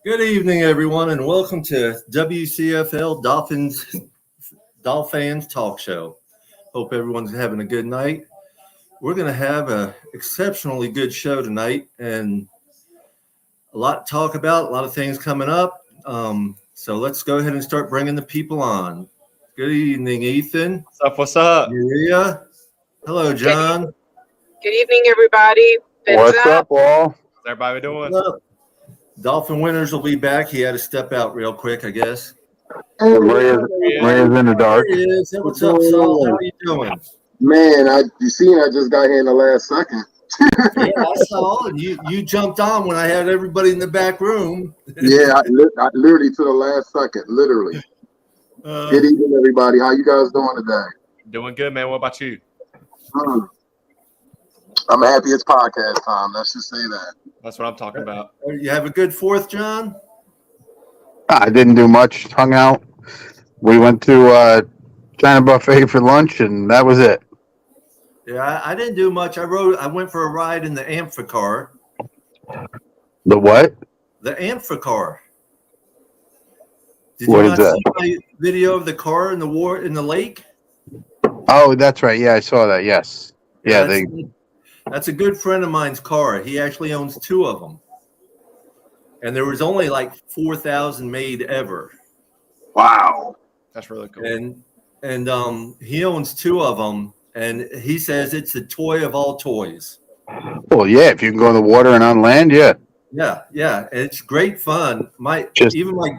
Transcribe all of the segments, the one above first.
Good evening, everyone, and welcome to WCFL DolFans Talk Show. Hope everyone's having a good night. We're going to have an exceptionally good show tonight, and a lot to talk about, a lot of things coming up. So let's go ahead and start bringing the people on. Good evening, Ethan. What's up? What's up? Maria. Hello, John. Good evening, everybody. What's up, all? How's everybody doing? Hello. Dolphin Winners will be back. He had to step out real quick, I guess. Maria's in the dark. There he is. Hey, what's up, Saul? How are you doing? Man, I just got here in the last second. Yeah, I saw, and you jumped on when I had everybody in the back room. Yeah, I literally to the last second, literally. Good evening, everybody. How you guys doing today? Doing good, man. What about you? I'm happy it's podcast time. Let's just say that. That's what I'm talking about. You have a good 4th, John? I didn't do much. Hung out. We went to China Buffet for lunch, and that was it. Yeah, I didn't do much. I went for a ride in the Amphicar. The what? The Amphicar. Did What you is not that? see my video of the car in the lake? Oh, that's right. Yeah, I saw that. Yes. Yeah, That's a good friend of mine's car. He actually owns 2 of them. And there was only like 4,000 made ever. Wow. That's really cool. And he owns 2 of them, and he says it's the toy of all toys. Well, yeah. If you can go in the water and on land, yeah. Yeah, it's great fun. Even my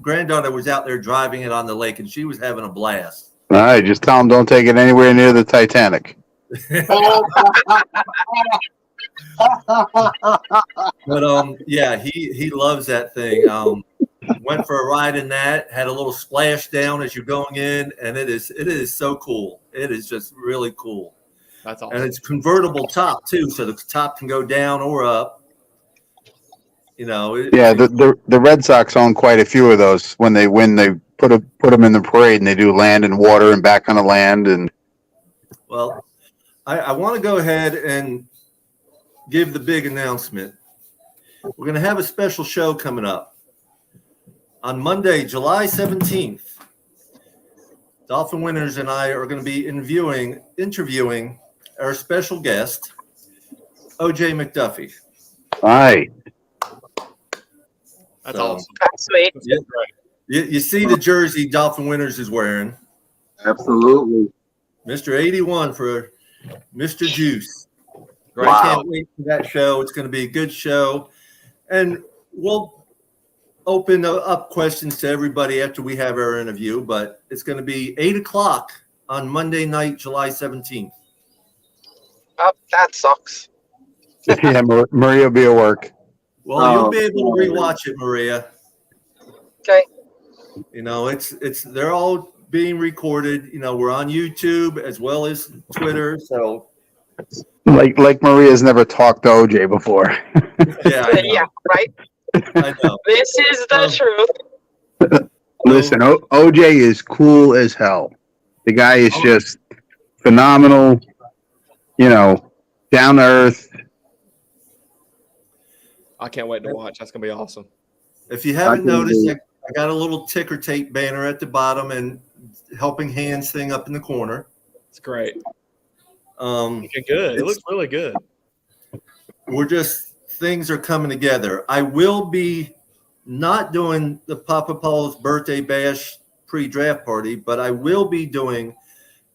granddaughter was out there driving it on the lake, and she was having a blast. All right. Just tell them don't take it anywhere near the Titanic. But yeah, he loves that thing. Went for a ride in that, had a little splash down as you're going in, and it is so cool. It is just really cool. That's awesome. And it's convertible top too, so the top can go down or up. You know. The Red Sox own quite a few of those. When they win, they put them in the parade, and they do land and water and back on the land. And well, I want to go ahead and give the big announcement. We're going to have a special show coming up on Monday, July 17th. Dolphin Winners and I are going to be interviewing our special guest, OJ McDuffie. Hi. That's awesome. That's sweet. You see the jersey Dolphin Winners is wearing. Absolutely. Mr. 81 for Mr. Juice. Great. I can't wait for that show. It's going to be a good show. And we'll open up questions to everybody after we have our interview, but it's going to be 8 o'clock on Monday night, July 17th. Oh, that sucks. Yeah, Maria will be at work. Well, you'll be able to rewatch it, Maria. Okay. You know, they're all being recorded. You know, we're on YouTube as well as Twitter. So, Like Maria's never talked to OJ before. yeah, I know. Yeah, right? I know. This is the truth. Listen, OJ is cool as hell. The guy is just phenomenal, down to earth. I can't wait to watch. That's gonna be awesome. If you haven't noticed, I got a little ticker tape banner at the bottom and helping hands thing up in the corner. It's great. Looking good. It looks really good. Things are coming together. I will be not doing the Papa Paul's birthday bash pre-draft party, but I will be doing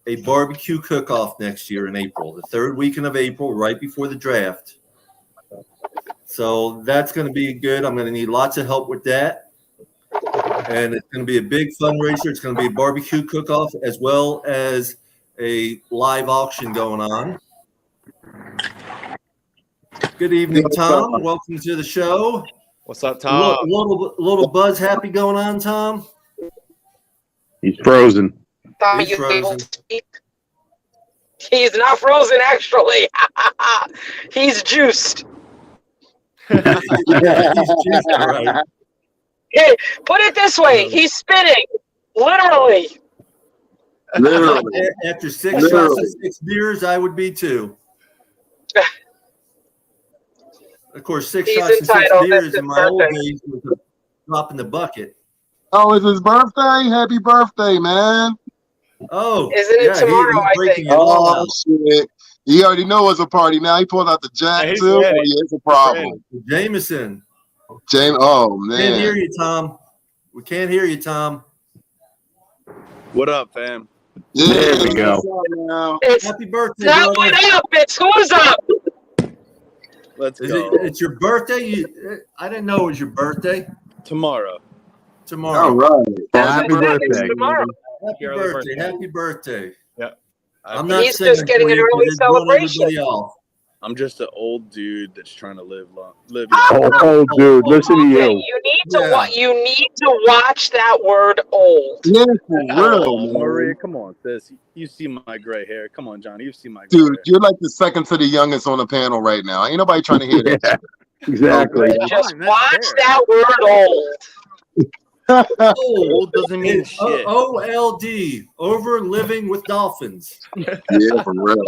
a barbecue cook-off next year in April, the 3rd weekend of April, right before the draft. So that's going to be good. I'm going to need lots of help with that. And it's going to be a big fundraiser. It's going to be a barbecue cook-off as well as a live auction going on. Good evening, Tom. Welcome to the show. What's up, Tom? A little buzz happy going on, Tom? He's frozen. He's frozen. He's not frozen, actually. He's juiced. Yeah, he's juiced, all right. Hey, put it this way. He's spinning. Literally. After 6 shots of 6 beers, I would be too. Of course, 6 He's shots and 6 entitled. beers That's in my old perfect. days dropping the bucket. Oh, it's his birthday? Happy birthday, man. Oh, Isn't it tomorrow, he's I breaking think? it all Oh, out. shit. He already know it's a party now. He pulled out the jack, Yeah, he's too. ready. Oh, yeah, it's a problem. Jameson. James, oh, Can't hear man. you, Tom. We can't hear you, Tom. What up, fam? Yeah, There we go. what's up now? It's Happy birthday, not brother. what up. It's who's up. Let's Is go. it's your birthday? I didn't know it was your birthday. Tomorrow. Tomorrow. All right. Well, happy That's what birthday. happens tomorrow. Happy Early birthday. birthday. Happy birthday. I'm I'm not He's singing just getting for an you 'cause early it'd run celebration. everybody off. I'm just an old dude that's trying to live long. Oh, dude, listen to Okay, you. you need to Yeah. you need to watch that word old. Yeah, for real, Oh, man. Maria, come on, sis. You see my gray hair. Come on, Johnny. You see my gray Dude, hair. you're like the second to the youngest on the panel right now. Ain't nobody trying to hear that. Yeah, exactly. Okay. Just Fine, that's watch fair. that word old. Old doesn't mean It's shit. OLD, over living with dolphins. Yeah, for real.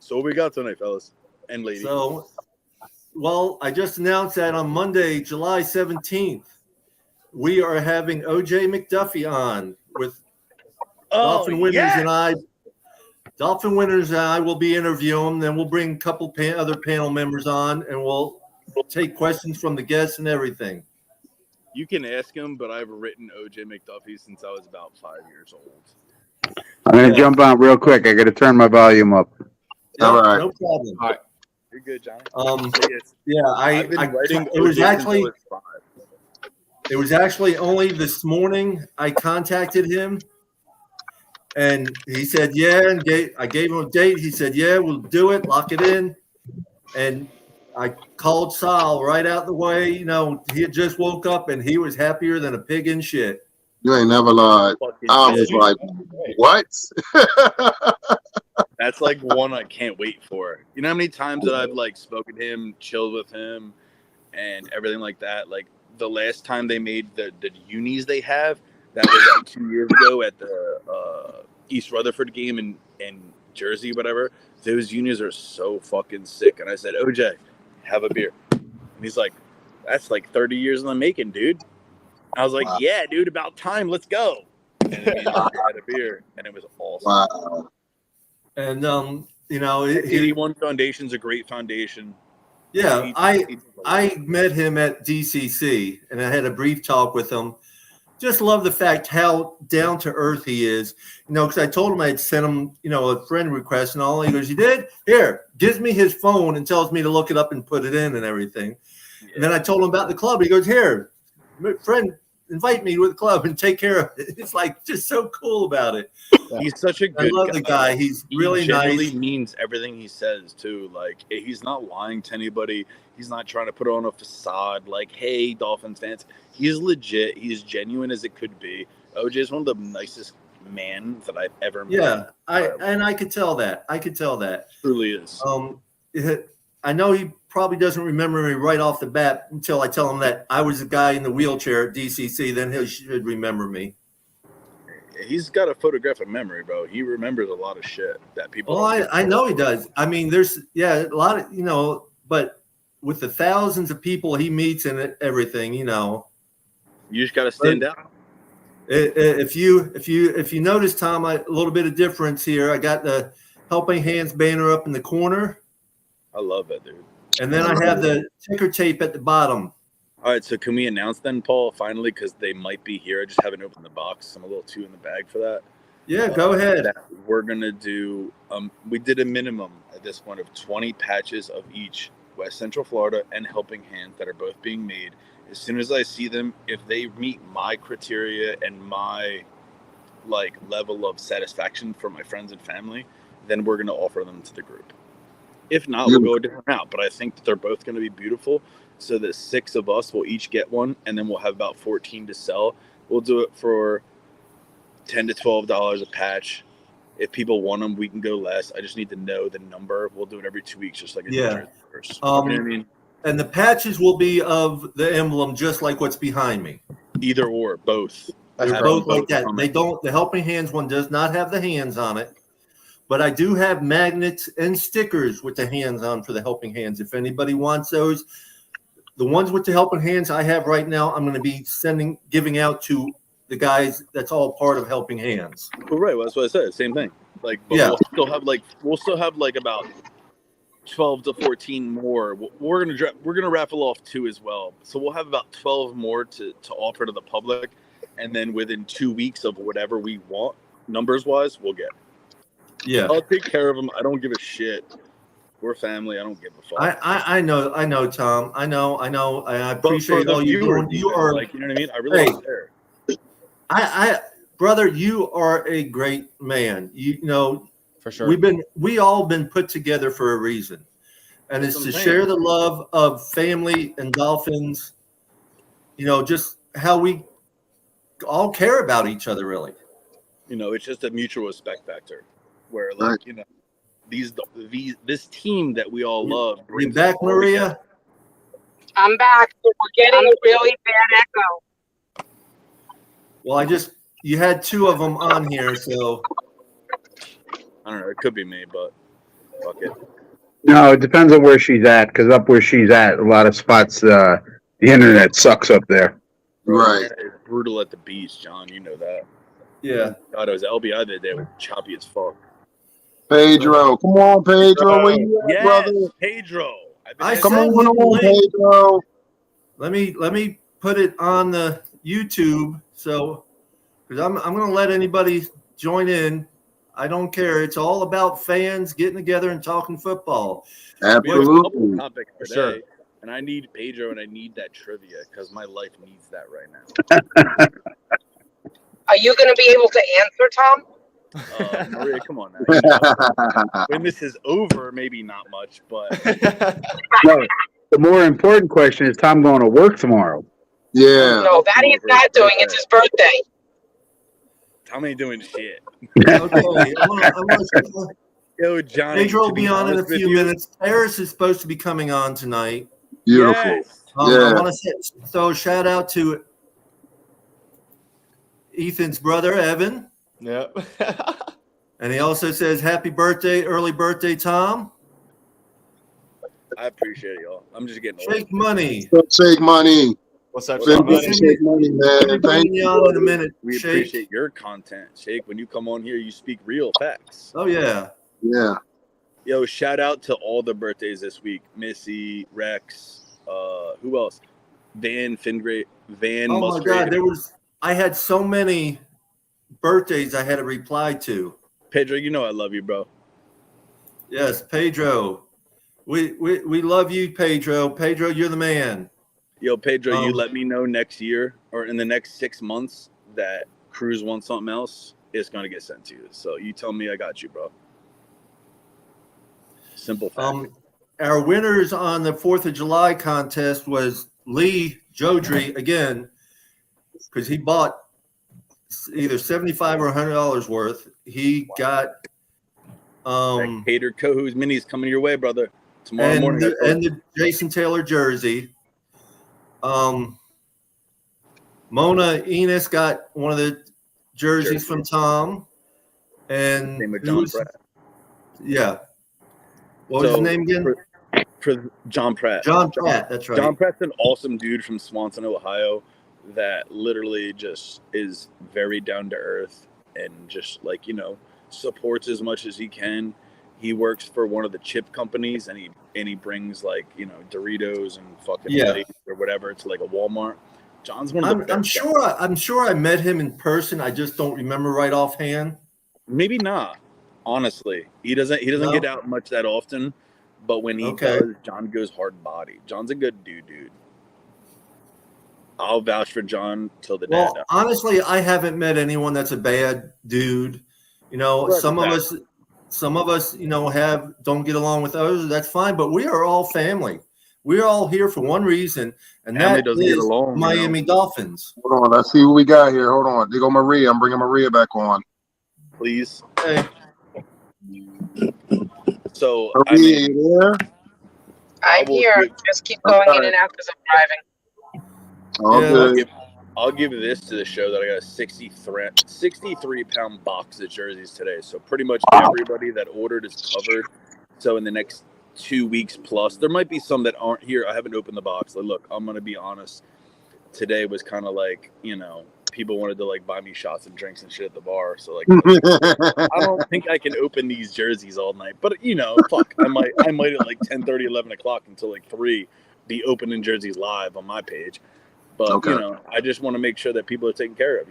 So what we got tonight, fellas and ladies? So, well, I just announced that on Monday, July 17th, we are having OJ McDuffie on with Dolphin Winners and I. Dolphin Winners and I will be interviewing. Then we'll bring a couple other panel members on, and we'll take questions from the guests and everything. You can ask him, but I've written OJ McDuffie since I was about 5 years old. I'm going to jump on real quick. I got to turn my volume up. Yeah, All right. no problem. You're good, Johnny. Yeah, I've been writing it was OJ actually since I was 5. it was actually only this morning I contacted him, and he said yeah, and I gave him a date. He said yeah, we'll do it, lock it in, and I called Sal right out the way. You know, he had just woke up and he was happier than a pig in shit. You ain't never lied. Fucking I shit. was like, what? That's like one I can't wait for. You know how many times that I've like spoken to him, chilled with him, and everything like that. Like the last time they made the unis they have, that was like 2 years ago at the East Rutherford game in Jersey, whatever. Those unis are so fucking sick. And I said, OJ, have a beer. And he's like, that's like 30 years in the making, dude. I was like, Wow. yeah, dude, about time. Let's go. And then he had a beer, and it was awesome. Wow. And you know, 81 Foundation's a great foundation. yeah, I met him at DCC, and I had a brief talk with him. Just love the fact how down to earth he is. You know, because I told him I'd sent him, you know, a friend request and all. He goes, "You did? Here." Gives me his phone and tells me to look it up and put it in and everything. Yeah. And then I told him about the club. He goes, "Here, friend, invite me to the club and take care of it." It's like just so cool about it. He's such a I good love the guy. He's really he genuinely nice. means everything he says too. Like he's not lying to anybody. He's not trying to put on a facade like, hey, Dolphins fans. He's legit. He's genuine as it could be. OJ is one of the nicest men that I've ever met. Yeah, I could tell that. I could tell that. Truly is. I know he probably doesn't remember me right off the bat until I tell him that I was the guy in the wheelchair at DCC. Then he should remember me. He's got a photographic memory, bro. He remembers a lot of shit that people. Well, I know he does. I mean, there's a lot of, you know, but with the thousands of people he meets and everything, you know, You just got to stand out. if you notice, Tom, a little bit of difference here. I got the Helping Hands banner up in the corner, I love that, dude. and then I have the ticker tape at the bottom. All right, so can we announce then, Paul, finally, because they might be here. I just haven't opened the box. I'm a little too in the bag for that. Yeah, go ahead. That we're going to do, we did a minimum at this point of 20 patches of each West Central Florida and Helping Hands that are both being made. As soon as I see them, if they meet my criteria and my like level of satisfaction for my friends and family, then we're going to offer them to the group. If not, we'll go a different route. But I think that they're both going to be beautiful. So that 6 of us will each get one, and then we'll have about 14 to sell. We'll do it for $10 to $12 a patch. If people want them, we can go less. I just need to know the number. We'll do it every 2 weeks, just like a Yeah. you know what I mean? And the patches will be of the emblem, just like what's behind me. Either or, both. They're Have both them like that. on They it. don't. The Helping Hands one does not have the hands on it, But I do have magnets and stickers with the hands on for the Helping Hands. If anybody wants those, the ones with the Helping Hands I have right now, I'm going to be giving out to the guys that's all part of Helping Hands. Well, right. Well, that's what I said. Same thing. Like, but Yeah. we'll still have like about 12 to 14 more. We're gonna raffle off 2 as well. So we'll have about 12 more to offer to the public, and then within 2 weeks of whatever we want, numbers wise, we'll get. Yeah. I'll take care of them. I don't give a shit. We're family. I don't give a fuck. I know, Tom. I know. I But appreciate all you doing. You are like, you know what I mean? I really don't care. Brother, you are a great man. You know, For sure. we all been put together for a reason, and it's to share the love of family and Dolphins. You know, just how we all care about each other, really. You know, it's just a mutual respect factor, where like you know, this team that we all love. You back, Maria? I'm back. We're getting a really bad echo. Well, you had 2 of them on here, so I don't know. It could be me, but fuck it. No, it depends on where she's at, because up where she's at, a lot of spots, the internet sucks up there. Right. It's brutal at the beach, John. You know that. yeah. God, it was LBI that day. Was choppy as fuck. Pedro, come on, Pedro. Where you at, Yes, brother? Pedro. Come on, Pedro. Let me put it on the YouTube, so because I'm going to let anybody join in. I don't care. It's all about fans getting together and talking football. Absolutely. Topic For today, sure. and I need Pedro, and I need that trivia because my life needs that right now. Are you going to be able to answer, Tom? Maria, come on now. You know, when this is over, maybe not much, but No, the more important question is Tom going to work tomorrow? Yeah. No, that he's not doing. It's his birthday. Tom ain't doing shit. Okay. I'm gonna, Yo, Johnny. Pedro will to be on in a honest with few you- minutes. Harris is supposed to be coming on tonight. Beautiful. Yes. Yeah. I want to say so. Shout out to Ethan's brother Evan, Yep. and he also says happy birthday, early birthday, Tom. I appreciate y'all. I'm just getting old. Shake money. Shake money. What's up, What's Sean? up, buddy? buddy? Shake money, man. Thank you on in a you. minute. We Shake. appreciate your content, Shake. When you come on here, you speak real facts. Oh yeah. Yeah. Yo, shout out to all the birthdays this week. Missy, Rex, who else? Van Musgrave. Oh my God, I had so many birthdays I had to reply to. Pedro, you know I love you, bro. Yes, Pedro. We love you, Pedro. Pedro, you're the man. Yo, Pedro, you let me know next year or in the next 6 months that Cruz wants something else. It's gonna get sent to you. So you tell me I got you, bro. Simple fact. Our winners on the 4th of July contest was Lee Jodry again, because he bought either $75 or $100 worth. He got Hater Kohoo's minis coming your way, brother. Tomorrow morning. and the Jason Taylor jersey. Mona Enos got one of the jerseys from Tom, and Name of John Pratt. Yeah. What was his name again? For John Pratt. John Pratt. That's right. John Pratt's an awesome dude from Swanson, Ohio, that literally just is very down to earth and just like, you know, supports as much as he can. He works for one of the chip companies, and he brings like, you know, Doritos and fucking Lay's or whatever to like a Walmart. John's one of the best guys. I'm sure I met him in person. I just don't remember right offhand. Maybe not. Honestly, he doesn't get out much that often, but when he does, John goes hard body. John's a good dude. I'll vouch for John till the day. Well, honestly, I haven't met anyone that's a bad dude. You know, some of us, you know, don't get along with others. That's fine, but we are all family. We're all here for one reason, and that is Miami Dolphins. Hold on, let's see who we got here. Hold on. There go Maria. I'm bringing Maria back on. Please. Hey. So, Maria, you there? I'm here. Just keep going in and out because I'm driving. All good. I'll give this to the show that I got a 63-pound box of jerseys today. So pretty much everybody that ordered is covered. So in the next 2 weeks plus, there might be some that aren't here. I haven't opened the box. Like, look, I'm going to be honest. Today was kind of like, people wanted to like buy me shots and drinks and shit at the bar. So like, I don't think I can open these jerseys all night. But fuck, I might at like 10:30, 11 o'clock until like 3 be opening jerseys live on my page. But I just want to make sure that people are taken care of.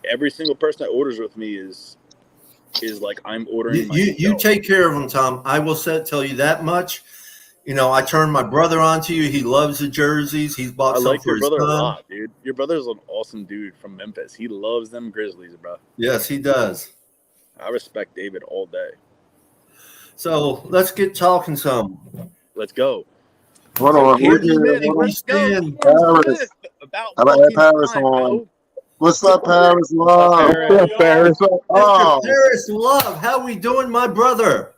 Every single person that orders with me is like I'm ordering. You take care of them, Tom. I will tell you that much. I turned my brother on to you. He loves the jerseys. He's bought some for his son. I like your brother a lot, dude. Your brother's an awesome dude from Memphis. He loves them Grizzlies, bro. Yes, he does. I respect David all day. So let's get talking some. Let's go. Hold on. Let's go. Paris. I got Paris on. What's up, Paris Love? What's up, Paris? Oh. Paris Love. How we doing, my brother?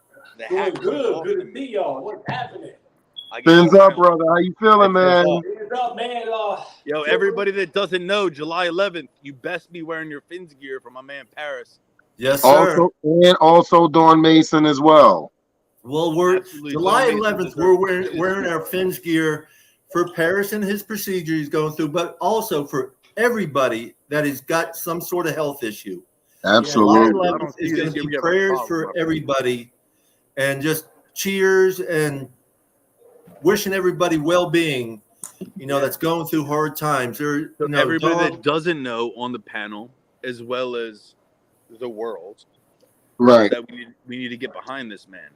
Doing good. Good to see y'all. What's happening? Fins up, brother. How you feeling, man? Fins up, man. Yo, everybody that doesn't know, July 11th, you best be wearing your Fins gear for my man Paris. Yes, sir. Also Dawn Mason as well. Well, we're July 11th. We're wearing our Fins gear for Paris and his procedure he's going through, but also for everybody that has got some sort of health issue. Absolutely. July 11th is going to be prayers for everybody, and just cheers and wishing everybody well-being. That's going through hard times. Everybody that doesn't know on the panel, as well as the world, right? That we need to get behind this man.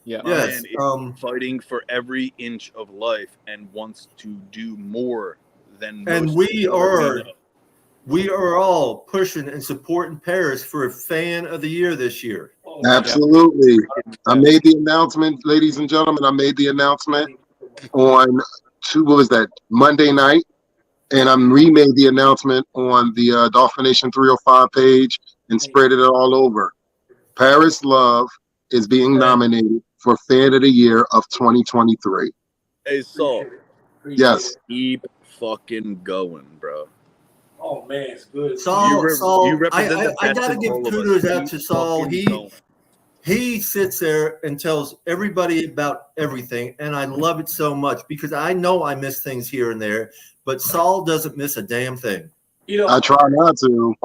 Yeah. Yes. Man is fighting for every inch of life and wants to do more than. And we are all pushing and supporting Paris for a Fan of the Year this year. Absolutely. I made the announcement, ladies and gentlemen. I made the announcement on Monday night, and I remade the announcement on the Dolphin Nation 305 page and spread it all over. Paris Love is being nominated for Fan of the Year of 2023. Hey, Saul. Yes. Keep fucking going, bro. Oh man, it's good. Saul, I gotta give kudos out to Saul. He sits there and tells everybody about everything, and I love it so much because I know I miss things here and there, but Saul doesn't miss a damn thing. I try not to.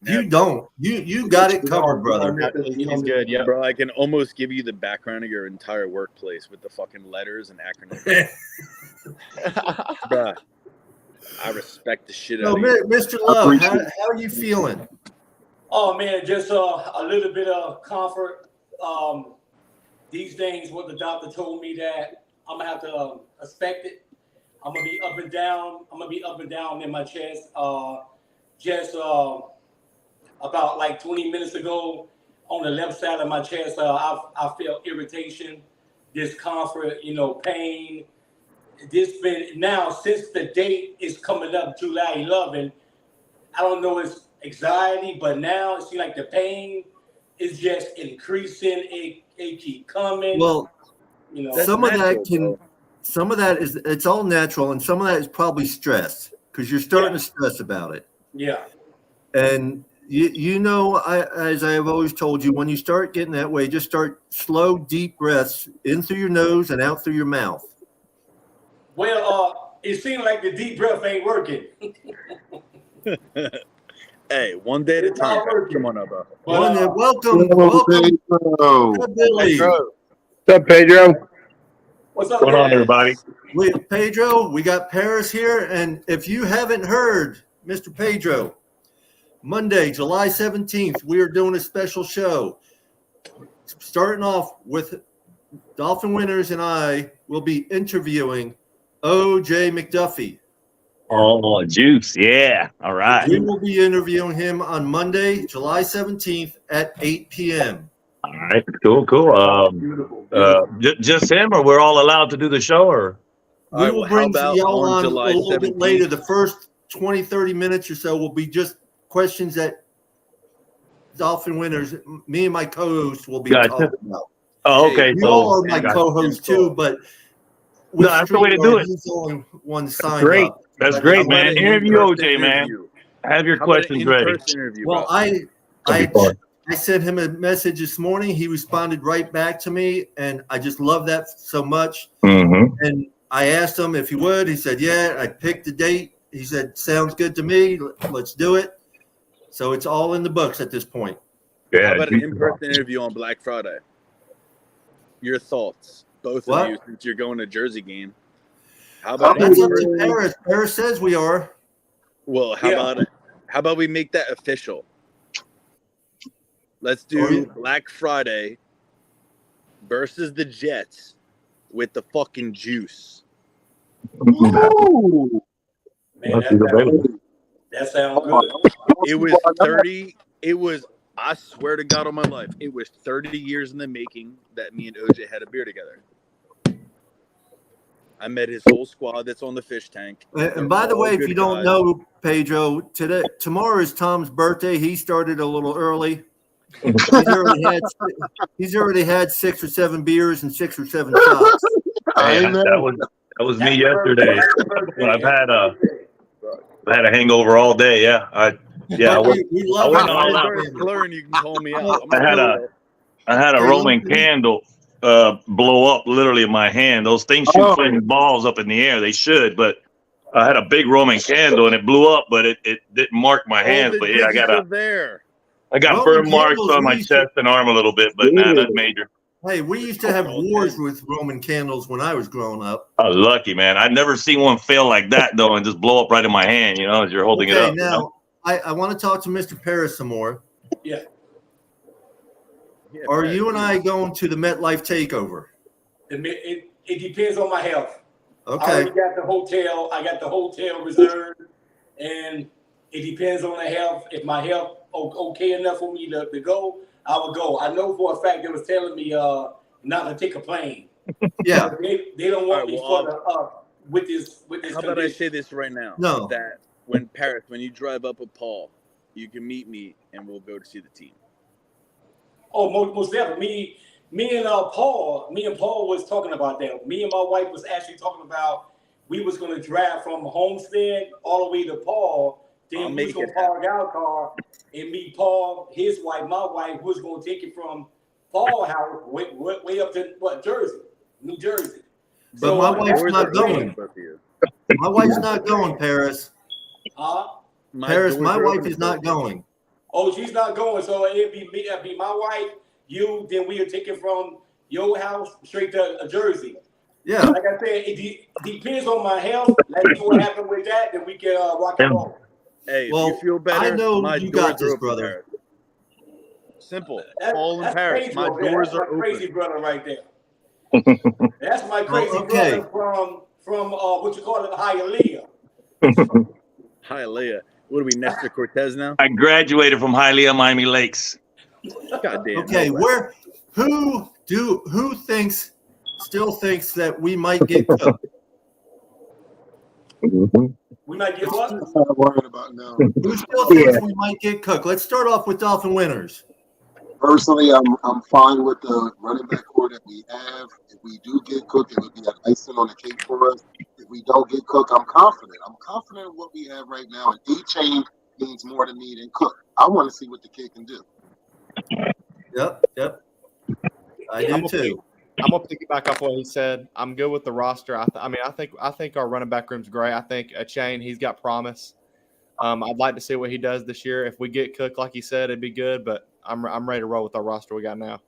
You don't. You got it covered, brother. He's good, yeah, bro. I can almost give you the background of your entire workplace with the fucking letters and acronyms. Bruh, I respect the shit out of you. Mr. Love, how are you feeling? Oh man, just a little bit of comfort. These things, what the doctor told me that I'm gonna have to expect it. I'm gonna be up and down. I'm gonna be up and down in my chest. Just about like 20 minutes ago, on the left side of my chest, I felt irritation, discomfort, pain. This been now since the date is coming up, July 11. I don't know it's anxiety, but now it seems like the pain is just increasing. It keep coming. Well, some of that is it's all natural, and some of that is probably stress because you're starting to stress about it. Yeah. And as I have always told you, when you start getting that way, just start slow, deep breaths in through your nose and out through your mouth. Well, it seems like the deep breath ain't working. Hey, one day at a time. Come on up, bro. Welcome. Billy. What's up, Pedro? What's going on, everybody? Pedro, we got Paris here, and if you haven't heard, Mr. Pedro, Monday, July 17th, we are doing a special show. Starting off with Dolphin Winners, and I will be interviewing O.J. McDuffie. Oh, juice. Yeah. All right. We will be interviewing him on Monday, July 17th at 8 p.m. All right. Cool. Just him, or we're all allowed to do the show? Or we will bring y'all on a little bit later. The first 20, 30 minutes or so will be just questions that Dolphin Winners, me and my co-host will be talking about. Oh, okay. You all are my co-hosts too, but that's the way to do it. He's the only one signed Great. up. That's But great, How about man. an Interview in-person OJ, man. interview? Have your How about an questions ready. in-person interview, Well, bro? That'd be fun. I sent him a message this morning. He responded right back to me, and I just love that so much. Mm-hmm. And I asked him if he would. He said, yeah. I picked the date. He said, sounds good to me. Let's do it. So it's all in the books at this point. How Yeah. about an in-person interview on Black Friday? Your thoughts, both What? of you, since you're going to Jersey game. How about That's up in-person? to Paris. Paris says we are. Well, how about we make that official? Let's do Black Friday versus the Jets with the fucking juice. Ooh. Man, that sounds good. It was 30. It was, I swear to God on my life, it was 30 years in the making that me and OJ had a beer together. I met his whole squad that's on the fish tank. And by the way, if you don't know, Pedro, tomorrow is Tom's birthday. He started a little early. He's already had 6 or 7 beers and 6 or 7 shots. Hey, that was me yesterday. I've had a hangover all day. Yeah, I love went all out. Slurring, you can call me out. I had a Roman candle blow up literally in my hand. Those things shoot flaming balls up in the air. They should, but I had a big Roman candle and it blew up, but it didn't mark my hands. But yeah, I got burn marks on my chest and arm a little bit, but nah, that's major. Hey, we used to have wars with Roman candles when I was growing up. I was lucky, man. I'd never seen one fail like that though, and just blow up right in my hand, as you're holding it up. Now I want to talk to Mr. Paris some more. Yeah. Are you and I going to the MetLife takeover? It depends on my health. Okay. I already got the hotel. I got the hotel reserved, and it depends on the health. If my health okay enough for me to go, I will go. I know for a fact they was telling me not to take a plane. Yeah. They don't want me with this. How about I say this right now? No. That when you drive up with Paul, you can meet me and we'll go to see the team. Oh, most definitely. Me and Paul was talking about that. Me and my wife was actually talking about we was going to drive from Homestead all the way to Paul. Then we was going to park our car and meet Paul, his wife, my wife, was going to take it from Paul house way up to Jersey, New Jersey. But So my wife's not going. My wife's not going, Paris. Paris, my wife is not going. Oh, she's not going. So it'd be me, it'd be my wife, you, then we'll take it from your house straight to Jersey. Yeah. Like I said, it depends on my health. Let's see what happens with that, then we can rock and roll. Hey, if you feel better, I know my you doors got this, are open, brother. Simple. Paul in Paris. Crazy, my doors are open. Crazy brother right there. That's my crazy brother from what you call it, Hialeah. Hialeah. What are we, Nestor Cortez now? I graduated from Hialeah, Miami Lakes. Goddamn. Okay, who still thinks that we might get cooked? We might get what? I'm not worried about now. Who still thinks we might get cooked? Let's start off with Dolphin winners. Personally, I'm fine with the running back core that we have. If we do get cooked, it would be an icing on the cake for us. If we don't get cooked, I'm confident. I'm confident in what we have right now. And D-Chain means more to me than Cook. I want to see what the kid can do. Yep. I do too. I'm gonna piggyback off what he said. I'm good with the roster. I think our running back room's great. I think Chain, he's got promise. I'd like to see what he does this year. If we get Cook, like he said, it'd be good. But I'm ready to roll with our roster we got now.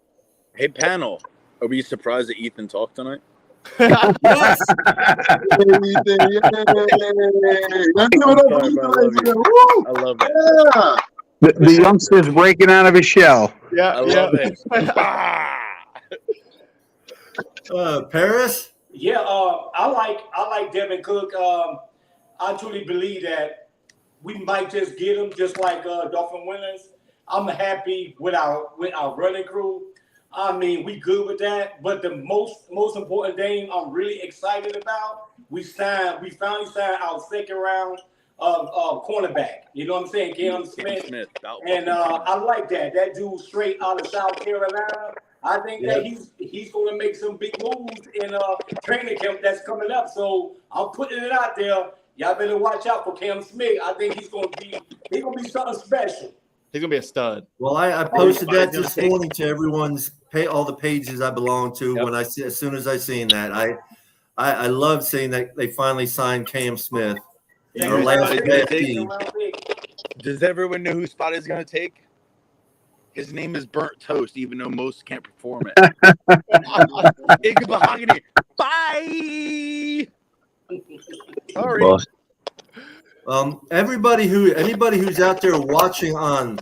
Hey, panel, are we surprised that Ethan talked tonight? Yes. That's I love it. Yeah. The youngster's breaking out of his shell. Yeah, I love it. Paris? Yeah, I like Devin Cook. I truly believe that we might just get him, just like Dolphin winners. I'm happy with our running crew. I mean, we good with that. But the most important thing I'm really excited about, we finally signed our second round cornerback. You know what I'm saying? Cam Smith. And I like that. That dude straight out of South Carolina. I think that he's going to make some big moves in training camp that's coming up. So I'm putting it out there. Y'all better watch out for Cam Smith. I think he's gonna be something special. He's gonna be a stud. Well, I posted that this morning to everyone's all the pages I belong to. Yep. As soon as I seen that, I love seeing that they finally signed Cam Smith. Our last Does everyone know whose spot he's going to take? His name is Burnt Toast, even though most can't perform it. Iggy Mahogany. Bye. Sorry. Anybody who's out there watching on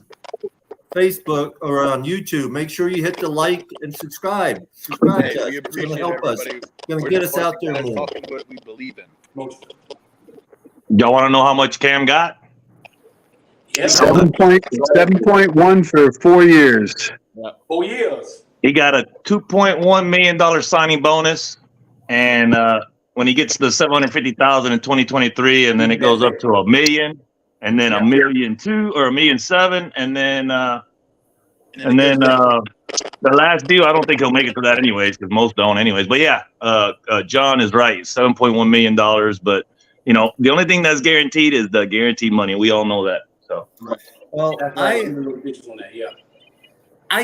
Facebook or on YouTube, make sure you hit the like and subscribe. Hey, to us. we It's going appreciate to help us. everybody. It's going to We're get just us out fucking there guys more. talking what we believe in. Y'all want to know how much Cam got? Yeah. 7.1 for 4 years. 4 years. He got a $2.1 million signing bonus, and when he gets to the $750,000 in 2023, and then it goes up to $1 million, and then $1.2 million or $1.7 million, and then the last deal, I don't think he'll make it to that anyways, because most don't anyways. But yeah, John is right, $7.1 million. But you know, the only thing that's guaranteed is the guaranteed money. We all know that. So, Well, I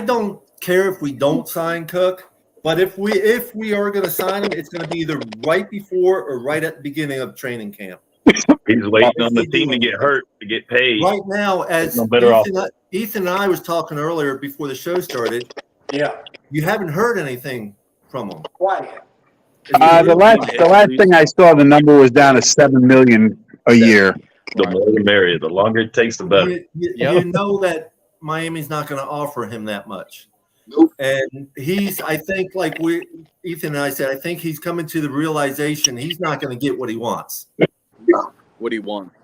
don't care if we don't sign Cook, but if we are going to sign him, it's going to be either right before or right at the beginning of training camp. he's waiting on the team to get hurt to get paid. Right now, as No better off. Ethan and I was talking earlier before the show started, you haven't heard anything from him. Quiet. The last thing I saw, the number was down to $7 million a year. The more the merrier. The longer it takes, the better. You know that Miami's not going to offer him that much. Nope. And I think Ethan and I said, I think he's coming to the realization he's not going to get what he wants. What he wants.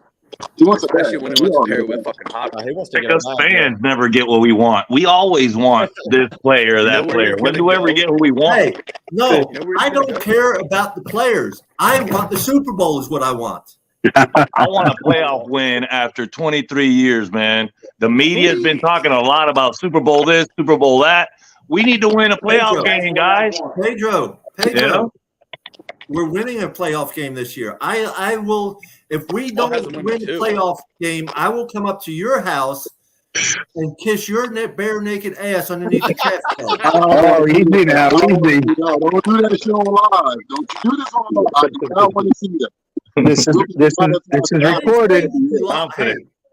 He wants a Especially bag. when he wants to pair with fucking hot. He wants to get Us fans never get what we want. We always want this player or that player. When do we ever get what we want? Hey, no, I don't care about the players. I want the Super Bowl is what I want. I want a playoff win after 23 years, man. The media's been talking a lot about Super Bowl this, Super Bowl that. We need to win a playoff game, guys. Pedro, You know? we're winning a playoff game this year. I will, if we don't win a playoff game, I will come up to your house and kiss your bare naked ass underneath the chest. Oh, easy now, easy. No, don't do that shit on live. Don't do this on live. I do not want to see that. This is recorded.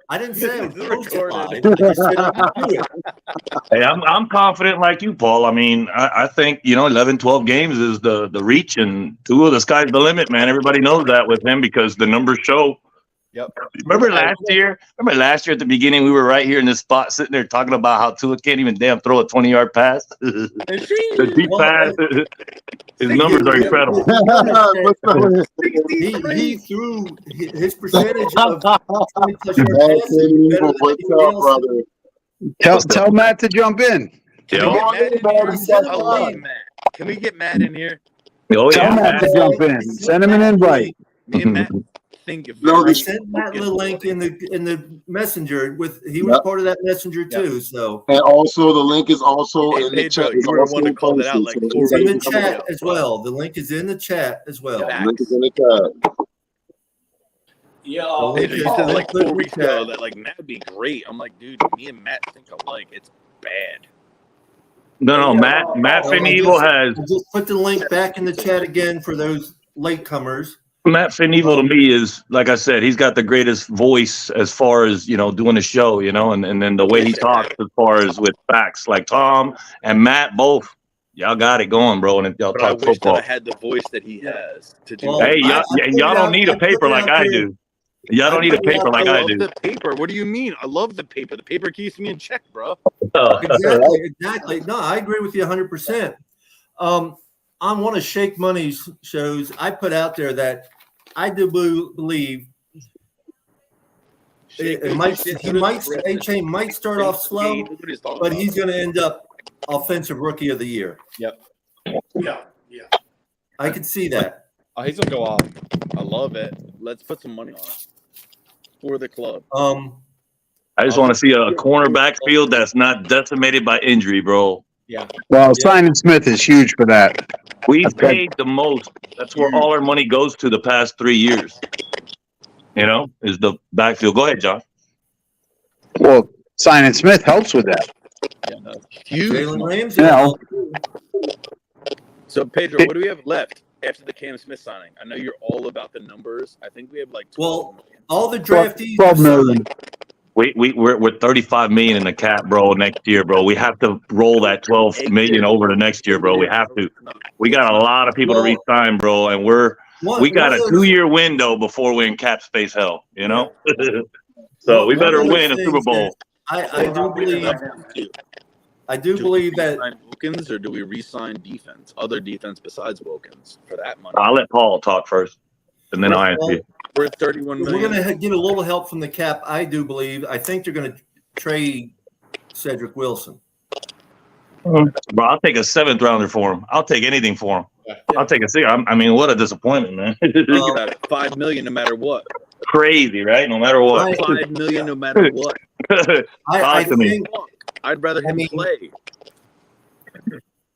I didn't say it was recorded. Hey, I'm confident like you, Paul. I mean, I think, 11, 12 games is the reach, and 2 of the sky's the limit, man. Everybody knows that with him because the numbers show. Yep. Remember last year at the beginning, we were right here in this spot sitting there talking about how Tua can't even damn throw a 20-yard pass. The deep pass. His numbers are incredible. He threw his percentage of 20-plus Tell Matt to jump in. Can we get Matt in here? Oh, Tell Matt to jump in. Send him an invite. Me and Matt think of I sent Matt the link in the messenger he was part of that messenger too. So and also the link is also in the chat. You were one to call that out like it's in the chat as well. The link is in the chat as well. The link is in the chat. Yeah, He said like 4 weeks ago that Matt would be great. I'm like, dude, me and Matt think alike. It's bad. No, Matt Finivo has. Just put the link back in the chat again for those latecomers. Matt Finivo to me is, like I said, he's got the greatest voice as far as, doing the show, and then the way he talks as far as with facts. Like Tom and Matt both, y'all got it going, bro, and y'all talk football. I had the voice that he has to do. Well, hey, y'all don't need a paper like I do. Y'all don't need a paper like I do. The paper. What do you mean? I love the paper. The paper keeps me in check, bro. Exactly. No, I agree with you 100%. On one of Shake Money's shows, I put out there that I do believe A-Chain might start off slow, but he's going to end up offensive rookie of the year. Yep. Yeah. I could see that. Oh, he's gonna go off. I love it. Let's put some money on it for the club. I just want to see a cornerback field that's not decimated by injury, bro. Yeah. Well, Simon Smith is huge for that. We've paid the most. That's where all our money goes to the past 3 years. is the backfield. Go ahead, John. Well, signing Smith helps with that. Yeah, no, huge. Jalen money. Ramsey. Yeah. So Pedro, what do we have left after the Cam Smith signing? I know you're all about the numbers. I think we have like 12 Well, million. all the draftees. 12 million. We're 35 million in the cap, bro. Next year, bro. We have to roll that 12 million over to next year, bro. We have to. We got a lot of people to re-sign, bro, and we got a 2-year window before we're in cap space hell. So we better win a Super Bowl. I do believe that. Sign Wilkins, or do we re-sign defense, other defense besides Wilkins, for that money? I'll let Paul talk first, and then I'll answer you. We're at 31 million. We're going to get a little help from the cap. I do believe. I think they're going to trade Cedric Wilson. Bro, I'll take a 7th rounder for him. I'll take anything for him. I'll take a 6. I mean, what a disappointment, man. Think about it, 5 million no matter what. Crazy, right? No matter what. 5 million no matter what. I'd rather him play.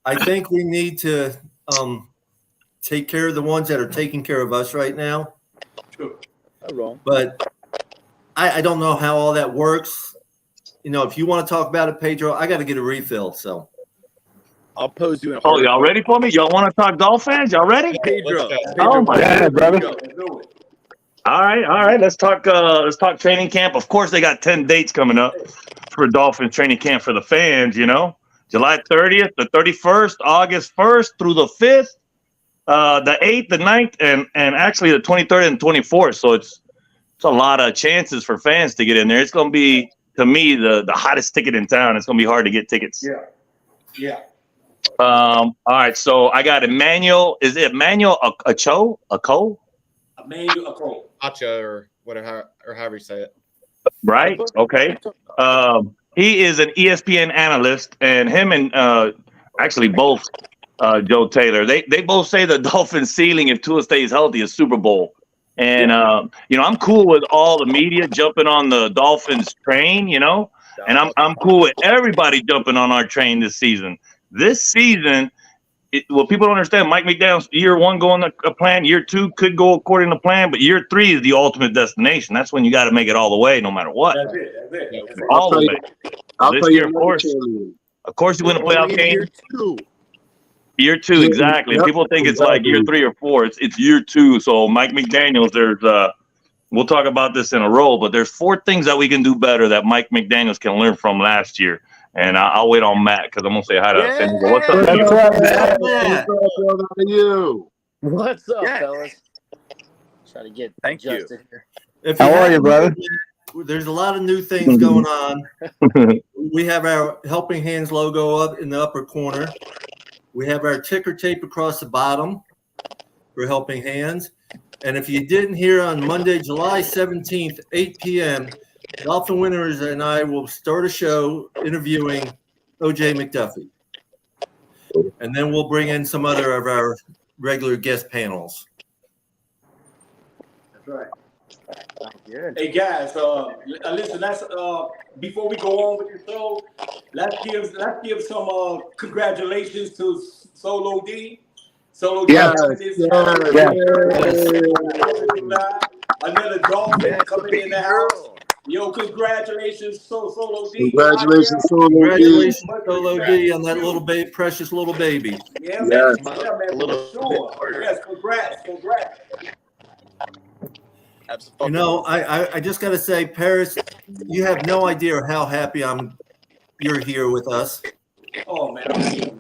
I think we need to take care of the ones that are taking care of us right now. True. Not wrong. But I don't know how all that works. If you want to talk about it, Pedro, I got to get a refill. So I'll pose you. Oh, y'all ready for me? Y'all want to talk DolFans? Y'all ready? Pedro. Oh my God, brother. All right. Let's talk training camp. Of course, they got 10 dates coming up for Dolphins training camp for the fans. July 30th, the 31st, August 1st through the 5th, the 8th, the 9th, and actually the 23rd and 24th. So it's a lot of chances for fans to get in there. It's going to be, to me, the hottest ticket in town. It's going to be hard to get tickets. Yeah. All right. So I got Emmanuel. Is it Emmanuel Acho? Emmanuel Acho. Acho or whatever, or however you say it. Right. Okay. He is an ESPN analyst, and him and actually both Joe Taylor. They both say the Dolphins' ceiling, if Tua stays healthy, is Super Bowl. And I'm cool with all the media jumping on the Dolphins train, and I'm cool with everybody jumping on our train this season. This season, what people don't understand, Mike McDaniel's year 1 going to plan, year 2 could go according to plan, but year 3 is the ultimate destination. That's when you got to make it all the way, no matter what. That's it. All the way. This year, of course, you win a playoff game. Year 2, exactly. Yep. People think it's like year 3 or 4. It's year 2. So Mike McDaniel's, we'll talk about this in a row, but there's 4 things that we can do better that Mike McDaniel's can learn from last year. And I'll wait on Matt because I'm gonna say hi to him. What's up, Matt? What's up, fellas? Try to get Thank you. Justin here. How are you, brother? There's a lot of new things going on. We have our Helping Hands logo up in the upper corner. We have our ticker tape across the bottom for Helping Hands. And if you didn't hear, on Monday, July 17th, 8 p.m., Dolphin Winners and I will start a show interviewing O.J. McDuffie. And then we'll bring in some other of our regular guest panels. That's right. Good. Hey guys, listen. That's before we go on with the show. Let's give some congratulations to Solo D. Solo D. Yes. Another Dolphin coming in the house. Yo, congratulations, Solo D. Congratulations, Solo D. Congratulations, Solo D, on that little baby, precious little baby. Yeah, man. Yeah, man. For sure. Yes, congrats. I just got to say, Paris, you have no idea how happy you're here with us. Oh man, I'm here.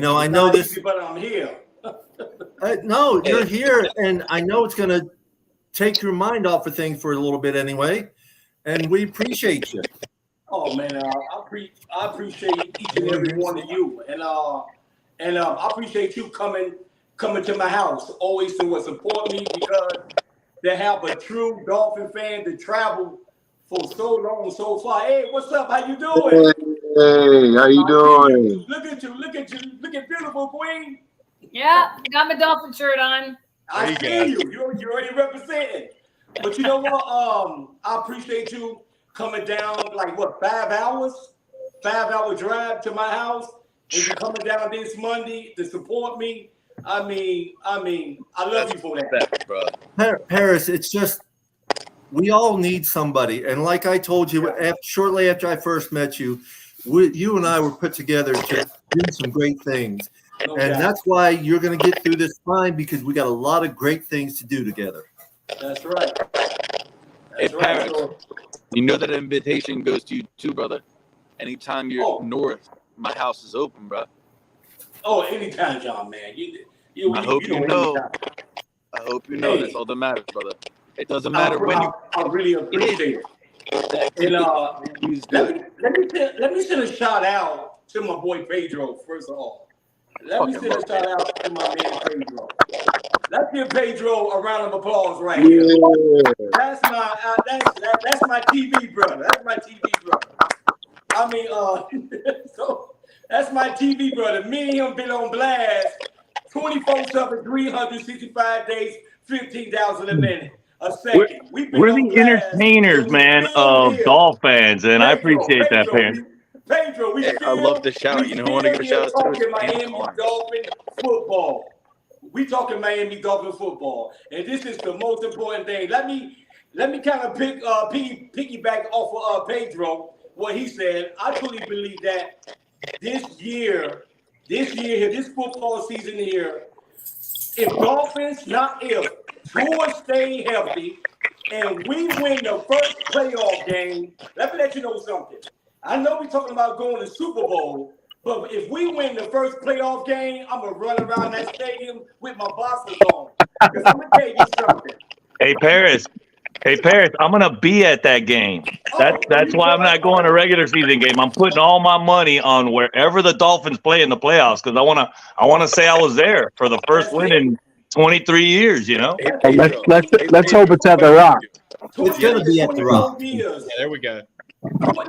I know this. But I'm here. No, you're here, and I know it's going to take your mind off of things for a little bit anyway, and we appreciate you. Oh man, I appreciate each and every one of you, and I appreciate you coming to my house always to support me, because to have a true Dolphin fan to travel for so long, so far. Hey, what's up? How you doing? Hey, how you doing? Look at beautiful Queen. Yeah, got my Dolphin shirt on. I see you. You're already representing. But you know what? I appreciate you coming down, 5 hours? 5-hour drive to my house. And you coming down this Monday to support me. I mean, I love you for that, bro. Paris, it's just we all need somebody, and like I told you, shortly after I first met you, you and I were put together to do some great things, and that's why you're going to get through this fine because we got a lot of great things to do together. That's right. Hey, Paris, you know that invitation goes to you too, brother. Anytime you're north, my house is open, bro. Oh, anytime, John, man. I hope you know. I hope you know. That's all that matters, brother. It doesn't matter when you. I really appreciate it. And let me send a shout out to my boy Pedro. First of all, let me send a shout out to my man Pedro. Let's give Pedro a round of applause right here. That's my TV brother. That's my TV brother. I mean, so that's my TV brother. Me and him been on blast 24/7, 365 days, 15,000 a minute. A second. We're the entertainers, man, of DolFans, and I appreciate that, Paris. Pedro, I love the shout. You know, I want to give a shout out to Miami Dolphins football. We talking Miami Dolphins football, and this is the most important thing. Let me kind of piggyback off of Pedro what he said. I truly believe that this football season here, if Dolphins, not if, Tua stay healthy, and we win the first playoff game, let me let you know something. I know we're talking about going to Super Bowl, but if we win the first playoff game, I'm going to run around that stadium with my boxers on. Because I'm going to tell you something. Hey, Paris, I'm going to be at that game. That's why I'm not going to regular season game. I'm putting all my money on wherever the Dolphins play in the playoffs because I want to say I was there for the first win in 23 years, you know? Let's hope it's at the Rock. It's going to be at the Rock. Yeah, there we go.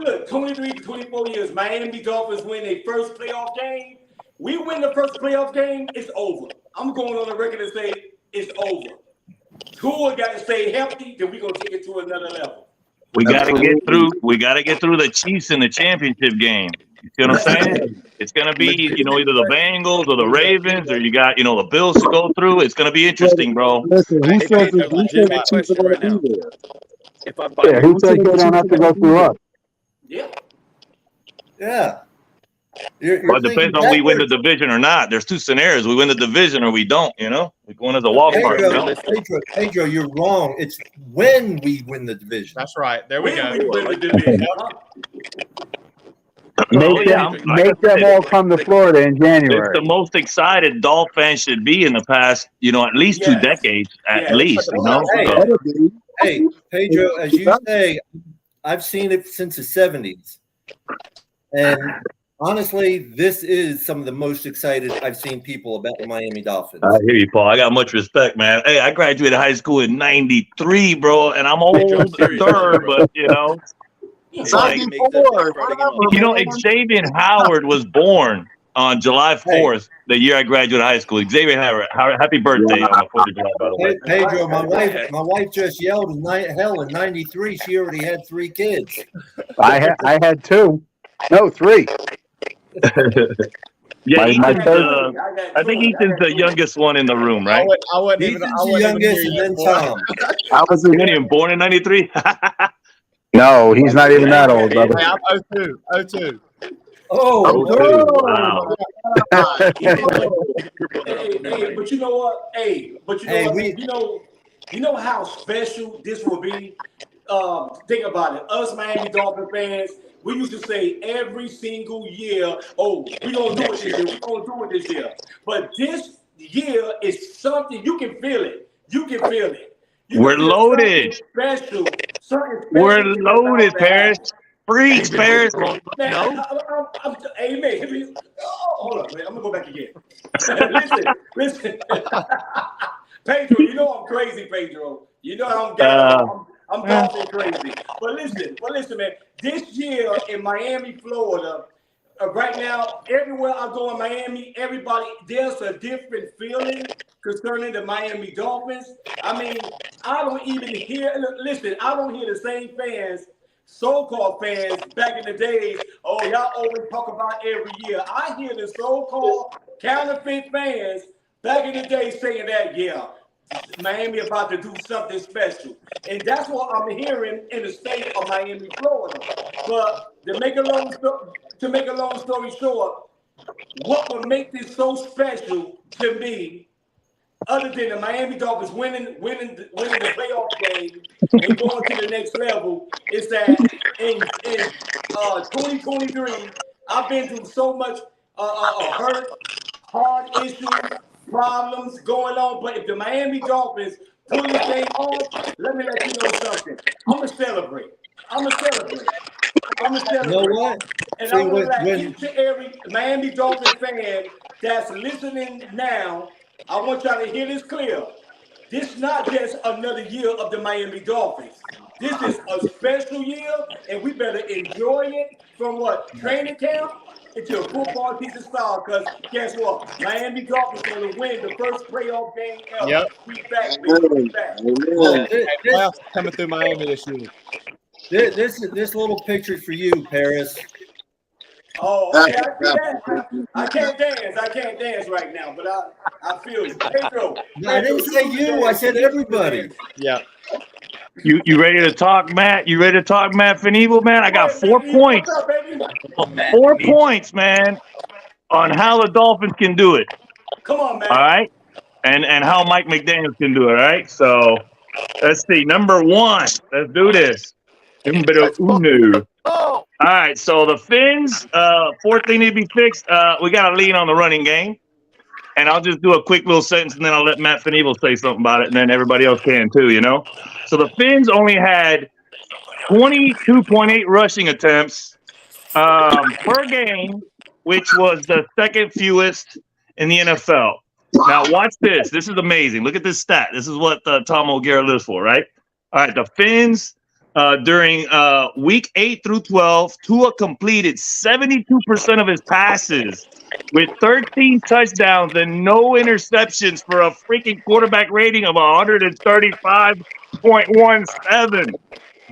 Look, 23 to 24 years, Miami Dolphins win their first playoff game. We win the first playoff game, it's over. I'm going on the record and say it's over. Tua got to stay healthy, then we're going to take it to another level. We got to get through the Chiefs in the championship game. You see what I'm saying? It's going to be, either the Bengals or the Ravens, or you got, the Bills to go through. It's going to be interesting, bro. Listen, who says the Chiefs are going to be there? Yeah, who says they don't have to go through us? Yeah. Yeah. Well, it depends on we win the division or not. There's two scenarios. We win the division or we don't, We go in as a wild card. Pedro, you're wrong. It's when we win the division. That's right. There we go. We win the division. Make them all come to Florida in January. It's the most excited Dolphins should be in the past, at least 2 decades, at least, Hey, Pedro, as you say, I've seen it since the 70s. And honestly, this is some of the most excited I've seen people about the Miami Dolphins. I hear you, Paul. I got much respect, man. Hey, I graduated high school in '93, bro, and I'm old, third, but it's like, Xavier Howard was born on July 4th, the year I graduated high school. Xavier Howard, happy birthday on the 4th of July, by the way. Pedro, my wife just yelled in '93. She already had 3 kids. I had 2. No, 3. Yeah, I think Ethan's the youngest one in the room, right? I wasn't Ethan's the youngest, and then Tom. I wasn't even born in '93. No, he's not even that old, brother. Hey, I'm 02. Oh, wow. Hey, but you know what? You know how special this will be? Think about it. Us Miami Dolphin fans, we used to say every single year, we're going to do it this year. We're going to do it this year. But this year is something, you can feel it. We're loaded. Something special. We're loaded, Paris. Freaks, Paris. No. Amen. Hold on, man. I'm going to go back again. Listen. Pedro, you know I'm crazy, Pedro. You know I'm talking crazy. But listen, man. This year in Miami, Florida, right now, everywhere I go in Miami, there's a different feeling concerning the Miami Dolphins. I mean, I don't hear the same fans, so-called fans back in the days, y'all always talk about every year. I hear the so-called counterfeit fans back in the day saying that, yeah, Miami about to do something special. And that's what I'm hearing in the state of Miami, Florida. But to make a long story short, what would make this so special to me, other than the Miami Dolphins winning the playoff game and going to the next level, is that in 2023, I've been through so much hurt, hard issues, problems going on. But if the Miami Dolphins pull this thing off, let me let you know something. I'm gonna celebrate. You know what? And See, I want to let when each and every Miami Dolphins fan that's listening now, I want y'all to hear this clear. This is not just another year of the Miami Dolphins. This is a special year, and we better enjoy it from training camp into a football season start. Because guess what? Miami Dolphins going to win the first playoff game ever. Yep. We back, baby. We back. well, Playoffs coming through Miami this year. this little picture for you, Paris. Oh, okay, I see that. I can't dance right now, but I feel you. Pedro, I didn't say you. I said everybody. Yeah. You ready to talk, Matt? You ready to talk, Matt Finiebel, man? I got 4 points. What's up, baby? 4 points, man, on how the Dolphins can do it. Come on, man. All right, and how Mike McDaniels can do it. All right, so let's see. Number 1, let's do this. Numero uno. All right, so the Fins, fourth thing need to be fixed. We got to lean on the running game. And I'll just do a quick little sentence, and then I'll let Matt Finiebel say something about it, and then everybody else can too, you know? So the Fins only had 22.8 rushing attempts per game, which was the second fewest in the NFL. Now, watch this. This is amazing. Look at this stat. This is what Tom O'Gara lives for, right? All right, the Fins, during week 8 through 12, Tua completed 72% of his passes with 13 touchdowns and no interceptions for a freaking quarterback rating of 135.17.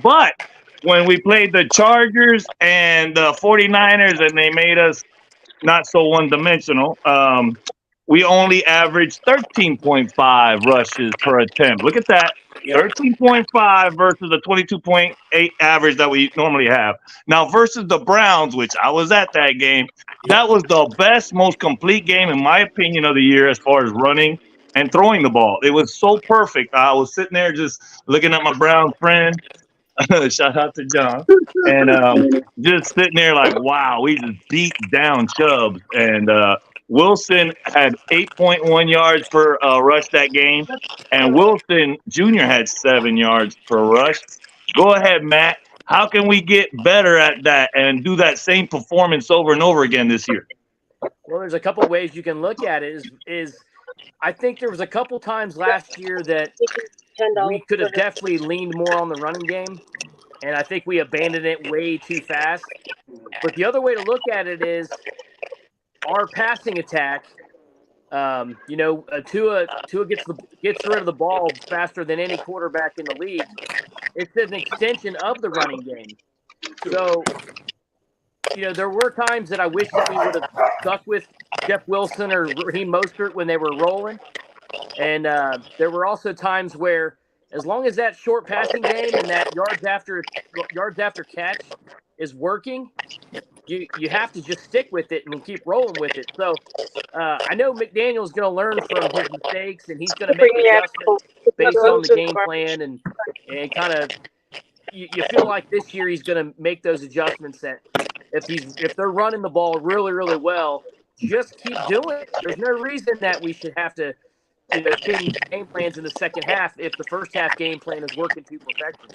But when we played the Chargers and the 49ers and they made us not so one-dimensional, we only averaged 13.5 rushes per attempt. Look at that. 13.5 versus the 22.8 average that we normally have. Now, versus the Browns, which I was at that game, that was the best, most complete game, in my opinion, of the year as far as running and throwing the ball. It was so perfect. I was sitting there just looking at my Brown friend. Shout out to John. And just sitting there like, wow, we just beat down Chubbs. And Wilson had 8.1 yards per rush that game, and Wilson Jr. had 7 yards per rush. Go ahead, Matt. How can we get better at that and do that same performance over and over again this year? Well, there's a couple of ways you can look at it. Is I think there was a couple times last year that we could have definitely leaned more on the running game, and I think we abandoned it way too fast. But the other way to look at it is our passing attack. Tua gets rid of the ball faster than any quarterback in the league. It's an extension of the running game. So, there were times that I wish that we would have stuck with Jeff Wilson or Raheem Mostert when they were rolling. And there were also times where, as long as that short passing game and that yards after catch is working, you have to just stick with it and keep rolling with it. So I know McDaniel's going to learn from his mistakes, and he's going to make adjustments based on the game plan, and kind of you feel like this year he's going to make those adjustments that if they're running the ball really, really well, just keep doing it. There's no reason that we should have to change game plans in the second half if the first half game plan is working to perfection.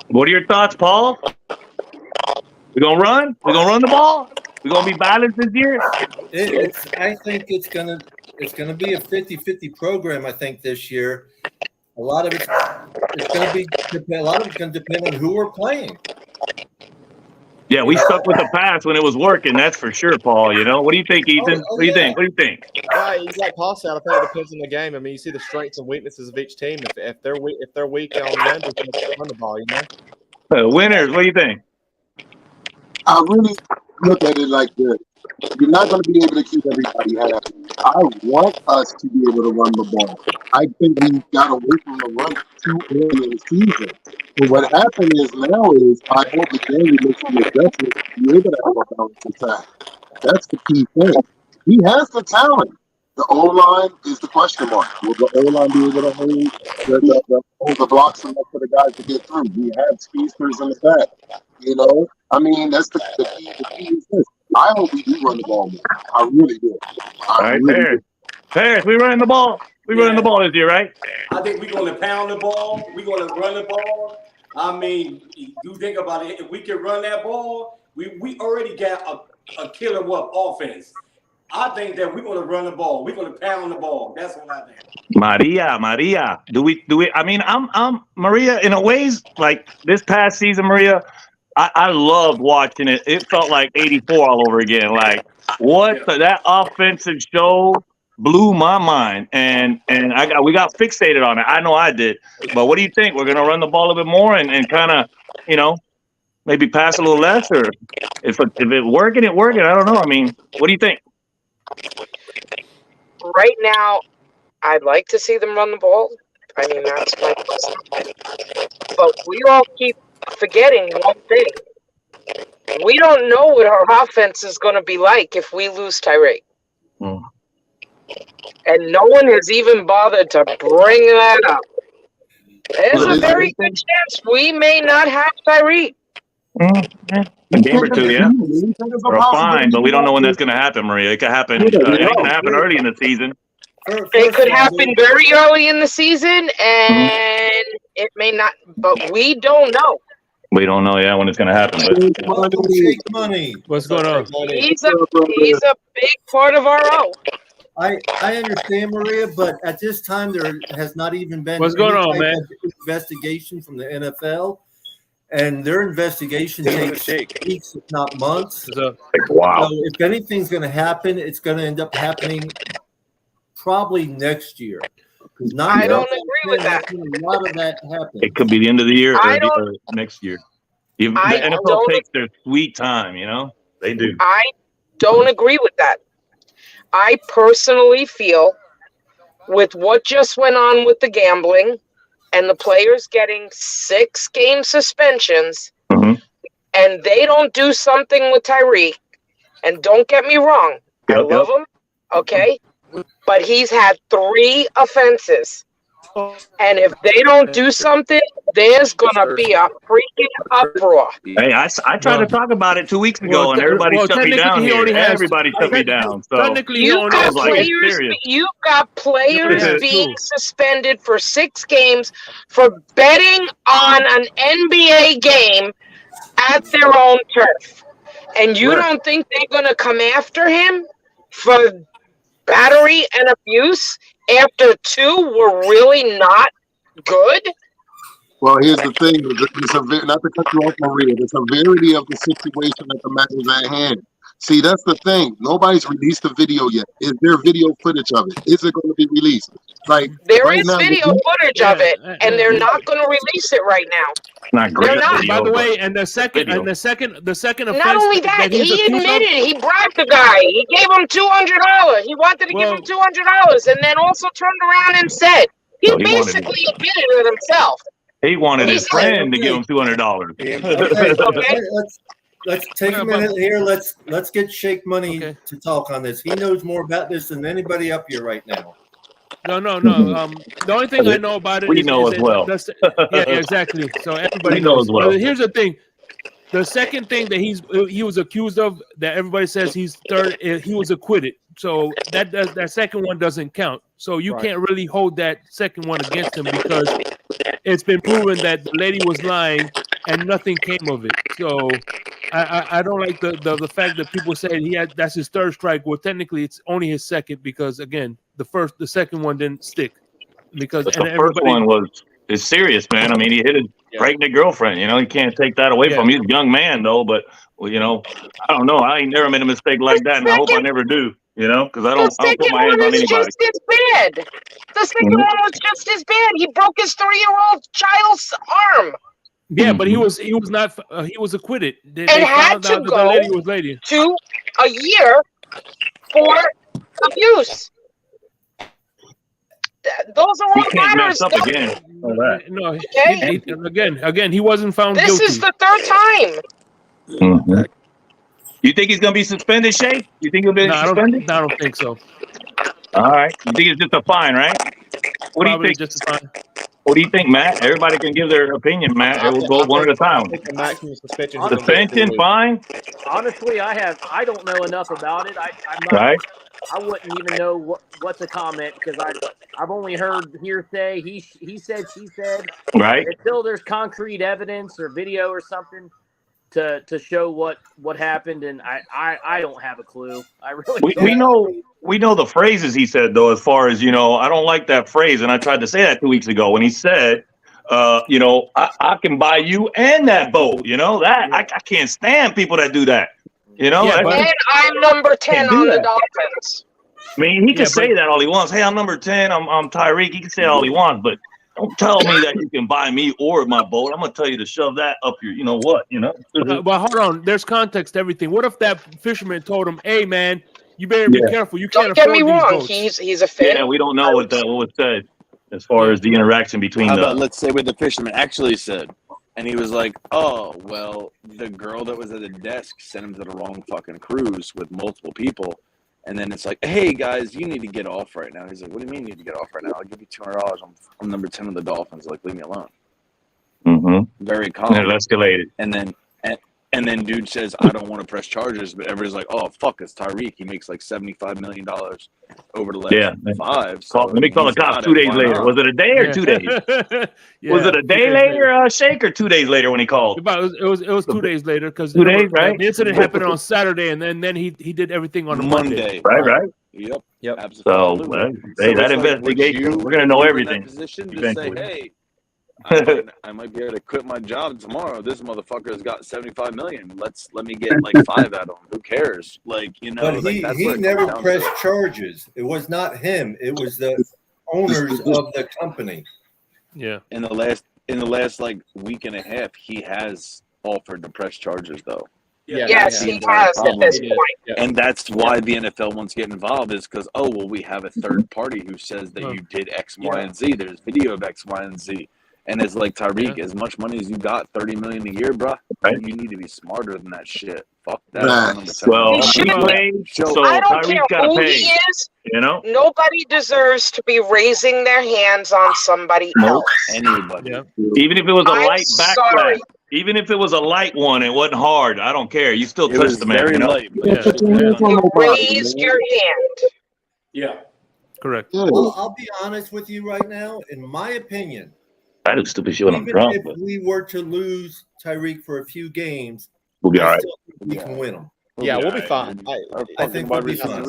What are your thoughts, Paul? We're going to run? We're going to run the ball? We're going to be balanced this year? I think it's gonna be a 50-50 program, I think, this year. A lot of it's going to depend on who we're playing. Yeah, we stuck with the pass when it was working. That's for sure, Paul. What do you think, Ethan? What do you think? What do you think? Yeah, like Paul said, I think it depends on the game. I mean, you see the strengths and weaknesses of each team. If they're weak on run the ball, Winners, what do you think? I really look at it like this. You're not going to be able to keep everybody happy. I want us to be able to run the ball. I think we got away from the run too early in the season. But what happened is now is I hope McDaniel makes the adjustment to be able to have a balanced attack. That's the key thing. He has the talent. The O-line is the question mark. Will the O-line be able to hold hold the blocks enough for the guys to get through? We have speedsters in the back. You know, I mean, that's the key. The key is this. I hope we do run the ball more. I really do. All right, Paris, we running the ball. We running the ball this year, right? I think we're going to pound the ball. We're going to run the ball. I mean, you think about it. If we can run that ball, we already got a killer offense. I think that we're going to run the ball. We're going to pound the ball. That's what I think. Maria. Do we? I mean, I'm Maria. In a ways, like this past season, Maria, I loved watching it. It felt like '84 all over again. Like that offensive show blew my mind, and we got fixated on it. I know I did. But what do you think? We're gonna run the ball a bit more and kind of, maybe pass a little less, or if it's working, it working. I don't know. I mean, what do you think? Right now, I'd like to see them run the ball. I mean, that's my personal opinion. But we all keep forgetting one thing. We don't know what our offense is going to be like if we lose Tyreek. And no one has even bothered to bring that up. There's a very good chance we may not have Tyreek. A game or two, yeah. Or fine, but we don't know when that's going to happen, Maria. It could happen. It can happen early in the season. It could happen very early in the season, and it may not. But we don't know. We don't know, when it's going to happen. But Shake money. What's going on? He's a big part of our own. I understand, Maria, but at this time there has not even been what's going on, man? Investigation from the NFL, and their investigation takes weeks, if not months. Wow! So if anything's going to happen, it's going to end up happening probably next year. I don't agree with that. A lot of that happens. It could be the end of the year or next year. The NFL takes their sweet time, They do. I don't agree with that. I personally feel with what just went on with the gambling and the players getting 6-game suspensions, and they don't do something with Tyreek, and don't get me wrong, I love him, okay? But he's had 3 offenses. And if they don't do something, there's going to be a freaking uproar. Hey, I tried to talk about it 2 weeks ago, and everybody shut me down here. Everybody shut me down. So you've got players being suspended for 6 games for betting on an NBA game at their own turf. And you don't think they're going to come after him for battery and abuse after 2 were really not good? Well, here's the thing. Not to cut you off, Maria. The severity of the situation that the matter is at hand. See, that's the thing. Nobody's released the video yet. Is there video footage of it? Is it going to be released? Like there is video footage of it, and they're not going to release it right now. Not great. They're not. By the way, and the second offense. Not only that, he admitted he bribed the guy. He gave him $200. He wanted to give him $200, and then also turned around and said he basically admitted it himself. He wanted his friend to give him $200. Okay. Let's take a minute here. Let's get Shake Money to talk on this. He knows more about this than anybody up here right now. No. The only thing I know about it we know as well. Yeah, exactly. So everybody knows well. Here's the thing. The second thing that he was accused of that everybody says he's third, he was acquitted. So that second one doesn't count. So you can't really hold that second one against him because it's been proven that the lady was lying and nothing came of it. So I don't like the fact that people say that's his third strike. Well, technically it's only his second because again the second one didn't stick because the first one is serious, man. I mean, he hit his pregnant girlfriend. You can't take that away from him. He's a young man though, but I don't know. I ain't never made a mistake like that, and I hope I never do. Because I don't put my hands on anybody. Just as bad. The second one was just as bad. He broke his 3-year-old child's arm. Yeah, but he was not. He was acquitted. They had to go the lady was lady. to a year for abuse. Those are He all can't matters. mess up again. All that. No, Okay. again, he wasn't found This guilty. is the third time. Mhm. You think he's gonna be suspended, Shay? You think he'll be No, suspended? I don't think so. All right. You think it's just a fine, right? What Probably do you think? just a fine. What do you think, Matt? Everybody can give their opinion, Matt. It will go one at a I time. think the maximum suspension is gonna be 4 Suspension, weeks. fine, Honestly, I don't know enough about it. I'm not. right? I wouldn't even know what to comment because I've only heard hearsay. He said, she said. Right. Until there's concrete evidence or video or something to show what happened, and I don't have a clue. I really don't. We know the phrases he said though, as far as I don't like that phrase, and I tried to say that 2 weeks ago when he said, I can buy you and that boat. That I can't stand people that do that. And I'm number 10 on the Dolphins. I mean, he can say that all he wants. Hey, I'm number 10. I'm Tyreek. He can say all he wants, but don't tell me that you can buy me or my boat. I'm gonna tell you to shove that up your, But hold on, there's context to everything. What if that fisherman told him, "Hey, man, you better be careful. You can't Don't get afford me these wrong. boats." He's a fan. Yeah, we don't know what was said as far as the interaction between How the. about let's say what the fisherman actually said, and he was like, "Oh, well, the girl that was at the desk sent him to the wrong fucking cruise with multiple people." And then it's like, "Hey guys, you need to get off right now." He's like, "What do you mean you need to get off right now? I'll give you $200. I'm number 10 of the Dolphins. Like, leave me alone." Very calm. And it escalated. And then dude says, "I don't want to press charges," but everybody's like, "Oh fuck, it's Tyreek. He makes like $75 million over the last 5." So Let me call the cops 2 days later. Was it a day or 2 days? Was it a day later, Shake, or 2 days later when he called? It was 2 days later because 2 days, right? The incident happened on Saturday, and then he did everything on a Monday. Right. Yep. So, Absolutely. hey, that it's like, investigation, we're gonna know everything. In that position to eventually. say, "Hey, I might be able to quit my job tomorrow. This motherfucker has got 75 million. Let me get like 5 out of him. Who cares?" Like, But like, that's he what it never comes down pressed to. charges. It was not him. It was the owners of the company. Yeah. In the last like week and a half, he has offered to press charges though. Yes, he has at this point. And that's why the NFL wants to get involved is because, we have a third party who says that you did X, Y, and Z. There's video of X, Y, and Z. And it's like, Tyreek, as much money as you got, $30 million a year, bro, you need to be smarter than that shit. Fuck that. Well, I don't care who he is. Nobody deserves to be raising their hands on somebody else. Anybody. Even if it was a I'm light sorry. backslash. Even if it was a light one, it wasn't hard. I don't care. You still It touched was the man. very light. You raised your hand. Yeah. Correct. I'll be honest with you right now. In my opinion, I do stupid shit when I'm even drunk, if but we were to lose Tyreek for a few games, we'll be all right. still think we can win them. Yeah, we'll be fine. I think we'll be fine.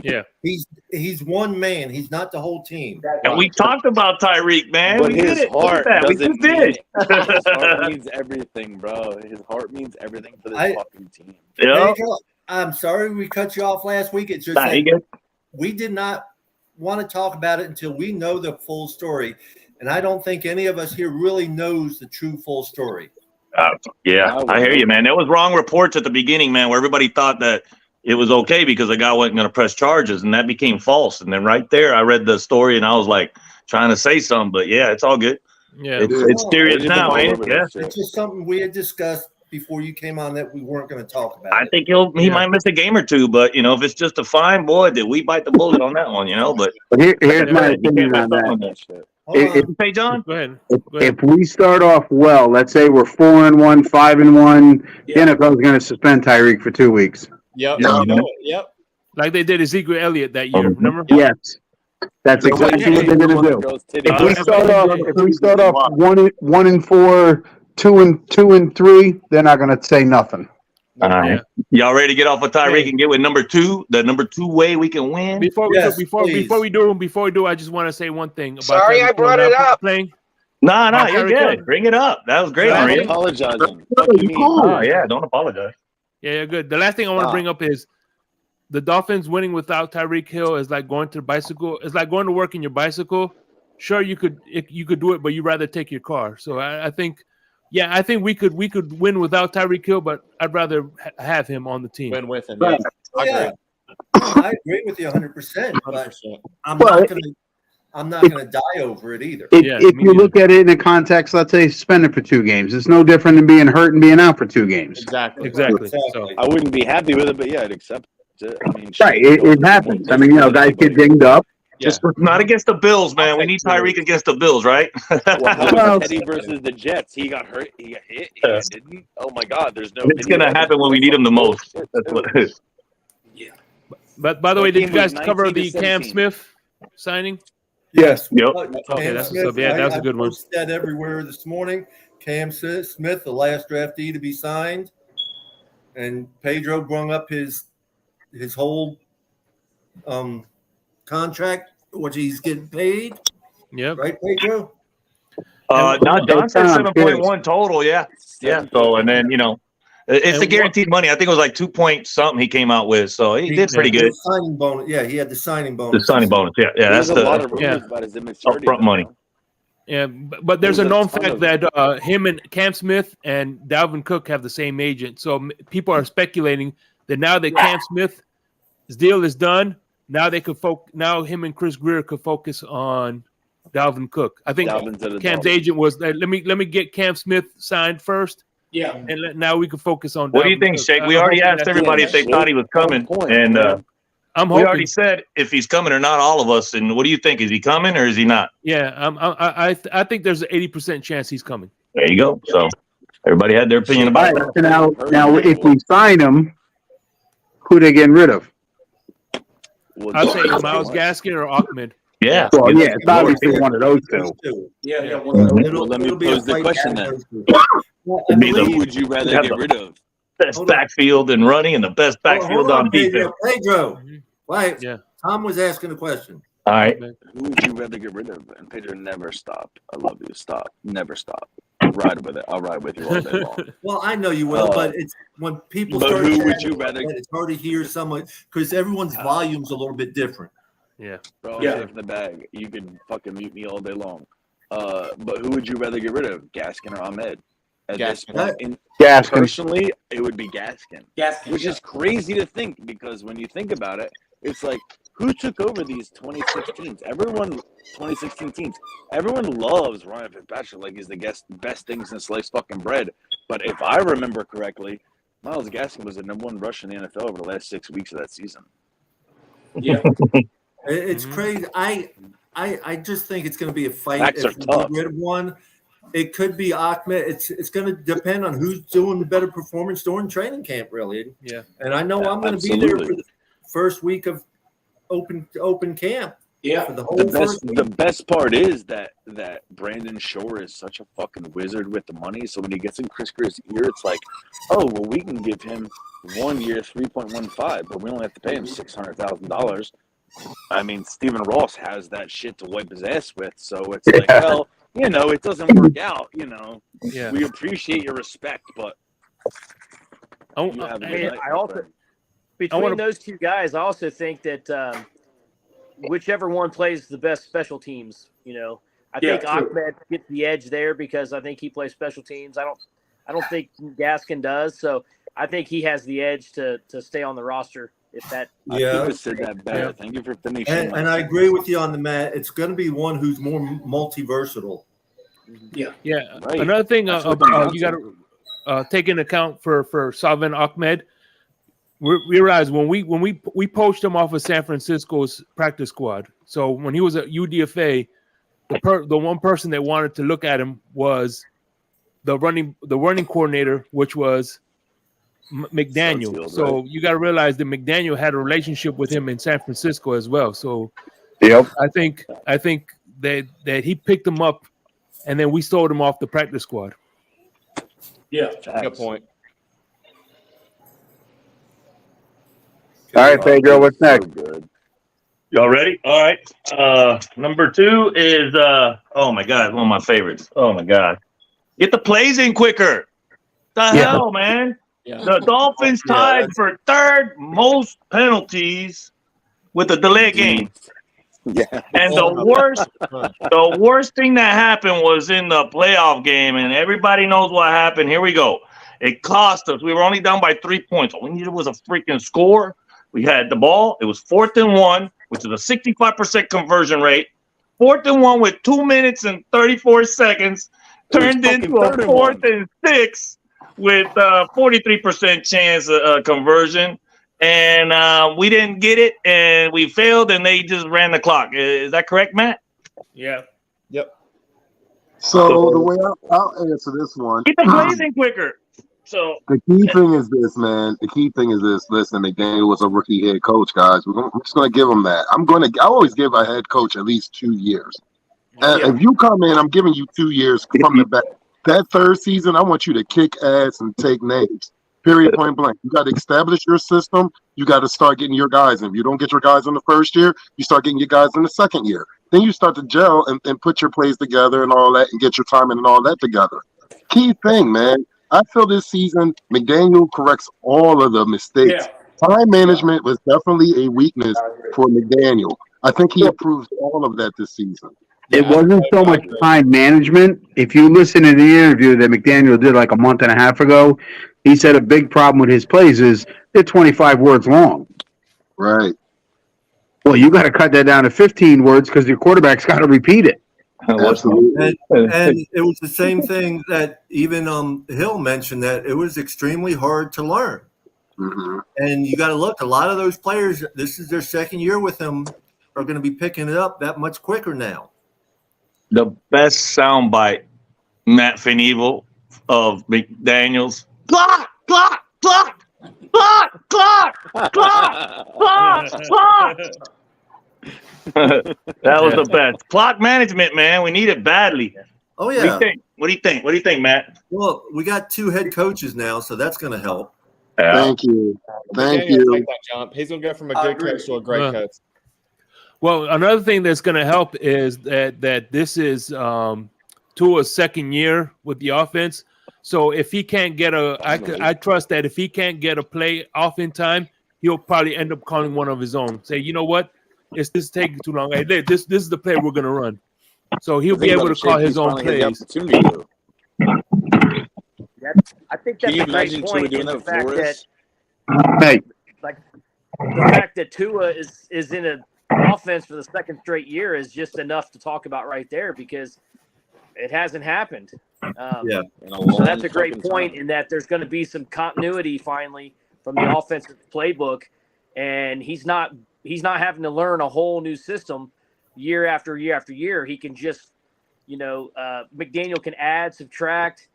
Yeah. He's one man. He's not the whole team. And we talked about Tyreek, man. But We did his it. Look heart at that. We doesn't just did. His heart means everything, bro. His heart means everything for this fucking team. Yeah. I'm sorry we cut you off last week. It's just Nah, you good. we did not want to talk about it until we know the full story. And I don't think any of us here really knows the true full story. Yeah, I hear you, man. There was wrong reports at the beginning, man, where everybody thought that it was okay because the guy wasn't going to press charges, and that became false. And then right there, I read the story, and I was like trying to say something, but yeah, it's all good. Yeah, it's serious now, ain't it? Yeah, it's just something we had discussed before you came on that we weren't going to talk about. I think he might miss a game or two, but if it's just a fine, boy, did we bite the bullet on that one, But here's my opinion on that. Hey, John, go ahead. If we start off well, let's say we're 4-1, 5-1, the NFL's going to suspend Tyreek for 2 weeks. Yep. Yep. Like they did Ezekiel Elliott that year. Remember? Yes. That's exactly what they're going to do. If we start off 1-4, 2-3, they're not going to say nothing. All right. Y'all ready to get off of Tyreek and get with number 2? The number 2 way we can win. Before we do, I just want to say one thing about. Sorry, I brought it up. Playing. No, you're good. Bring it up. That was great. I'm apologizing. Oh yeah, don't apologize. Yeah, good. The last thing I want to bring up is the Dolphins winning without Tyreek Hill is like going to the bicycle. It's like going to work in your bicycle. Sure, you could do it, but you'd rather take your car. So I think. Yeah, I think we could win without Tyreek Hill, but I'd rather have him on the team. Win with him. Right. I Yeah. agree. No, I agree with you 100%. But 100%. I'm Well, not gonna die over it either. If me you neither. look at it in the context, let's say suspended for 2 games, it's no different than being hurt and being out for 2 games. Exactly. So I wouldn't be happy with it, but yeah, I'd accept it. I mean, Right, shit, you don't it want happens. to I mean, guys get dinged up. Just not against the Bills, man. We need Tyreek against the Bills, right? Well, how Well, was Teddy versus the Jets? He got hurt. He got hit. He didn't. Oh my God! There's no. It's gonna happen when we need him the most. That's what it is. But by the That way, did game you guys was cover 19 to the Cam 17. Smith signing? Yes. Yep. Okay, Cam that's Smith, what's up. Yeah, that was a good I one. posted that everywhere this morning. Cam Smith, the last draftee to be signed, and Pedro brung up his whole contract, what he's getting paid. Yep. Right, Pedro? Now Don said 7.1 total. Yeah. So, and then it's the guaranteed money. I think it was like 2 point something he came out with. So he did pretty good. Signing bonus. Yeah, he had the signing bonus. The signing bonus. Yeah. There's That's a lot of the rumors about his immaturity. upfront money. Yeah, but there's a known fact that him and Cam Smith and Dalvin Cook have the same agent. So people are speculating that now that Cam Smith's deal is done, now they could now him and Chris Greer could focus on Dalvin Cook. I think Cam's agent was let me get Cam Smith signed first. Yeah, and now we can focus on. What do you Dalvin think, Cook. Shake? We already asked everybody if they thought he was coming, and I'm we hoping. already said if he's coming or not. All of us. And what do you think? Is he coming or is he not? Yeah, I think there's an 80% chance he's coming. There you go. So everybody had their opinion about Right. that. Now, if we sign him, who they getting rid of? I'd say Myles Gaskin or Ahmed. Yeah. Well, yeah, it's obviously one of those two. Yeah. Well, let me pose the question then. Who would you rather get rid of? Best backfield and running, and the best backfield on defense. Pedro. Right. Yeah. Tom was asking a question. All right. Who would you rather get rid of? And Pedro, never stop. I love you. Stop. Never stop. Ride with it. I'll ride with you all day long. Well, I know you will, but it's when people but start. Who would you rather? It's hard to hear someone because everyone's volume's a little bit different. Yeah. Bro, I'm safe in the bag. You can fucking mute me all day long. But who would you rather get rid of, Gaskin or Ahmed? At this point, Gaskin. Personally, it would be Gaskin. Which is crazy to think because when you think about it, it's like who took over these 2016 teams? Everyone loves Ryan Fitzpatrick like he's the best thing since sliced fucking bread. But if I remember correctly, Myles Gaskin was the number 1 rusher in the NFL over the last 6 weeks of that season. Yeah. It's crazy. I just think it's going to be a fight. Facts If are we tough. get rid of one, it could be Ahmed. It's going to depend on who's doing the better performance during training camp, really. Yeah. And I know I'm going to be there for the first week of open camp. Yeah. For the whole The best part is that Brandon Shore is such a fucking wizard with the money. So when he gets in Chris Greer's ear, it's like, oh well, we can give him 1 year 3.15, but we only have to pay him $600,000. I mean, Stephen Ross has that shit to wipe his ass with. So it's like, well, it doesn't work out. Yeah. We appreciate your respect, but you have a good night, I my also friend. between those two guys, I also think that whichever one plays the best special teams, I think Ahmed gets the edge there because I think he plays special teams. I don't think Gaskin does, so I think he has the edge to stay on the roster. If that, I could have said that better. Yeah. Thank you for finishing. And I agree with you on the Matt. It's going to be one who's more multi-versatile. Yeah. Yeah. Right. Another thing That's what I'm you got to take into account for Salvin Ahmed. We realized when we poached him off of San Francisco's practice squad. So when he was at UDFA, the one person that wanted to look at him was the running coordinator, which was McDaniel. So you got to realize that McDaniel had a relationship with him in San Francisco as well. So I think that he picked him up, and then we sold him off the practice squad. Yeah. Good point. All right, Pedro, what's next? Y'all ready? All right. Number 2 is oh my God, one of my favorites. Oh my God. Get the plays in quicker. The hell, man. Yeah. The Dolphins tied for 3rd most penalties with a delayed game. Yeah. And the worst thing that happened was in the playoff game, and everybody knows what happened. Here we go. It cost us. We were only down by 3 points. All we needed was a freaking score We had the ball. It was 4th and 1, which is a 65% conversion rate. 4th and 1 with 2 minutes and 34 seconds turned into a 4th and 6 with 43% chance of conversion. And we didn't get it, and we failed, and they just ran the clock. Is that correct, Matt? Yeah. Yep. So the way I'll answer this one. Get the plays in quicker. So The key thing is this, man. The key thing is this. Listen, McDaniel was a rookie head coach, guys. I'm just going to give him that. I always give a head coach at least 2 years. If you come in, I'm giving you 2 years from the back. That third season, I want you to kick ass and take names. Period, point blank. You got to establish your system. You got to start getting your guys in. If you don't get your guys in the first year, you start getting your guys in the second year. Then you start to gel and put your plays together and all that and get your timing and all that together. Key thing, man. I feel this season, McDaniel corrects all of the mistakes. Yeah. Time management was definitely a weakness for McDaniel. I think he improved all of that this season. It wasn't so much time management. If you listen to the interview that McDaniel did like a month and a half ago, he said a big problem with his plays is they're 25 words long. Right. Well, you got to cut that down to 15 words because your quarterback's got to repeat it. Absolutely. And it was the same thing that even Hill mentioned, that it was extremely hard to learn. Mm-hmm. And you got to look, a lot of those players, this is their second year with him, are going to be picking it up that much quicker now. the best soundbite, Matt Finivel of McDaniels. Clock, clock, clock, clock, clock, clock, clock, clock. That was the best. Clock management, man. We need it badly. Oh, yeah. What do you think? What do you think, Matt? Well, we got 2 head coaches now, so that's going to help. Thank you. Thank McDaniel will you. take that jump. He's going to go from a good coach to a great coach. Well, another thing that's going to help is that this is Tua's second year with the offense. So if he can't get I trust that if he can't get a play off in time, he'll probably end up calling one of his own. Say, you know what, this is taking too long. Hey, this is the play we're going to run. So he'll be able to call his own plays. I think Can that's you a great imagine Tua point. doing In the that fact for that, us? Hey, like, the fact that Tua is in an offense for the second straight year is just enough to talk about right there, because it hasn't happened. Yeah. So that's a great point in that there's going to be some continuity finally from the offensive playbook, and he's not having to learn a whole new system year after year after year. He can just, McDaniel can add, subtract,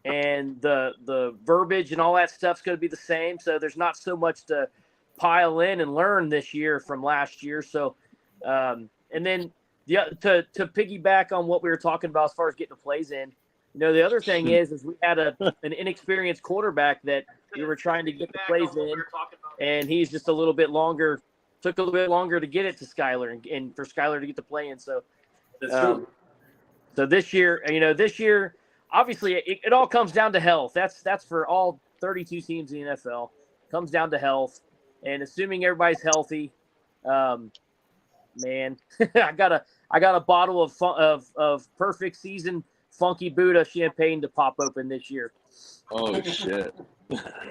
and the verbiage and all that stuff's going to be the same. So there's not so much to pile in and learn this year from last year. So, and then to piggyback on what we were talking about as far as getting the plays in, the other thing is we had an inexperienced quarterback that we were trying to get the plays in, and he's just took a little bit longer to get it to Skyler and for Skyler to get the play in. So, so this year, obviously it all comes down to health. That's for all 32 teams in the NFL. It comes down to health, and assuming everybody's healthy, man, I got a bottle of perfect season Funky Buddha champagne to pop open this year. Oh shit.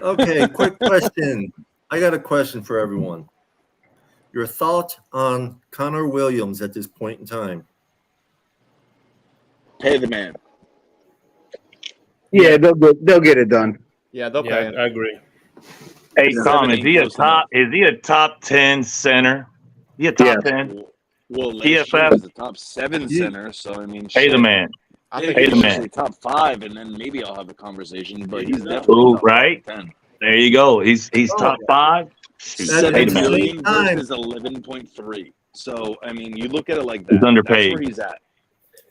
Okay, quick question. I got a question for everyone. Your thought on Connor Williams at this point in time? Pay the man. yeah, they'll get it done. Yeah, they'll Yeah, pay him. I agree. Hey, Tom, is he a close enough. top 10 center? Is he a top 10? Well, last year PFF. was the top 7 center, so I mean, Pay the man. I think Pay the he's man. actually top 5, and then maybe I'll have a conversation. But he's definitely Ooh, top right? 10. There you go. He's top 5. Shoot, That's pay the 7 man. million Time. versus 11.3. So I mean, you look at it like that. He's underpaid. That's where he's at.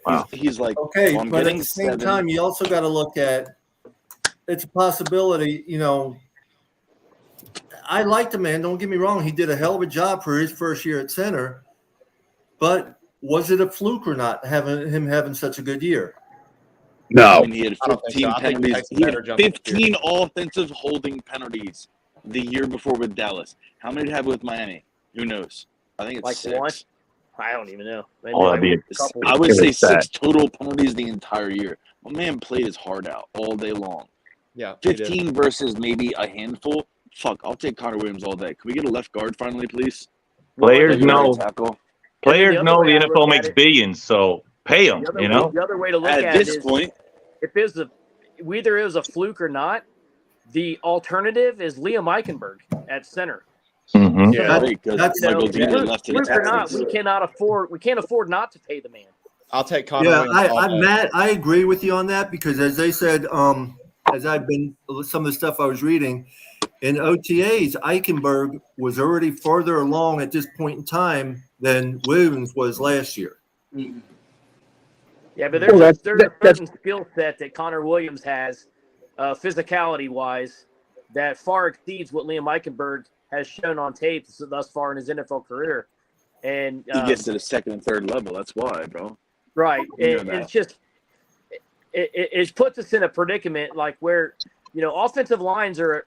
Wow. He's like, Okay, well, I'm but at getting the same 7. time, you also got to look at, it's a possibility, I like the man, don't get me wrong. He did a hell of a job for his first year at center, but was it a fluke or not having such a good year? No. I mean, he had I don't think 15 so. I think he penalties. takes a He had better jump this year. 15 offensive holding penalties the year before with Dallas. How many did he have with Miami? Who knows? I think it's Like 6. one? I don't even know. Oh, that'd be a couple. I would say It's sad. 6 total penalties the entire year. My man played his heart out all day long. Yeah, he did. 15 versus maybe a handful. fuck, I'll take Connor Williams all day. Can we get a left guard finally, please? Players Maybe a right know. tackle. Players the other know way the I look NFL at makes it- billions, so pay them. You know. The other way to look At at it this is point, if it's whether it was a fluke or not, the alternative is Liam Eichenberg at center. Mm-hmm. Yeah. because that's- Michael Dean Fluke left to the or not, Texans. we can't afford not to pay the man. I'll take Connor Yeah, Williams all day. Matt, I agree with you on that because as they said, as I've been some of the stuff I was reading in OTAs, Eichenberg was already further along at this point in time than Williams was last year. Yeah, but Well, there's a that's- certain skill set that Connor Williams has, physicality wise, that far exceeds what Liam Eichenberg has shown on tape thus far in his NFL career. And He gets to the second and third level. That's why, bro. right, You know and that. it's just it puts us in a predicament like where offensive lines are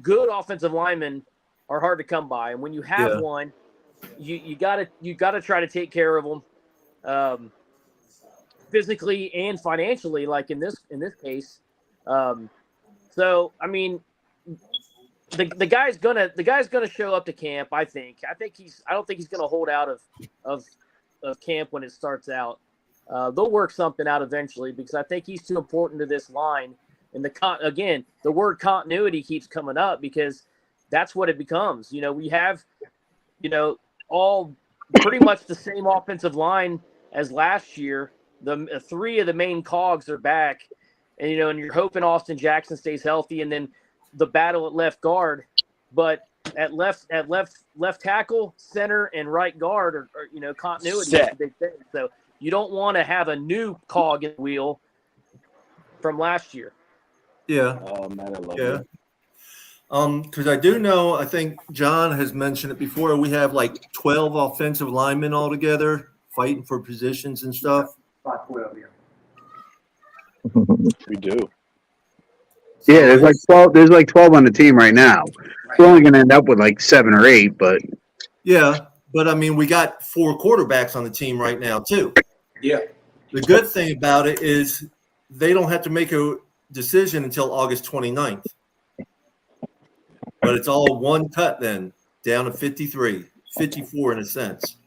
good. Offensive linemen are hard to come by, and when you have one, you gotta try to take care of them. Physically and financially, like in this case. So I mean, the guy's gonna show up to camp. I don't think he's gonna hold out of camp when it starts out. They'll work something out eventually because I think he's too important to this line. And the word continuity keeps coming up because that's what it becomes. We have, all pretty much the same offensive line as last year. The three of the main cogs are back, and you're hoping Austin Jackson stays healthy, and then the battle at left guard, but at left tackle, center, and right guard are continuity is a big thing. So you don't want to have a new cog in the wheel from last year. Yeah. Oh man, I love Yeah. it. Because I do know, I think John has mentioned it before. We have like 12 offensive linemen altogether fighting for positions and stuff. We do. Yeah, there's like 12. There's like 12 on the team right now. We're only going to end up with like 7 or 8, but Yeah, but I mean, we got 4 quarterbacks on the team right now too. Yeah. The good thing about it is they don't have to make a decision until August 29th. But it's all one cut then, down to 53, 54 in a sense,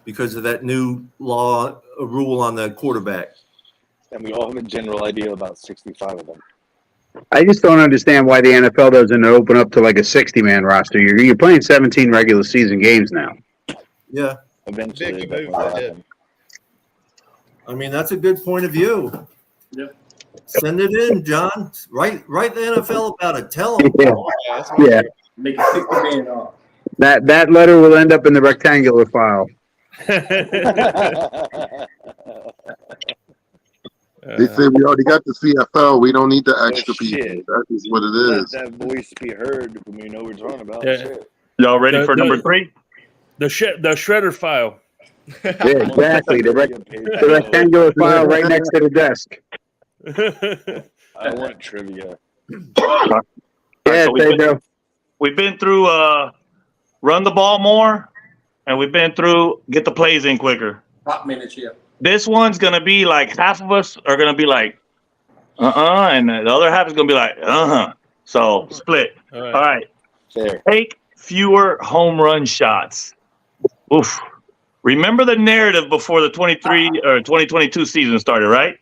because of that new rule on the quarterback. And we all have a general idea about 65 of them. I just don't understand why the NFL doesn't open up to like a 60-man roster. You're playing 17 regular season games now. Yeah. Eventually, Big that's move what they did. happen. I mean, that's a good point of view. Yeah. Send it in, John. Write the NFL about it. Tell them. Yeah. That's what Yeah. Make it 60 man off. That letter will end up in the rectangular file. They say we already got the CFL. We don't need the extra people. shit. That is what it Let is. that voice be heard when we know what we're talking about. Yeah. Shit. Y'all ready for The- number 3? The shredder file. Yeah, exactly. The rectangular file right next to the desk. I want trivia. Yeah, So they do. we've been through run the ball more, and we've been through get the plays in quicker. Pop minutes here. This one's gonna be like half of us are gonna be like, and the other half is gonna be like, So split. All right. All right. Fair. Take fewer home run shots. Oof. Remember the narrative before the 23 or 2022 season started, right?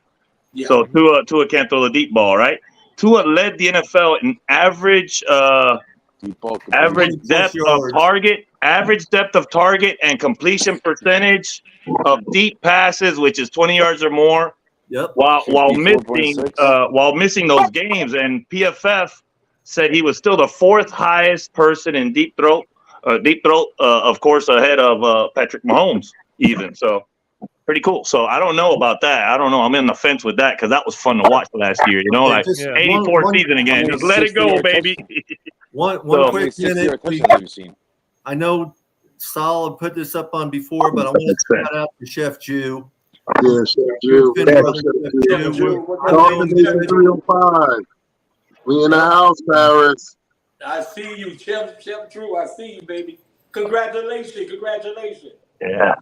Yeah. So Tua can't throw the deep ball, right? Tua led the NFL in average Deep ball average 20+ depth yards. of target and completion percentage of deep passes, which is 20 yards or more. Yep. While $54.6. missing those games, and PFF said he was still the 4th highest person in deep throat, of course, ahead of Patrick Mahomes, even. So pretty cool. So I don't know about that. I don't know. I'm in the fence with that because that was fun to watch last year. Yeah, Like just 84 one- season again. I mean, Just let it go, 60 baby. One So- quick 60 minute. yard touchdowns have you seen? I know Saul put this up on before, but I want to shout out to Chef Jew. Yeah, Chef Jew. Been Yeah, running Chef Chef Jew. Jew. Dolphin Nation 305. We in the house, Paris. I see you, Chef True. I see you, baby. Congratulations. Yeah.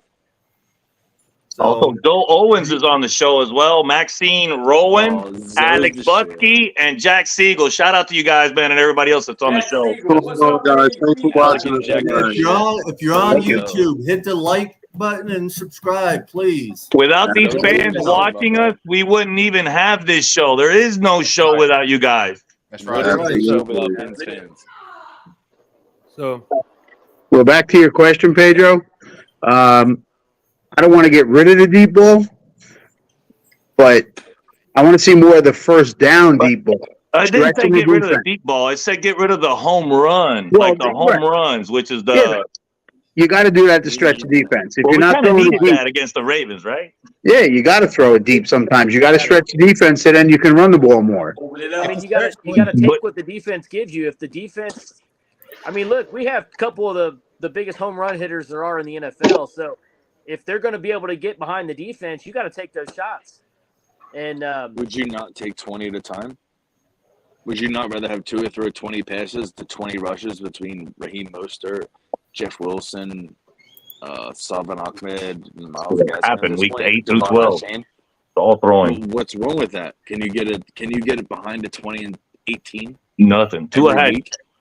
Also, Joe Owens is on the show as well. Maxine Rowan, Alex Butsky, and Jack Siegel. Shout out to you guys, man, and everybody else that's on the show. Hello, guys. Thanks for watching us. If you're on YouTube, hit the like button and subscribe, please. Without these fans watching us, we wouldn't even have this show. There is no show without you guys. That's right. So, well, back to your question, Pedro. I don't want to get rid of the deep ball, but I want to see more of the first down deep ball. I didn't say get rid of the deep ball. I said get rid of the home run, like the home runs, which is the. Yeah, you got to do that to stretch the defense. If you're not throwing it deep, that against the Ravens, right? Yeah, you got to throw it deep sometimes. You got to stretch the defense, and then you can run the ball more. I mean, you got to take what the defense gives you. If the defense, I mean, look, we have a couple of the biggest home run hitters there are in the NFL. So if they're going to be able to get behind the defense, you got to take those shots. And would you not take 20 at a time? Would you not rather have Tua throw 20 passes to 20 rushes between Raheem Mostert, Jeff Wilson, Salvin Ahmed, Miles Gaskin? Happened week 8 through 12. All throwing. What's wrong with that? Can you get it behind the 20 and 18? Nothing. Tua had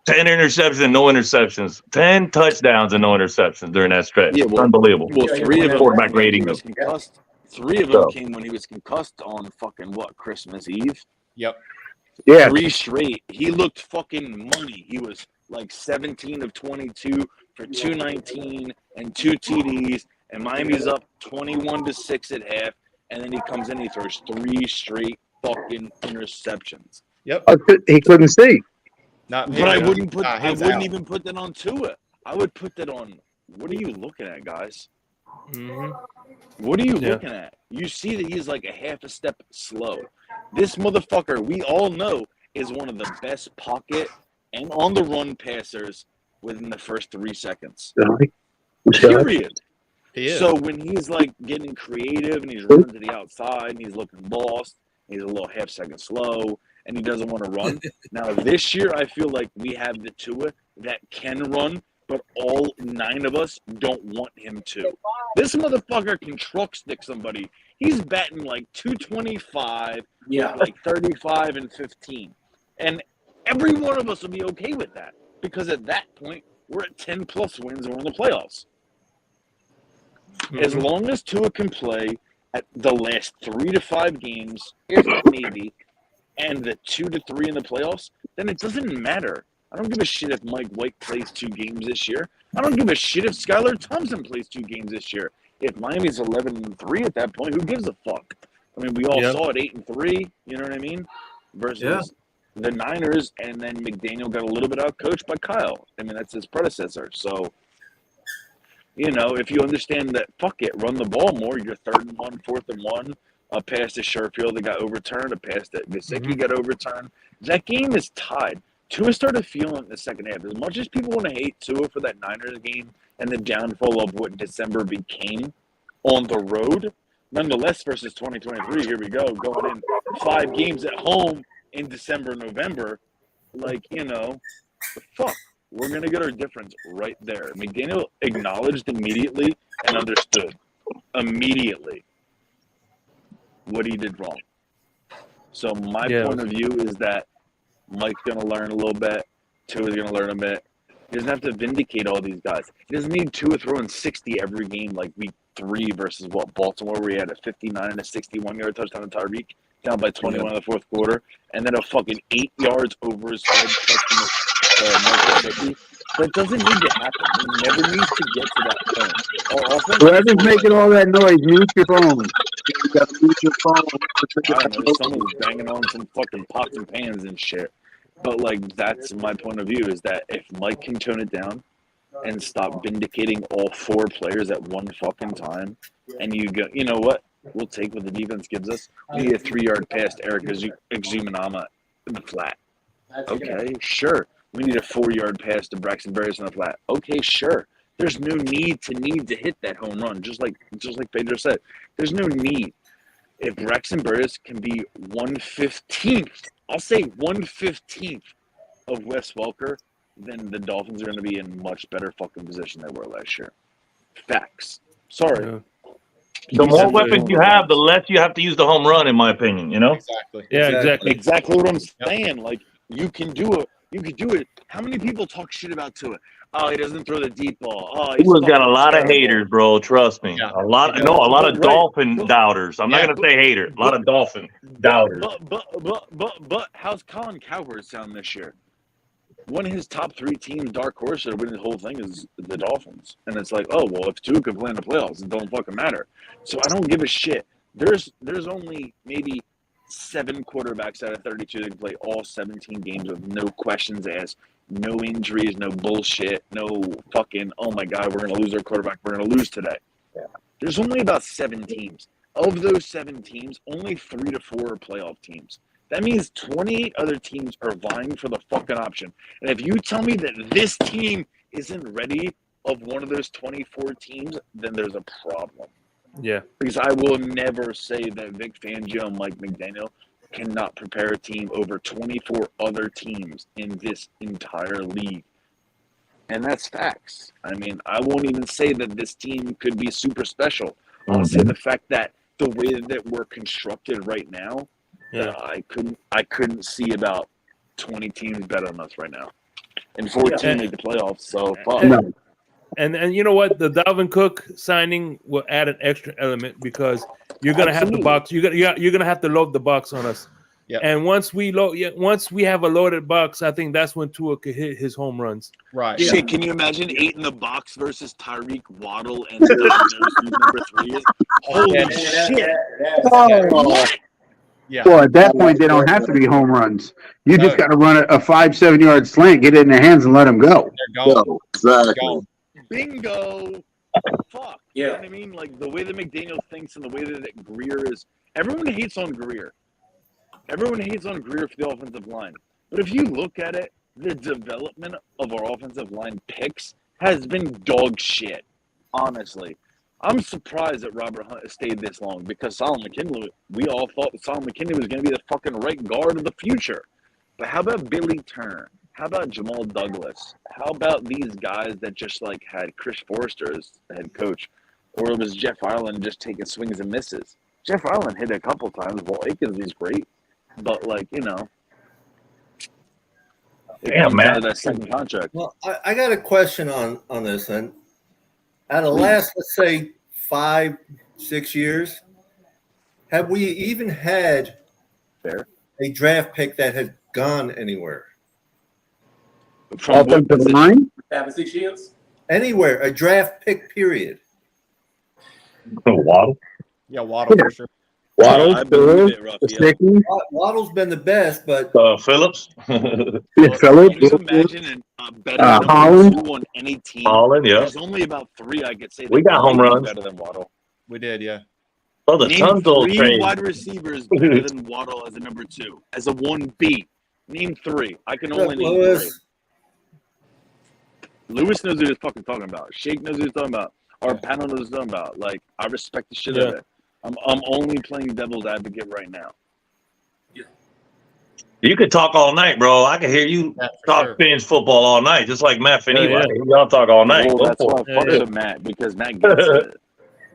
10 interceptions and no interceptions. 10 touchdowns and no interceptions during that stretch. Yeah, unbelievable. Well, 3 of them quarterback rating. 3 of them came when he was concussed on fucking Christmas Eve. Yep. Yeah. 3 straight. He looked fucking money. He was like 17 of 22 for 219 and 2 TDs, and Miami's up 21-6 at half, and then he comes in and he throws 3 straight fucking interceptions. Yep. He couldn't see. But I wouldn't even put that on Tua. I would put that on. What are you looking at, guys? Mm-hmm. What are you looking at? You see that he's like a half a step slow. This motherfucker, we all know, is one of the best pocket and on the run passers within the first 3 seconds. Period. So when he's like getting creative and he's running to the outside and he's looking lost, he's a little half second slow, and he doesn't want to run. Now this year, I feel like we have the Tua that can run, but all 9 of us don't want him to. This motherfucker can truck stick somebody. He's batting like 225, like 35 and 15. And every one of us will be okay with that because at that point, we're at 10 plus wins and we're in the playoffs. Mm-hmm. As long as Tua can play at the last 3 to 5 games, if not maybe, and the 2 to 3 in the playoffs, then it doesn't matter. I don't give a shit if Mike White plays 2 games this year. I don't give a shit if Skylar Thompson plays 2 games this year. If Miami's 11-3 at that point, who gives a fuck? I mean, we all saw it 8-3. You know what I mean? Versus the Niners, and then McDaniel got a little bit out-coached by Kyle. I mean, that's his predecessor. So, you know, if you understand that, fuck it, run the ball more. You're 3rd and 1, 4th and 1. A pass to Sherfield that got overturned. A pass that Gesicki got overturned. That game is tied. Tua started feeling in the second half. As much as people want to hate Tua for that Niners game and the downfall of what December became on the road, nonetheless, versus 2023, here we go, going in 5 games at home in December, November, like, you know, fuck, we're going to get our difference right there. McDaniel acknowledged immediately and understood immediately what he did wrong. So my point of view is that Mike's going to learn a little bit. Tua's going to learn a bit. He doesn't have to vindicate all these guys. He doesn't need Tua throwing 60 every game like week 3 versus Baltimore, where he had a 59 and a 61-yard touchdown to Tyreek, down by 21 in the 4th quarter, and then a fucking 8 yards over his head touching That doesn't need to happen. He never needs to get to that point. Whoever's making all that noise, mute your phone. You got to mute your phone. I don't know, someone's banging on some fucking pots and pans and shit. But, like, that's my point of view, is that if Mike can tone it down and stop vindicating all 4 players at one fucking time, and you go, you know what? We'll take what the defense gives us. We need a 3-yard pass to Eric Exumanama in the flat. Okay, sure. We need a 4-yard pass to Braxton Berrios in the flat. Okay, sure. There's no need to hit that home run, just like Pedro said. There's no need. If Braxton Berrios can be 1/15th, I'll say 1/15th of Wes Welker, then the Dolphins are going to be in much better fucking position than they were last year. Facts. Sorry. The more That's weapons you have, the less you have to use the home run, in my opinion. You know. Exactly. Yeah, exactly. Exactly what I'm saying. Like you can do it. You can do it. How many people talk shit about Tua? Oh, he doesn't throw the deep ball. Oh, he's Tua's got a fucking lot of terrible. haters, bro. Trust me. Yeah. A lot. He No, a does. lot of Right. Dolphin But- doubters. I'm not Yeah, gonna say haters. A lot of Dolphin doubters. But how's Colin Cowherd sound this year? One of his top 3 teams, dark horse, that are winning the whole thing is the Dolphins. And it's like, oh well, if Tua can play in the playoffs, it don't fucking matter. So I don't give a shit. There's only maybe 7 quarterbacks out of 32 that can play all 17 games with no questions asked, no injuries, no bullshit, no fucking, oh my God, we're going to lose our quarterback. We're going to lose today. Yeah. There's only about 7 teams. Of those 7 teams, only 3 to 4 are playoff teams. That means 28 other teams are vying for the fucking option. And if you tell me that this team isn't ready of one of those 24 teams, then there's a problem. Yeah. Because I will never say that Vic Fangio and Mike McDaniel cannot prepare a team over 24 other teams in this entire league. And that's facts. I mean, I won't even say that this team could be super special. I'll say the fact that the way that we're constructed right now, that I couldn't see about 20 teams better than us right now. And 14 make the playoffs, so fuck. No. And you know what? The Dalvin Cook signing will add an extra element because you're gonna have the box. You're gonna have to load the box on us. Yep. And once we have a loaded box, I think that's when Tua could hit his home runs. Right. Shit, can you imagine 8 in the box versus Tyreek, Waddle, and number 3 is? Holy shit! Yeah. Well, at that point, they don't have to be home runs. You just got to run a 5-7 yard slant, get it in their hands, and let them go. They're gone. Yo, exactly. Gone. Bingo! Fuck. You know what I mean? Like the way that McDaniel thinks and the way that Greer is. Everyone hates on Greer. Everyone hates on Greer for the offensive line. But if you look at it, the development of our offensive line picks has been dog shit. Honestly. I'm surprised that Robert Hunt has stayed this long because Solomon McKinley, we all thought that Solomon McKinley was going to be the fucking right guard of the future. But how about Billy Turner? How about Jamal Douglas? How about these guys that just like had Chris Forrester as the head coach? Or it was Jeff Ireland just taking swings and misses? Jeff Ireland hit a couple times. Well, Aikens is great. But like, you know. It comes out of that second contract. Well, I got a question on this. And out of the last, let's say, 5-6 years, have we even had a draft pick that has gone anywhere? Offensive line? 5-6 years? Anywhere, a draft pick, period. Waddle? Yeah, Waddle for sure. Waddle, I believe it, Raphael. Waddle's been the best, but Phillips? Phillips? Can you imagine a better Holland? number 2 on any team? Holland, yeah. There's only about 3 I could say. We got home runs. Better than Waddle. We did, yeah. Oh, the Name Tunzel 3 trade. wide receivers better than Waddle as a number 2, as a 1B. Name 3. I can only name 3. Lewis knows what he's fucking talking about. Shake knows what he's talking about. Our panel knows what he's talking about. Like, I respect the shit out of it. I'm only playing devil's advocate right now. You could talk all night, bro. I can hear you talk Finns football all night, just like Matt Finney. Yeah. Y'all talk all night. Well, Go that's for why it. I fucked with Matt, because Matt gets it.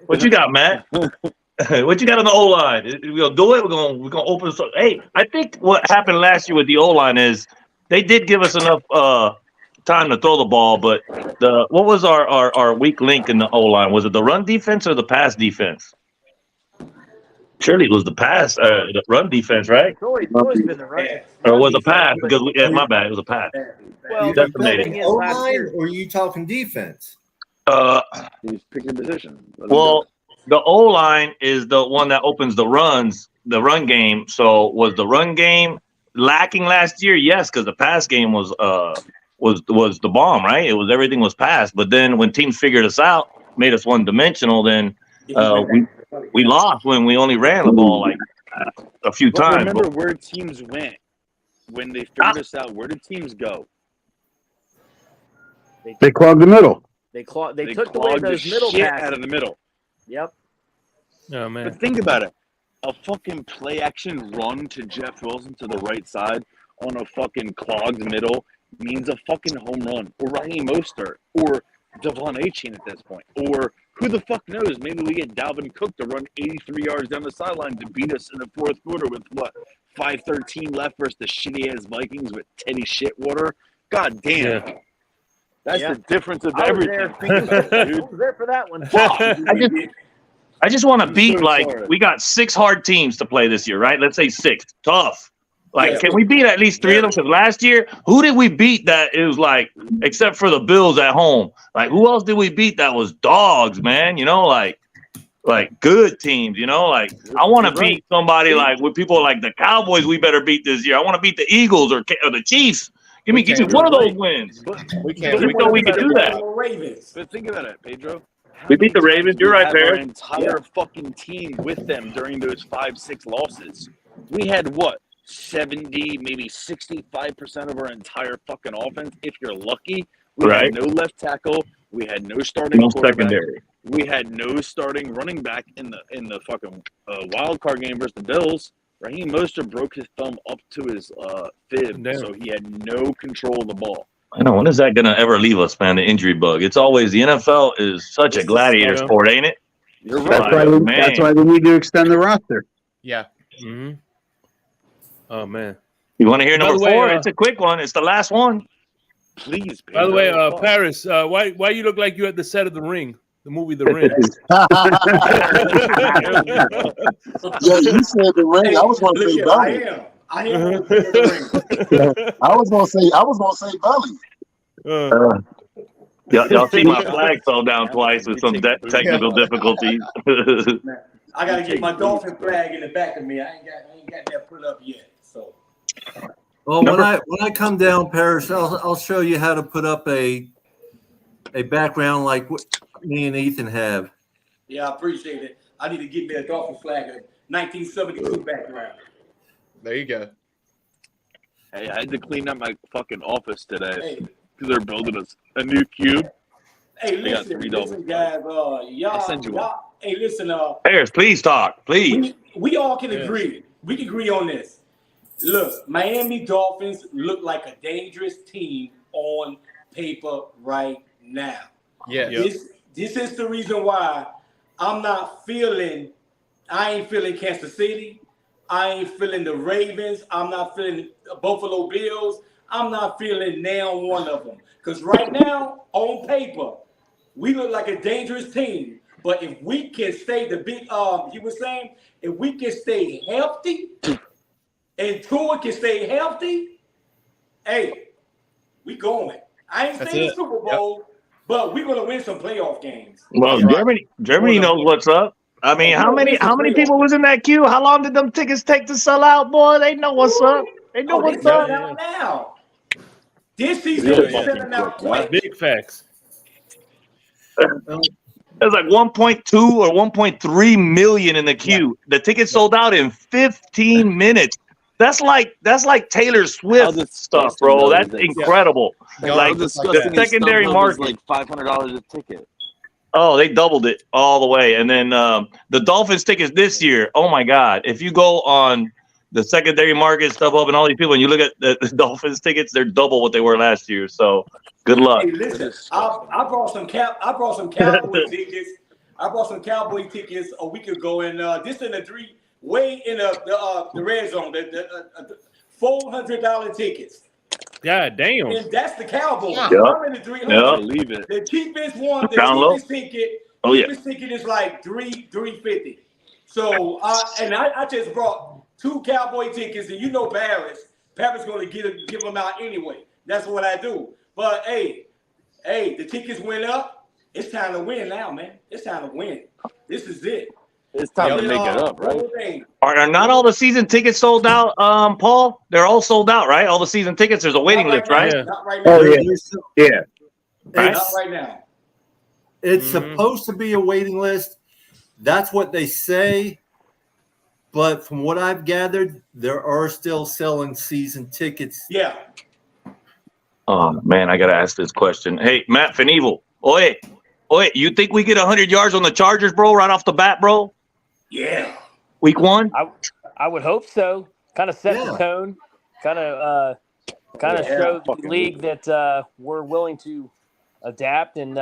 What you got, Matt? What you got on the O line? We're gonna do it. We're gonna open. Hey, I think what happened last year with the O line is they did give us enough time to throw the ball, but what was our weak link in the O line? Was it the run defense or the pass defense? Surely it was the run defense, right? It's always been the run. Or was it a pass? Because my bad, it was a pass. Well, That's the thing is, last O-line, year, or are you talking defense? He's picking position. Well, the O line is the one that opens the run game. So was the run game lacking last year? Yes, because the pass game was the bomb, right? Everything was passed. But then when teams figured us out, made us one dimensional, then we lost when we only ran the ball like a few But times. remember where teams went when they figured us out. Where did teams go? They clogged the middle. they took away clogged those the middle shit passes. out of the middle. Yep. Oh man. But think about it. A fucking play action run to Jeff Wilson to the right side on a fucking clogged middle means a fucking home run. Or Raheem Mostert. Or Devon Achane at this point. Or Who the fuck knows? Maybe we get Dalvin Cook to run 83 yards down the sideline to beat us in the fourth quarter with what 5:13 left versus the shitty ass Vikings with Teddy Shitwater. God damn. Yeah. That's Yeah. the difference of I was everything. there. Think about it, dude. I was there for that one. I just want to I'm beat, so like, sorry. we got 6 hard teams to play this year, right? Let's say 6. Tough. Like, Yeah. can we beat at least 3 of them? Because last year, who did we beat that it was like, except for the Bills at home? Like, who else did we beat that was dogs, man? You know, like good teams, you know? Like, I want to beat somebody like with people like the Cowboys we better beat this year. I want to beat the Eagles or the Chiefs. Give me one of those wins. We can't. We thought we could do that. Ravens. But think about it, Pedro. How We beat the many Ravens. times You're we right, have our Paris. entire fucking team with them during those 5-6 losses. We had what? 70, maybe 65% of our entire fucking offense, if you're lucky. We had no left tackle. We had no starting quarterback. Secondary. We had no starting running back in the fucking wild card game versus the Bills. Raheem Mostert broke his thumb up to his fib, so he had no control of the ball. I know. When is that going to ever leave us, man? The injury bug. It's always the NFL is such a gladiator sport, ain't it? You're That's right. why we need to extend the roster. Yeah. Mm-hmm. Oh man. You want to hear By number the way, 4? It's a quick one. It's the last one. Please. By the way, Pedro. Paris, why you look like you at the set of The Ring, the movie The Ring? Yeah, you said the ring. I was going to say belly. I am. The ring. I was going to say belly. Y'all see my flag fell down twice with some technical difficulties. I got to get my Dolphin flag in the back of me. I ain't got that put up yet. So. Well, when I come down, Paris, I'll show you how to put up a background like what me and Ethan have. Yeah, I appreciate it. I need to get me a Dolphin flag, a 1972 background. There you go. Hey, I had to clean up my fucking office today because they're building us a new cube. Hey, listen, guys. I'll send you one. Hey, listen. Paris, please talk, please. We all can agree. We can agree on this. Look, Miami Dolphins look like a dangerous team on paper right now. Yeah. This is the reason why I ain't feeling Kansas City. I ain't feeling the Ravens. I'm not feeling the Buffalo Bills. I'm not feeling now one of them. Because right now, on paper, we look like a dangerous team. But if we can stay he was saying, if we can stay healthy and Tua can stay healthy, hey, we going. I ain't saying the Super Bowl, but we're gonna win some playoff games. Well, Germany knows what's up. I mean, how many people was in that queue? How long did them tickets take to sell out, boy? They know what's up. They know what's up. Now. This season is selling out quick. Big facts. There's like 1.2 or 1.3 million in the queue. The tickets sold out in 15 minutes. That's like Taylor Swift stuff, bro. That's incredible. Like the secondary market, like $500 a ticket. Oh, they doubled it all the way. And then the Dolphins tickets this year. Oh my God! If you go on the secondary market, StubHub, and all these people, and you look at the Dolphins tickets, they're double what they were last year. So good luck. Hey, listen, I brought some Cowboy tickets. I brought some Cowboy tickets a week ago, and this in the way in the red zone, the $400 tickets. God damn. And that's the Cowboys. Yeah. I'm in the 300. Yeah. Believe it. The cheapest one, Download. cheapest ticket is like $350. So I just brought 2 Cowboy tickets, and you know Paris going to give them out anyway. That's what I do. But hey, the tickets went up. It's time to win now, man. It's time to win. This is it. It's time to make it up, right? Are not all the season tickets sold out, Paul? They're all sold out, right? All the season tickets. There's a waiting list, right? Not right now. Oh yeah. Not right now. It's supposed to be a waiting list. That's what they say. But from what I've gathered, there are still selling season tickets. Yeah. Oh man, I gotta ask this question. Hey, Matt Finivel. Oi, you think we get 100 yards on the Chargers, bro, right off the bat, bro? Yeah. Week 1? I would hope so. Kind of set the tone. Kind of show the league that we're willing to adapt and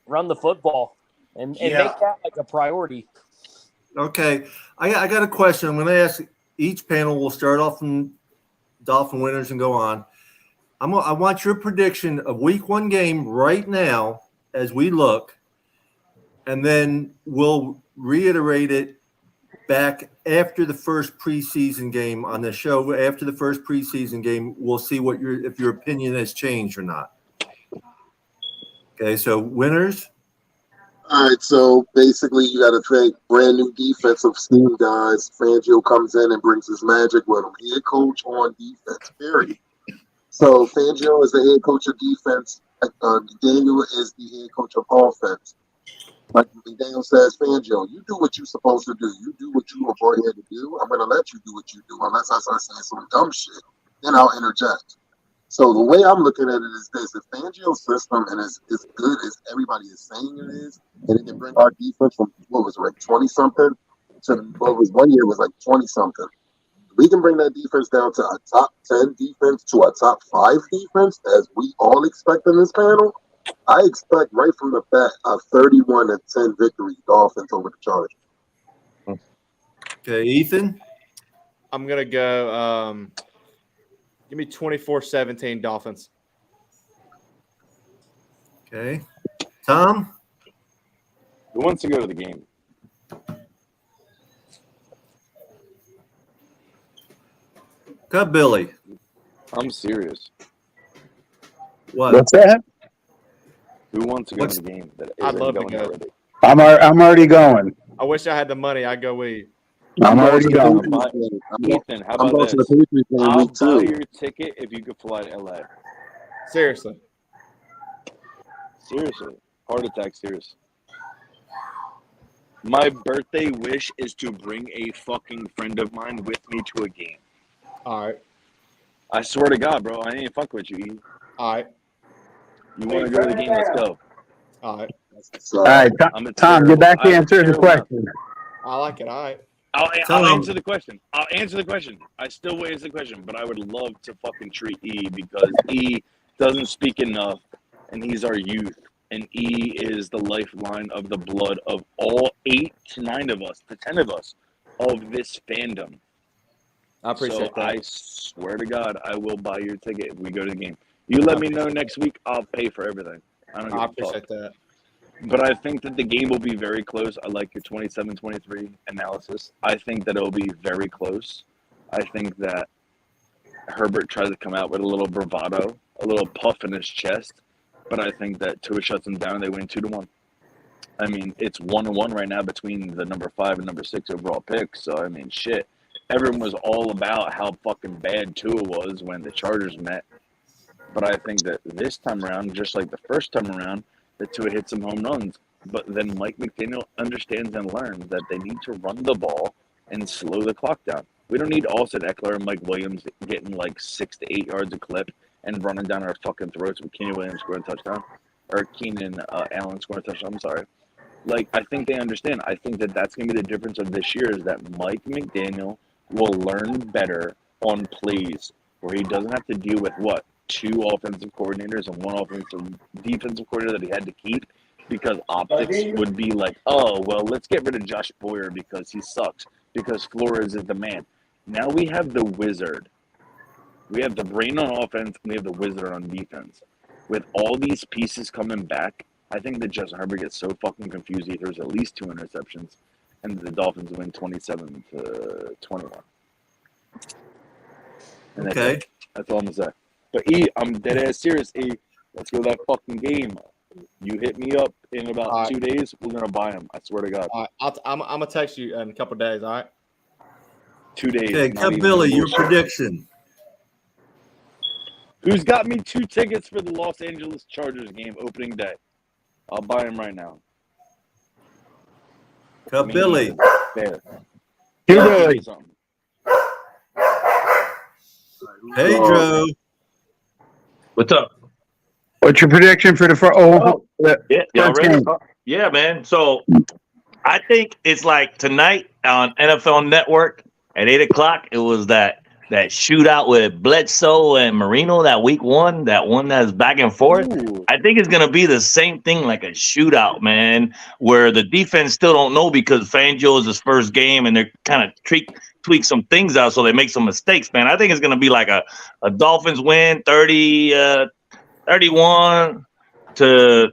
run the football. and Yeah. make that like a priority. Okay, I got a question. I'm going to ask each panel. We'll start off from Dolphin winners and go on. I want your prediction of Week 1 game right now as we look, and then we'll reiterate it back after the first preseason game on the show. After the first preseason game, we'll see if your opinion has changed or not. Okay, so winners. All right, so basically you got to think brand new defensive scheme, guys. Fangio comes in and brings his magic with him. Head coach on defense, period. So Fangio is the head coach of defense. Daniel is the head coach of offense. Like Daniel says, Fangio, you do what you're supposed to do. You do what you were brought here to do. I'm going to let you do what you do. Unless I start saying some dumb shit, then I'll interject. So the way I'm looking at it is this: if Fangio's system and is as good as everybody is saying it is, and it can bring our defense from what was it, like 20 something to what was 1 year was like 20 something. We can bring that defense down to a top 10 defense to a top 5 defense, as we all expect in this panel. I expect right from the bat a 31-10 victory Dolphins over the Chargers. Okay, Ethan. I'm gonna go. Give me 24-17 Dolphins. Okay, Tom. Who wants to go to the game? Got Billy. I'm serious. What? What's that? Who wants to go to the game? I'd love to go. Already? I'm already going. I wish I had the money. I'd go eat. I'm already going. Ethan, how I'm about going to this? the Patriots game I'll week buy 2. your ticket if you could fly to LA. Seriously. Seriously. Heart attack, serious. My birthday wish is to bring a fucking friend of mine with me to a game. All right. I swear to God, bro, I ain't fuck with you, E. All right. You want to go to the game? Let's go. All right. All right, Tom, get back to answer the question. I like it. All right. I'll answer the question. I'll answer the question. I still will answer the question, but I would love to fucking treat E because E doesn't speak enough, and he's our youth. And E is the lifeline of the blood of all 8 to 9 of us, the 10 of us, of this fandom. I appreciate that. I swear to God, I will buy your ticket if we go to the game. You let me know next week, I'll pay for everything. I don't give a fuck. Appreciate that. But I think that the game will be very close. I like your 27-23 analysis. I think that it'll be very close. I think that Herbert tries to come out with a little bravado, a little puff in his chest. But I think that Tua shuts him down. They win 2-1. I mean, it's 1-1 right now between the number 5 and number 6 overall picks. So I mean, shit. Everyone was all about how fucking bad Tua was when the Chargers met. But I think that this time around, just like the first time around, that Tua hit some home runs. But then Mike McDaniel understands and learns that they need to run the ball and slow the clock down. We don't need Austin Eckler and Mike Williams getting like 6 to 8 yards a clip and running down our fucking throats with Keenan Williams scoring a touchdown. Or Keenan Allen scoring a touchdown, I'm sorry. Like, I think they understand. I think that that's going to be the difference of this year is that Mike McDaniel will learn better on plays where he doesn't have to deal with, 2 offensive coordinators and 1 offensive defensive coordinator that he had to keep because optics would be like, oh, well, let's get rid of Josh Boyer because he sucks, because Flores is the man. Now we have the wizard. We have the brain on offense, and we have the wizard on defense. With all these pieces coming back, I think that Justin Herbert gets so fucking confused. He throws at least 2 interceptions, and the Dolphins win 27-21. And Okay. that's all I'm gonna say. But E, I'm dead ass serious. E, let's go to that fucking game. You hit me up in about 2 days. We're gonna buy them. I swear to God. All right. I'm gonna text you in a couple of days. All right. 2 days. Okay, got Billy, your prediction. Who's got me 2 tickets for the Los Angeles Chargers game opening day? I'll buy them right now. Got Billy. There. Here, Billy. Hey, Joe. What's up? What's your prediction for the Y'all first ready? game? Yeah, man. So I think it's like tonight on NFL Network at 8 o'clock. It was that shootout with Bledsoe and Marino, that week one, that one that's back and forth. Ooh. I think it's gonna be the same thing, like a shootout, man, where the defense still don't know because Fangio is his first game and they're kind of tweak some things out so they make some mistakes, man. I think it's gonna be like a Dolphins win 31 to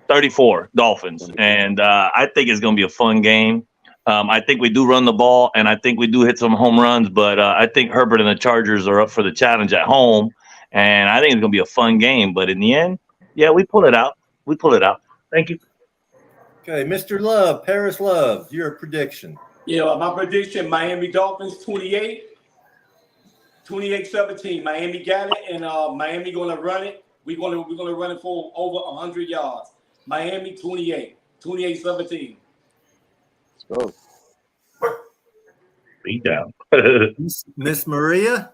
34 Dolphins, and I think it's gonna be a fun game. I think we do run the ball, and I think we do hit some home runs, but I think Herbert and the Chargers are up for the challenge at home, and I think it's going to be a fun game. But in the end, yeah, we pull it out. We pull it out. Thank you. Okay, Mr. Love, Paris Love, your prediction. Yeah, my prediction, Miami Dolphins 28-17. Miami got it, and Miami going to run it. We're going to run it for over 100 yards. Miami 28-17. Let's go. Beat down. Miss Maria?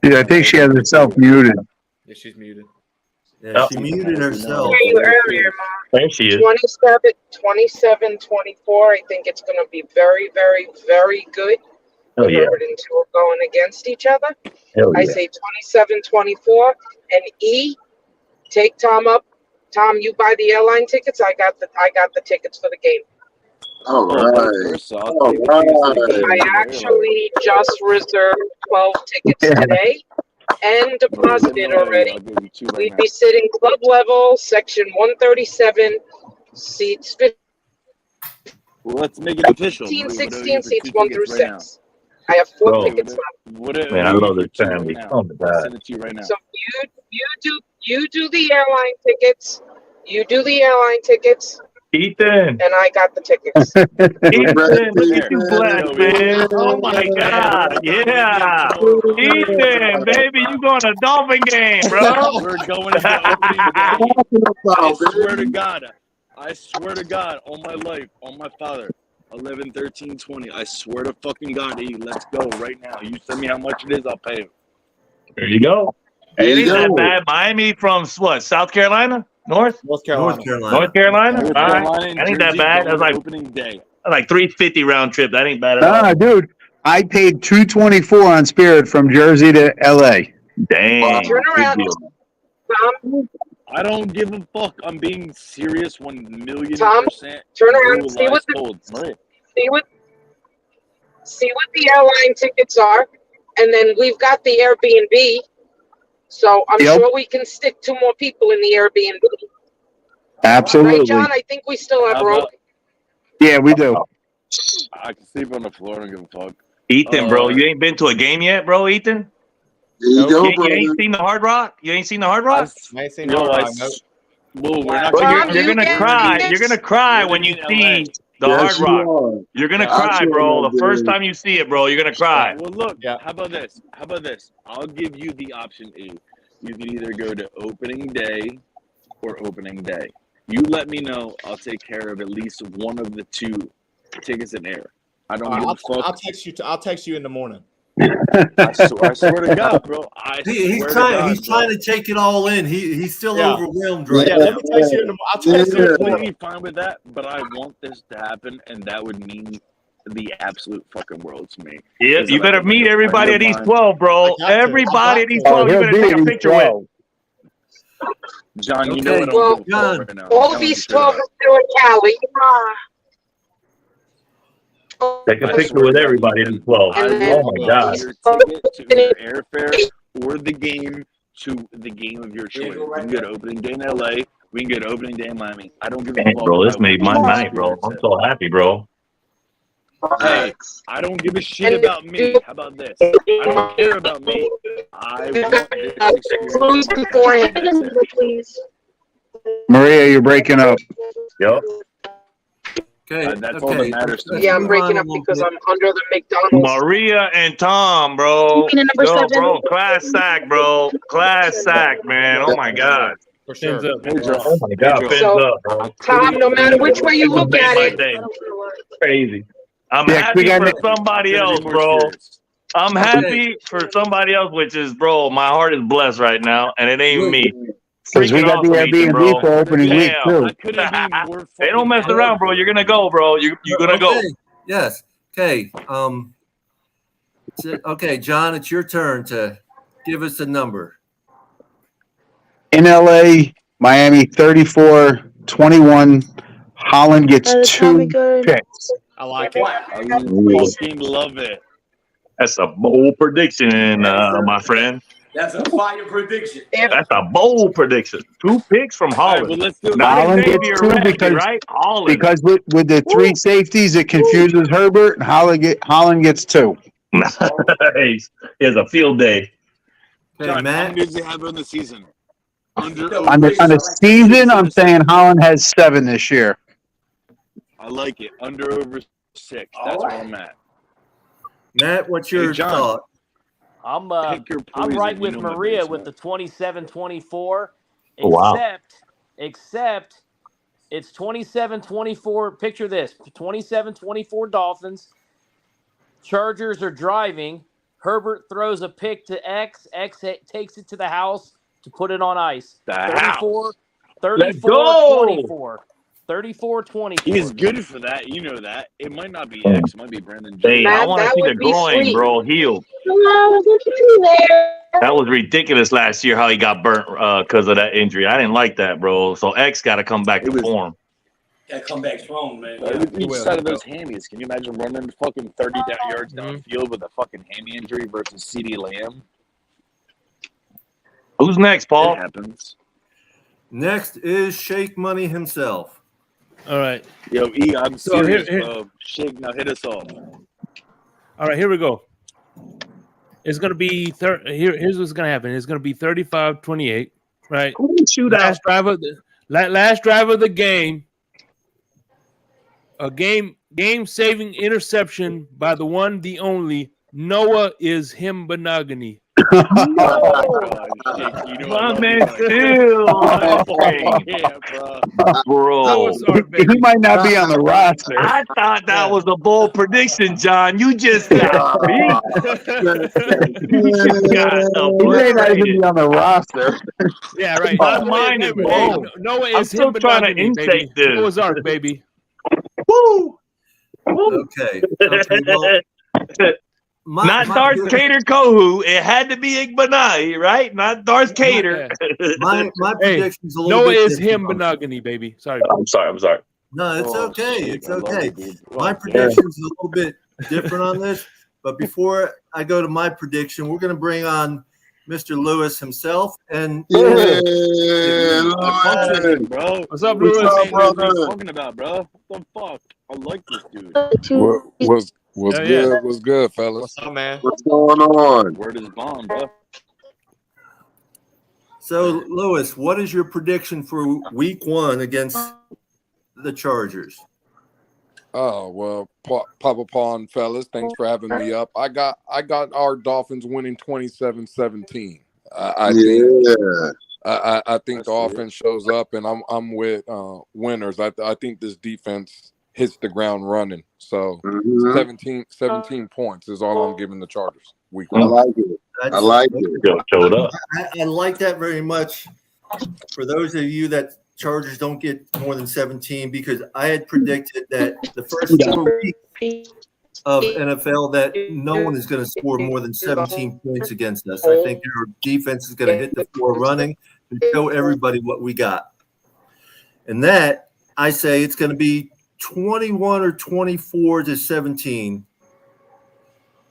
Yeah, I think she has herself muted. Yeah, she's muted. Yeah, she muted herself. I heard you earlier, Mom. There she is. 27-24. I think it's going to be very, very, very good. Oh, yeah. Herbert and Tua going against each other. Hell I yeah. say 27-24. And E, take Tom up. Tom, you buy the airline tickets. I got the tickets for the game. All Oh, right. first off, All take a chance to right. get I in there, actually just reserved 12 tickets today and deposited already. I'll give you two right We'd now. be sitting club level, section 137, seats Well, let's make it official. 15, Marie, 16, for seats two 1 through tickets right now. 6. I have 4 Bro. tickets left. Man, I love this family. Oh, my I'll God. send it to you right now. So you do the airline tickets. You do the airline tickets, Ethan. and I got the tickets. Ethan, look at you blessed, man. Oh, my God. Yeah. Ethan, baby, you going to Dolphin game, bro. We're going to the opening day. I swear to God, on my life, on my father, 11, 13, 20. I swear to fucking God, E, let's go right now. You send me how much it is, I'll pay it. There you go. Hey, it ain't that bad. Miami from what? South Carolina? North Carolina. All right. That ain't that bad. That's like opening day. Like $350 round trip. That ain't bad at all. Ah, dude, I paid $224 on Spirit from Jersey to LA. Dang. Turn around, Tom. I don't give a fuck. I'm being serious 1,000,000%. Tom, turn around. See what the airline tickets are, and then we've got the Airbnb. So I'm sure we can stick 2 more people in the Airbnb. Absolutely. Right, John? I think we still have room. Yeah, we do. I can sleep on the floor and give a fuck. Ethan, bro, you ain't been to a game yet, bro, Ethan? You ain't seen the Hard Rock? You ain't seen the Hard Rock? I ain't seen the Hard Rock. Well, we're not you're gonna cry. You're gonna cry when you see the Hard Rock. You're gonna cry, bro. The first time you see it, bro, you're gonna cry. Well, look. How about this? I'll give you the option E. You can either go to opening day or opening day. You let me know. I'll take care of at least one of the 2 tickets in air. I don't give a fuck. I'll text you in the morning. I swear to God, bro. He's trying to take it all in. He's still overwhelmed right now. Let me text you in the I'll text you. I'm completely fine with that, but I want this to happen, and that would mean the absolute fucking world to me. Yeah, you better meet everybody at these 12, bro. Everybody at these 12, you better take a picture with. John, you know I don't give a fuck right now. All these 12 are still in Cali. Take a picture with everybody at these 12. Oh, my God. Your ticket to your airfare or the game to the game of your choice. We can go to opening day in LA. We can go to opening day in Miami. I don't give a fuck. Bro, this made my night, bro. I'm so happy, bro. Hey, I don't give a shit about me. How about this? I don't care about me. I want this experience. Maria, you're breaking up. Yep. Okay. That's all that matters to me. Yeah, I'm breaking up because I'm under the McDonald's. Maria and Tom, bro. Yo, bro, class sack, bro. Class sack, man. Oh, my God. For sure. Oh, my God. Fins up, bro. Tom, no matter which way you look at it. Crazy. I'm happy for somebody else, bro. I'm happy for somebody else, which is, bro, my heart is blessed right now, and it ain't me. Because we freaking got the awesome, Ethan, bro. Airbnb for opening week Damn. too. I couldn't be more They don't fucking mess around, bro. You're gonna go, bro. You're gonna go. Okay. Yes. Okay. Okay, John, it's your turn to give us a number. In LA, Miami 34-21. Holland gets 2 picks. I like it. I fucking love it. That's a bold prediction, my friend. That's a fire prediction. That's a bold prediction. 2 picks from All right, Holland. well, let's do it. Not Holland Xavier gets 2 Radley, because right? Holland. because with the 3 safeties, it confuses Herbert, and Holland gets 2. He has a field day. Okay, John, how Matt. many does he have on the season? On the season, I'm saying Holland has 7 this year. I like it. Under over 6. That's where I'm at. Matt, what's your John. thought? I'm Pick your I'm poison, right you with know my Maria base, with man. the 27-24. Oh, wow. Except it's 27-24. Picture this: 27-24 Dolphins. Chargers are driving. Herbert throws a pick to X. X takes it to the house to put it on ice. The house. 34-24. 34-24. He's good for that. You know that. It might not be X. It might be Brandon J. Hey, I Matt, want to that see the would be groin, sweet. bro, healed. Hello, look at me there. That was ridiculous last year how he got burnt because of that injury. I didn't like that, bro. So X got to come back to form. That comeback strong, man. Each side of those hammies. Can you imagine running fucking 30 yards down the field with a fucking hammy injury versus CeeDee Lamb? Who's next, Paul? It happens. Next is Shake Money himself. All right. Yo, E, I'm So serious, here- bro. Shake, now hit us off. All right, here we go. It's gonna be here's what's gonna happen. It's gonna be 35-28, right? Last drive of the game. A game-saving interception by the one, the only Noah is him Benogany. My man still. Yeah, bro. Bro. He might not be on the roster. I thought that was a bold prediction, John. You just got beat. You just got He may not even be on the roster. Yeah, right. Mine is bold. Noah I'm is still him trying to Benogany, baby. insect this. Noah's Ark, baby. Woo! Okay. Well, Not Darth Cater Kohu. It had to be Igbenai, right? Not Darth Cater. my Hey, prediction's a little Noah bit is him different. Benogany, baby. Sorry. I'm sorry. No, it's Oh, okay. shit, It's I love okay. it, dude. My prediction's a little bit different on this, but before I go to my prediction, we're going to bring on Mr. Lewis himself. And Yeah, Fuck with him, bro. What's up, What's Lewis? up, What are brother? you talking about, bro? What the fuck? I like this dude. What's Yeah, good? yeah. What's good, fellas? What's up, man? What's going on? Word is bomb, bro. so, Lewis, what is your prediction for week 1 against the Chargers? Oh well, Papa Pawn, fellas, thanks for having me up. I got our Dolphins winning 27-17. I think the offense shows up, and I'm with winners. I think this defense hits the ground running. So 17 points is all I'm giving the Chargers. Week I 1. like it. I like it. Showed up. I like that very much. For those of you that Chargers don't get more than 17, because I had predicted that the first 4 weeks of NFL that no one is going to score more than 17 points against us. I think our defense is going to hit the floor running and show everybody what we got. And that, I say it's going to be 21 or 24 to 17.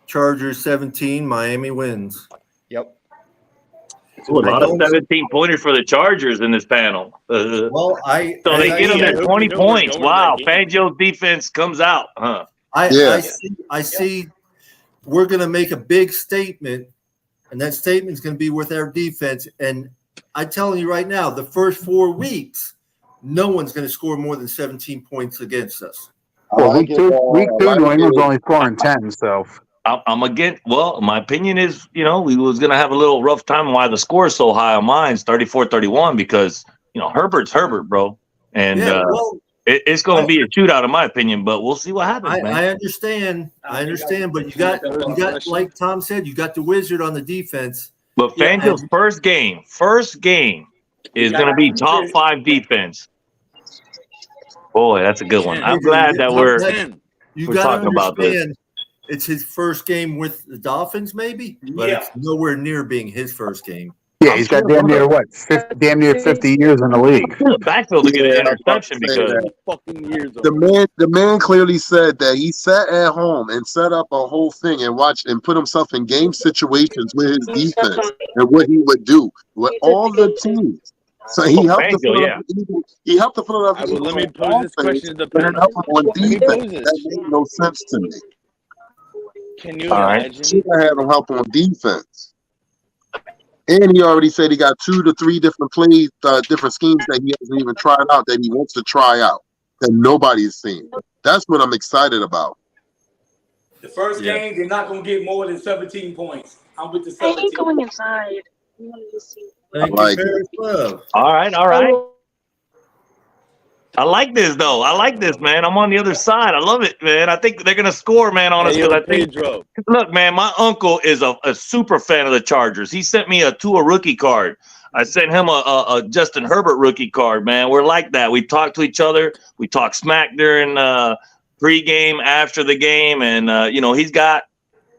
Chargers 17, Miami wins. Yep. Ooh, a lot of 17 pointers for the Chargers in this panel. Well, so they get them at 20 points. Wow, Fangio's defense comes out, huh? I see we're going to make a big statement, and that statement is going to be with our defense. And I'm telling you right now, the first 4 weeks, no one's going to score more than 17 points against us. Well, week two, New England's only 4-10, so. I'm again. Well, my opinion is, we was going to have a little rough time why the score is so high on mine's 34-31 because, Herbert's Herbert, bro. And it's going to be a shootout in my opinion, but we'll see what happens, man. I understand, but you got, like Tom said, you got the wizard on the defense. But Fangio's first game, is going to be top 5 defense. Boy, that's a good one. I'm glad that we're talking about this. It's his first game with the Dolphins, maybe, but it's nowhere near being his first game. Yeah, he's got damn near 50 years in the league. Backfield to get an interception because the man clearly said that he sat at home and set up a whole thing and watched and put himself in game situations with his defense and what he would do with all the teams. So he helped the Philadelphia. He helped the Philadelphia. Let me pose this question to the panel. On defense, that made no sense to me. Can you imagine? Should have had him help on defense. And he already said he got 2 to 3 different plays, different schemes that he hasn't even tried out that he wants to try out that nobody's seen. That's what I'm excited about. The first game, they're not going to get more than 17 points. I'm with the 17. I hate going inside. Thank you, Love. All right. I like this though. I like this, man. I'm on the other side. I love it, man. I think they're gonna score, man, on us. I think. Look, man, my uncle is a super fan of the Chargers. He sent me a Tua rookie card. I sent him a Justin Herbert rookie card, man. We're like that. We talk to each other. We talk smack during pregame, after the game, and he's got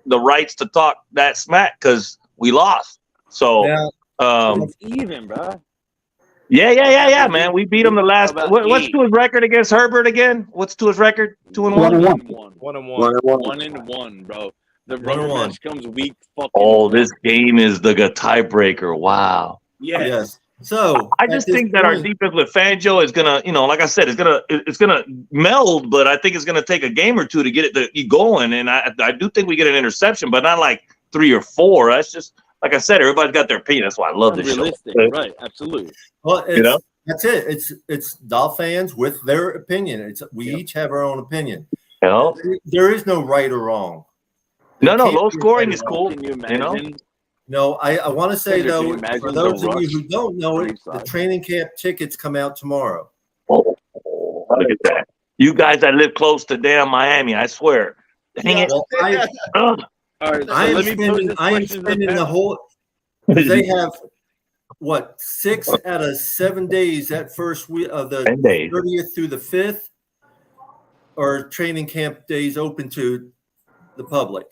the rights to talk that smack because we lost. So, it's even, bro. Yeah, man. We beat him the last. What's Tua's record against Herbert again? What's Tua's record? 2-1. 1-1, bro. The rubber match comes week fucking. Oh, this game is the tiebreaker. Wow. Yes. So I just think that our defense with Fangio is gonna, like I said, it's gonna meld, but I think it's gonna take a game or two to get it going. And I do think we get an interception, but not like 3 or 4. That's just. Like I said, everybody's got their opinion. That's why I love this show. Right, absolutely. Well, that's it. It's DolFans with their opinion. We each have our own opinion. There is no right or wrong. No, low scoring is cool. Can you imagine? No, I want to say though, for those of you who don't know it, the training camp tickets come out tomorrow. Oh, look at that! You guys that live close to damn Miami, I swear. Dang it! All right, so I am spending the whole. They have 6 out of 7 days that first week of the 30th through the 5th, or training camp days open to the public,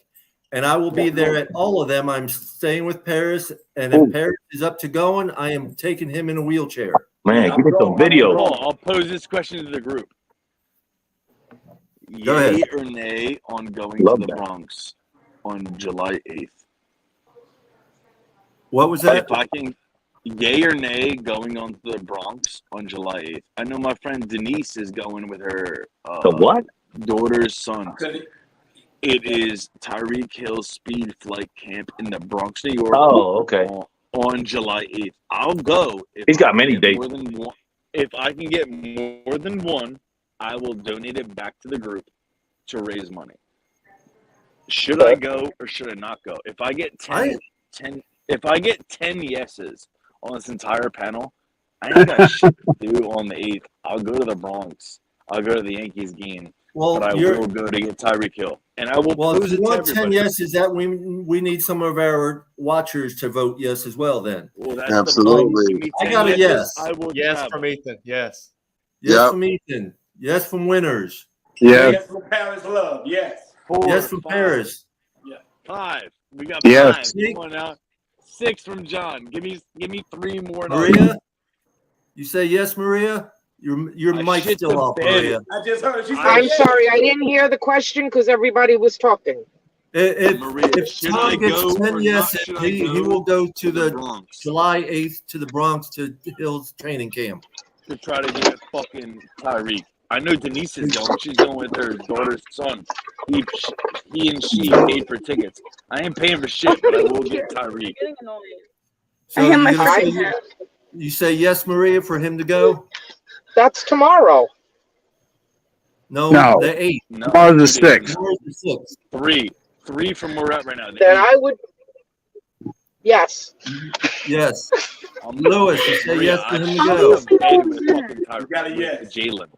and I will be there at all of them. I'm staying with Paris, and if Paris is up to going, I am taking him in a wheelchair. Man, give me some video. I'll pose this question to the group. Go ahead. Yay or nay on going to the Bronx on July 8th? What was that? If I can, yay or nay going on to the Bronx on July 8th. I know my friend Denise is going with her daughter's son. It is Tyreek Hill's speed flight camp in the Bronx, New York. Oh, okay. On July 8th. I'll go. He's got many dates. More than one. If I can get more than one, I will donate it back to the group to raise money. Should I go or should I not go? If I get 10 yeses on this entire panel, I ain't got shit to do on the 8th. I'll go to the Bronx. I'll go to the Yankees game. But I will go to get Tyreek Hill. And I will if you want 10 yeses, that we need some of our watchers to vote yes as well then. Well, that's absolutely. I got a yes. I will yes from Ethan. Yes. Yes from Ethan. Yes from Winners. Yes from Paris Love. Yes. 4, yes from 5. Paris. Yeah. 5. We got 5. Yes. Come on now. 6 from John. Give me 3 more. Maria, you say yes, Maria? Your mic's still off, Maria. I just heard you say I'm yes. sorry, I didn't hear the question because everybody was talking. If should Tom I gets go 10 or yeses, not? he will go to the Bronx July 8th to the Bronx to Hill's training camp. to try to get fucking Tyreek. I know Denise is going. She's going with her daughter's son. He and she paid for tickets. I ain't paying for shit, but I will get Tyreek. So you say yes, Maria, for him to go? That's tomorrow. No. The 8th. No, Tomorrow's the 6th. Tomorrow's the 6th. 3 from where we're at right now. Then I would. Yes. Yes. Lewis, you say Maria, yes for him to go. You got a yes. Jalen.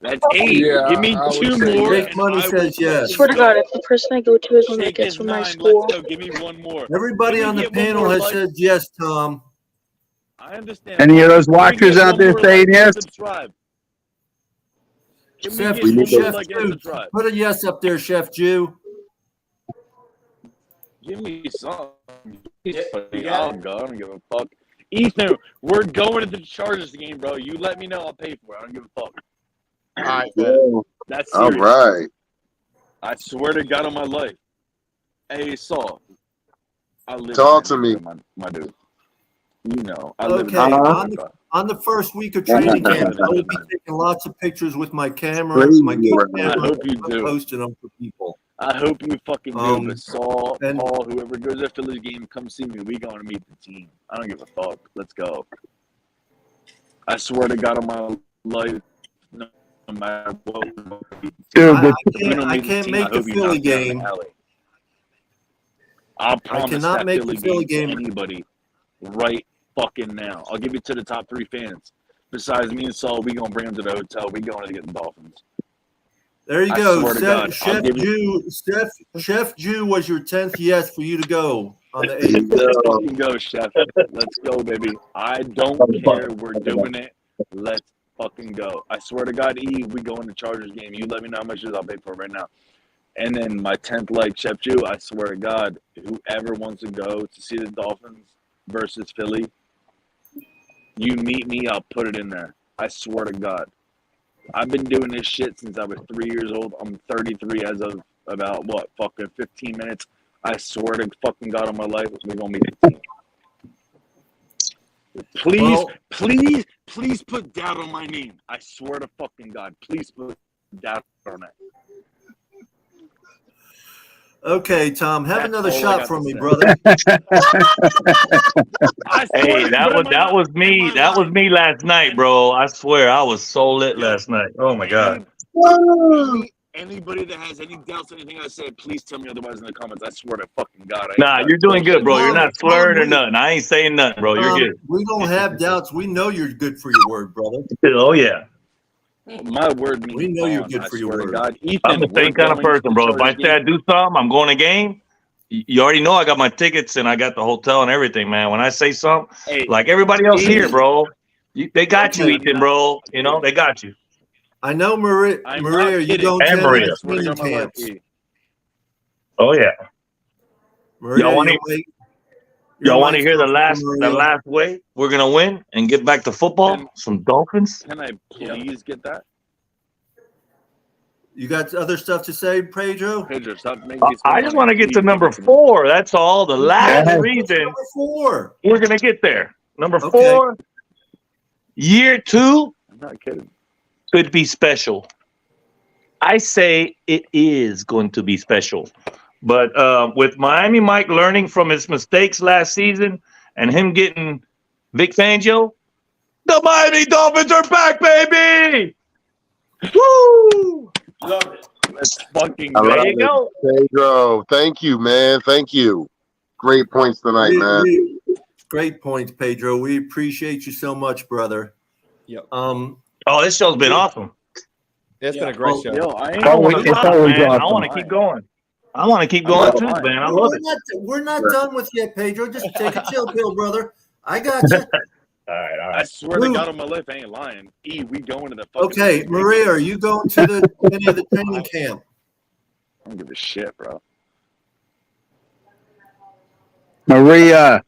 That's 8. Yeah, Give me I would 2 say more. yes. Jake Money says yes. Swear to God, if the person I go to is one that Shake gets is from my 9. school, Let's go. Give me 1 more. Everybody Let me on the get one panel more has like- said yes, Tom. I understand. Any of those Can we watchers get out one there more saying like and yes? subscribe? Can we Chef, get one more Chef like and Jew, subscribe? put a yes up there, Chef Jew. Give me something. Yeah. I'll go. I don't give a fuck. Ethan, we're going to the Chargers game, bro. You let me know. I'll pay for it. I don't give a fuck. All right, Yo, That's all serious. right. I swear to God on my life. Hey, Saul. I live Talk in to me. my dude. You know. I live Okay, in on the first week of training camp, I will be taking lots of pictures with my camera, Crazy my gear right camera. I hope you I'm do. posting them for people. I hope you fucking do. But Saul, and- Paul, whoever goes to Philly's game, come see me. We going to meet the team. I don't give a fuck. Let's go. I swear to God on my life, no matter what. Dude, I can't make the Philly game. I'll promise cannot that make Philly the Philly game game. to anybody right fucking now. I'll give it to the top 3 fans. Besides me and Saul, we gonna bring them to the hotel. We going to get the Dolphins. There you I go. swear to God, Chef Jew was your 10th yes for you to go on the 8th. Let's fucking go, Chef. Let's go, baby. I don't care. We're doing it. Let's fucking go. I swear to God, E, we go in the Chargers game. You let me know how much it is. I'll pay for it right now. And then my 10th like Chef Jew, I swear to God, whoever wants to go to see the Dolphins versus Philly, you meet me, I'll put it in there. I swear to God. I've been doing this shit since I was 3 years old. I'm 33 as of about, fucking 15 minutes. I swear to fucking God on my life, we're going to meet the team. Please put doubt on my name. I swear to fucking God. Please put doubt on it. Okay, Tom, have another all I shot got from to me, say. brother. Hey, that was me last night, bro. I swear I was so lit last night. Oh my god. Anybody that has any doubts, anything I said, please tell me otherwise in the comments. I swear to fucking God. Nah, you're doing good, bro. You're not slurring or Tom, nothing. I ain't saying nothing, bro. You're good. We don't have doubts. We know you're good for your word, brother. Oh yeah. My word means We know you're bond. good I for your swear to word. God. Ethan, I'm the same kind of person, bro. If I say I do something, I'm going to game. You already know I got my tickets and I got the hotel and everything, man. When I say something, like everybody else here, bro, they got you, Ethan, bro. You know, they got you. I know, Maria, you don't And tell Maria. me training camps. Oh yeah. Maria, Y'all want to mic's hear the open, Maria. last way we're gonna win and get back to football? Some Dolphins. Can I please get that? You got other stuff to say, Pedro? Pedro, stop making me I just want to get to number 4. That's all. The last reason number 4. we're gonna get there. Number Okay. 4. Year 2 I'm not kidding. could be special. I say it is going to be special. But with Miami Mike learning from his mistakes last season and him getting Vic Fangio, the Miami Dolphins are back, baby! Woo! Love it. Let's fucking I go. love There you it. go. Pedro, thank you, man. Thank you. Great points tonight, man. Great points, Pedro. We appreciate you so much, brother. Yep. Oh, this show's been awesome. It's been a great show. Yo, I ain't I don't want to It's stop, always man. I awesome. want to keep going. I want to keep going too, man. I love it. We're not done with you, Pedro. Just take a chill pill, brother. I got you. All right. I swear to God on my life, I ain't lying. E, we going to the fucking. Okay, Maria, are you going to any of the training camp? I don't give a shit, bro. Maria.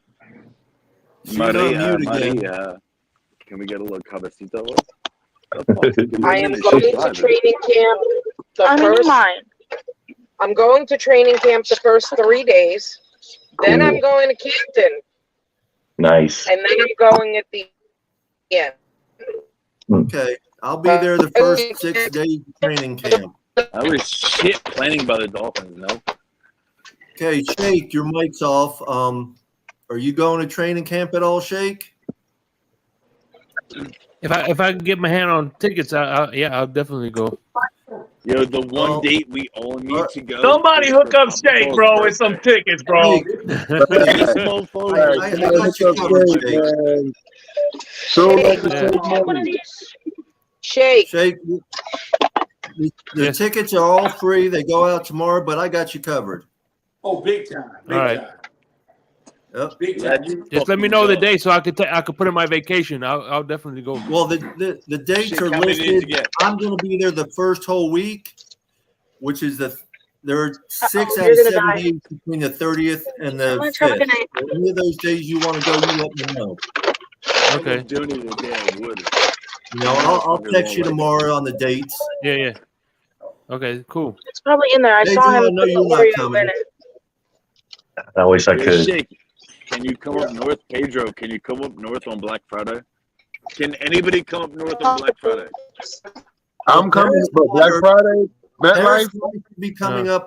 Maria, mute again. Maria. Can we get a little cabecito? I am going to training camp I'm going to training camp the first 3 days. Then I'm going to Canton. Nice. And then I'm going at the end. Okay, I'll be there the first 6 days of training camp. I was shit planning by the Dolphins, no? Okay, Shake, your mic's off. Are you going to training camp at all, Shake? If I can get my hand on tickets, I'll definitely go. Yo, the one date we all need to go. Somebody hook up Shake, bro, with some tickets, bro. I got you covered, Shake. Shake. The tickets are all free. They go out tomorrow, but I got you covered. Oh, big time. All right. Yep. Big Glad time. you Just let me fucking know the go. day so I could put in my vacation. I'll definitely go. Well, the dates Shake, are how many days you listed. get? I'm going to be there the first whole week, which is there are 6 out you're of gonna 7 die. days between the 30th and the Much. Have a 5th. good night. So any of those days you want to go, you let me know. I Okay. was doing it the day I would. You know, I'll text you tomorrow on the dates. Yeah. Okay, cool. It's probably in there. I Hey, saw Joe, I him know put the you're not Oreo coming. in it. I wish I Hey, could. Shake, can you come up north? Pedro, can you come up north on Black Friday? Can anybody come up north on Black Friday? I'm coming, but Black Friday, Paris MetLife. might be coming up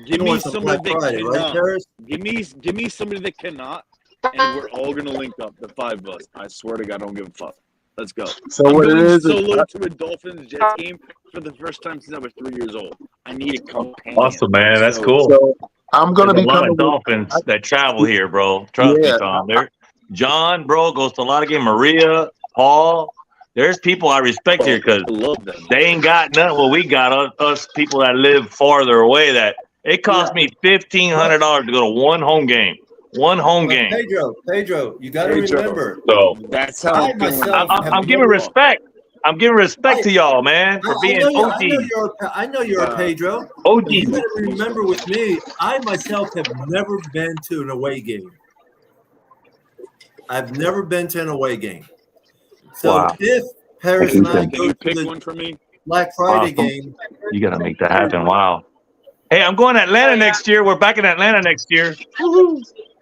Give me north on somebody Black that Friday, right, cannot. Paris? Give me somebody that cannot, and we're all gonna link up, the 5 of us. I swear to God, I don't give a fuck. Let's go. So I'm what it going is solo to a Dolphins Jets game for the first time since I was 3 years old. I need a companion. Awesome, man. That's So- cool. So I'm gonna There's be a lot coming. of Dolphins that travel here, bro. Trust me, Yeah. Tom. John, bro, goes to a lot of games. Maria, Paul. There's people I respect here because I love them. they ain't got nothing. Well, we got us people that live farther away. That it cost me $1,500 to go to one home game. One home But game. Pedro, you got to Pedro. remember. So That's how I I'm feeling. myself have I'm giving never- respect. I'm giving respect to y'all, man, for being I know OGs. I know you're a Pedro. OGs. But you got to remember with me, I myself have never been to an away game. I've never been to an away game. So Wow. if Paris and I Can go you to pick the one for me? Black Friday Awesome. game, You gotta make that happen. Wow. Hey, I'm going to Atlanta next year. We're back in Atlanta next year. Woo-hoo.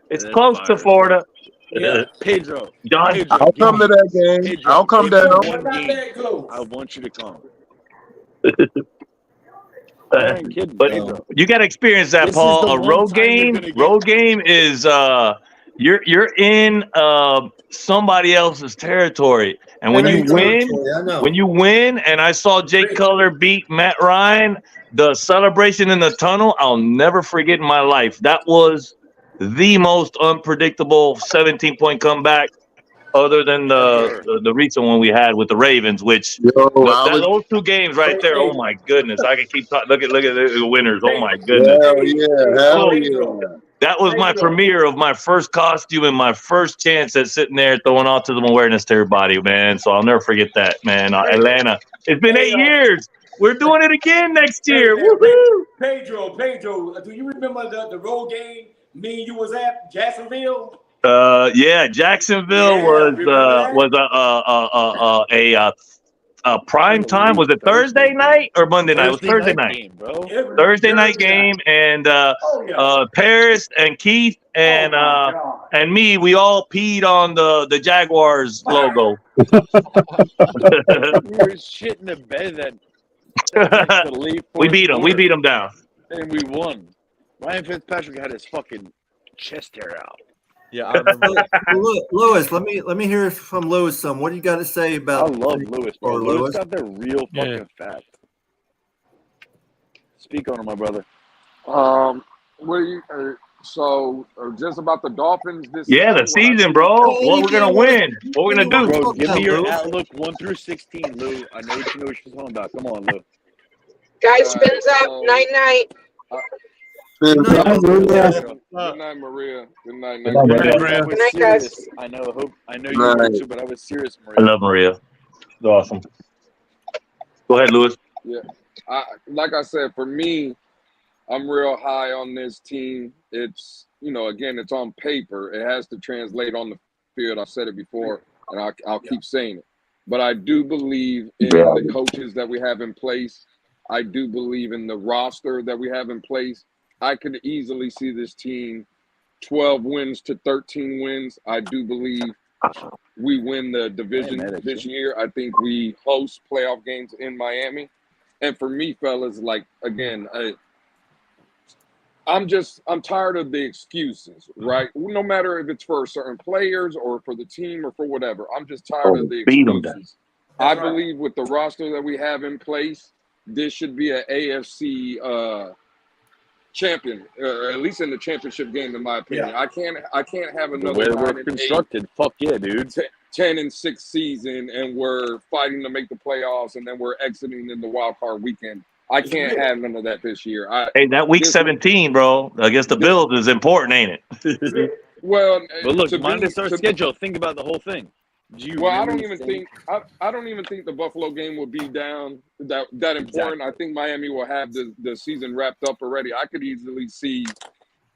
It's That's close to fire. Florida. Yeah, Pedro. John, Pedro, I'll come to that game. Pedro, I'll come give me down. one Not game. that close. I want you to come. I ain't kidding, but Pedro. you got to experience that, This is Paul. the A one road time you're game. gonna get- Road game is you're in somebody else's territory, and when you win, I know. when you win, and I saw Jake Cutler beat Matt Ryan, the celebration in the tunnel, I'll never forget in my life. That was the most unpredictable 17-point comeback, other than the recent one we had with the Ravens, which those 2 games right there. Oh my goodness, I can keep talking. Look at the winners. Oh my goodness. Hell yeah, hell yeah. That was my premiere of my first costume and my first chance at sitting there throwing autism awareness to everybody, man. So I'll never forget that, man. Atlanta. It's been 8 years. We're doing it again next year. Woohoo! Pedro, do you remember the road game me and you was at Jacksonville? Yeah, Jacksonville was a prime time. Was it Thursday night or Monday night? It was Thursday night. Game, bro. Thursday night game, and Paris and Keith and me, we all peed on the Jaguars logo. We were shit in the bed that We beat them. We beat them down. and we won. Ryan Fitzpatrick had his fucking chest hair out. Yeah, I remember. Lewis, let me hear from Lewis some. What do you got to say I about love Lewis, bro. or Lewis Lewis? got the real fucking fact. Speak on it, my brother. What do you? Just about the Dolphins this Yeah, the season, bro. What we're gonna win? What we're gonna do? Bro, give me your outlook 1 through 16, Lou. I know you know what you're talking about. Come on, Lou. Guys, spins up. Night, night. Good night, Maria. Good night, I was Good night, guys. serious. I know you were too, but I was serious, Maria. I love Maria. It's awesome. Go ahead, Lewis. Yeah, like I said, for me, I'm real high on this team. It's again, it's on paper. It has to translate on the field. I've said it before, and I'll keep saying it. But I do believe in the coaches that we have in place. I do believe in the roster that we have in place. I could easily see this team 12 wins to 13 wins. I do believe we win the division this year. I think we host playoff games in Miami. And for me, fellas, again, I'm tired of the excuses, right? No matter if it's for certain players or for the team or for whatever. I'm just tired of the excuses. I believe with the roster that we have in place, this should be an AFC champion, or at least in the championship game, in my opinion. I can't have The another way 9 we're and 8, constructed, fuck yeah, dude. 10-6 season, and we're fighting to make the playoffs, and then we're exiting in the wild card weekend. I can't have none of that this year. Hey, that week 17, bro, against the Bills is important, ain't it? Well, But look, to minus be our to, schedule. Think about the whole thing. Do you well, I really don't even think I don't even think the Buffalo game will be down that important. Exactly. I think Miami will have the season wrapped up already. I could easily see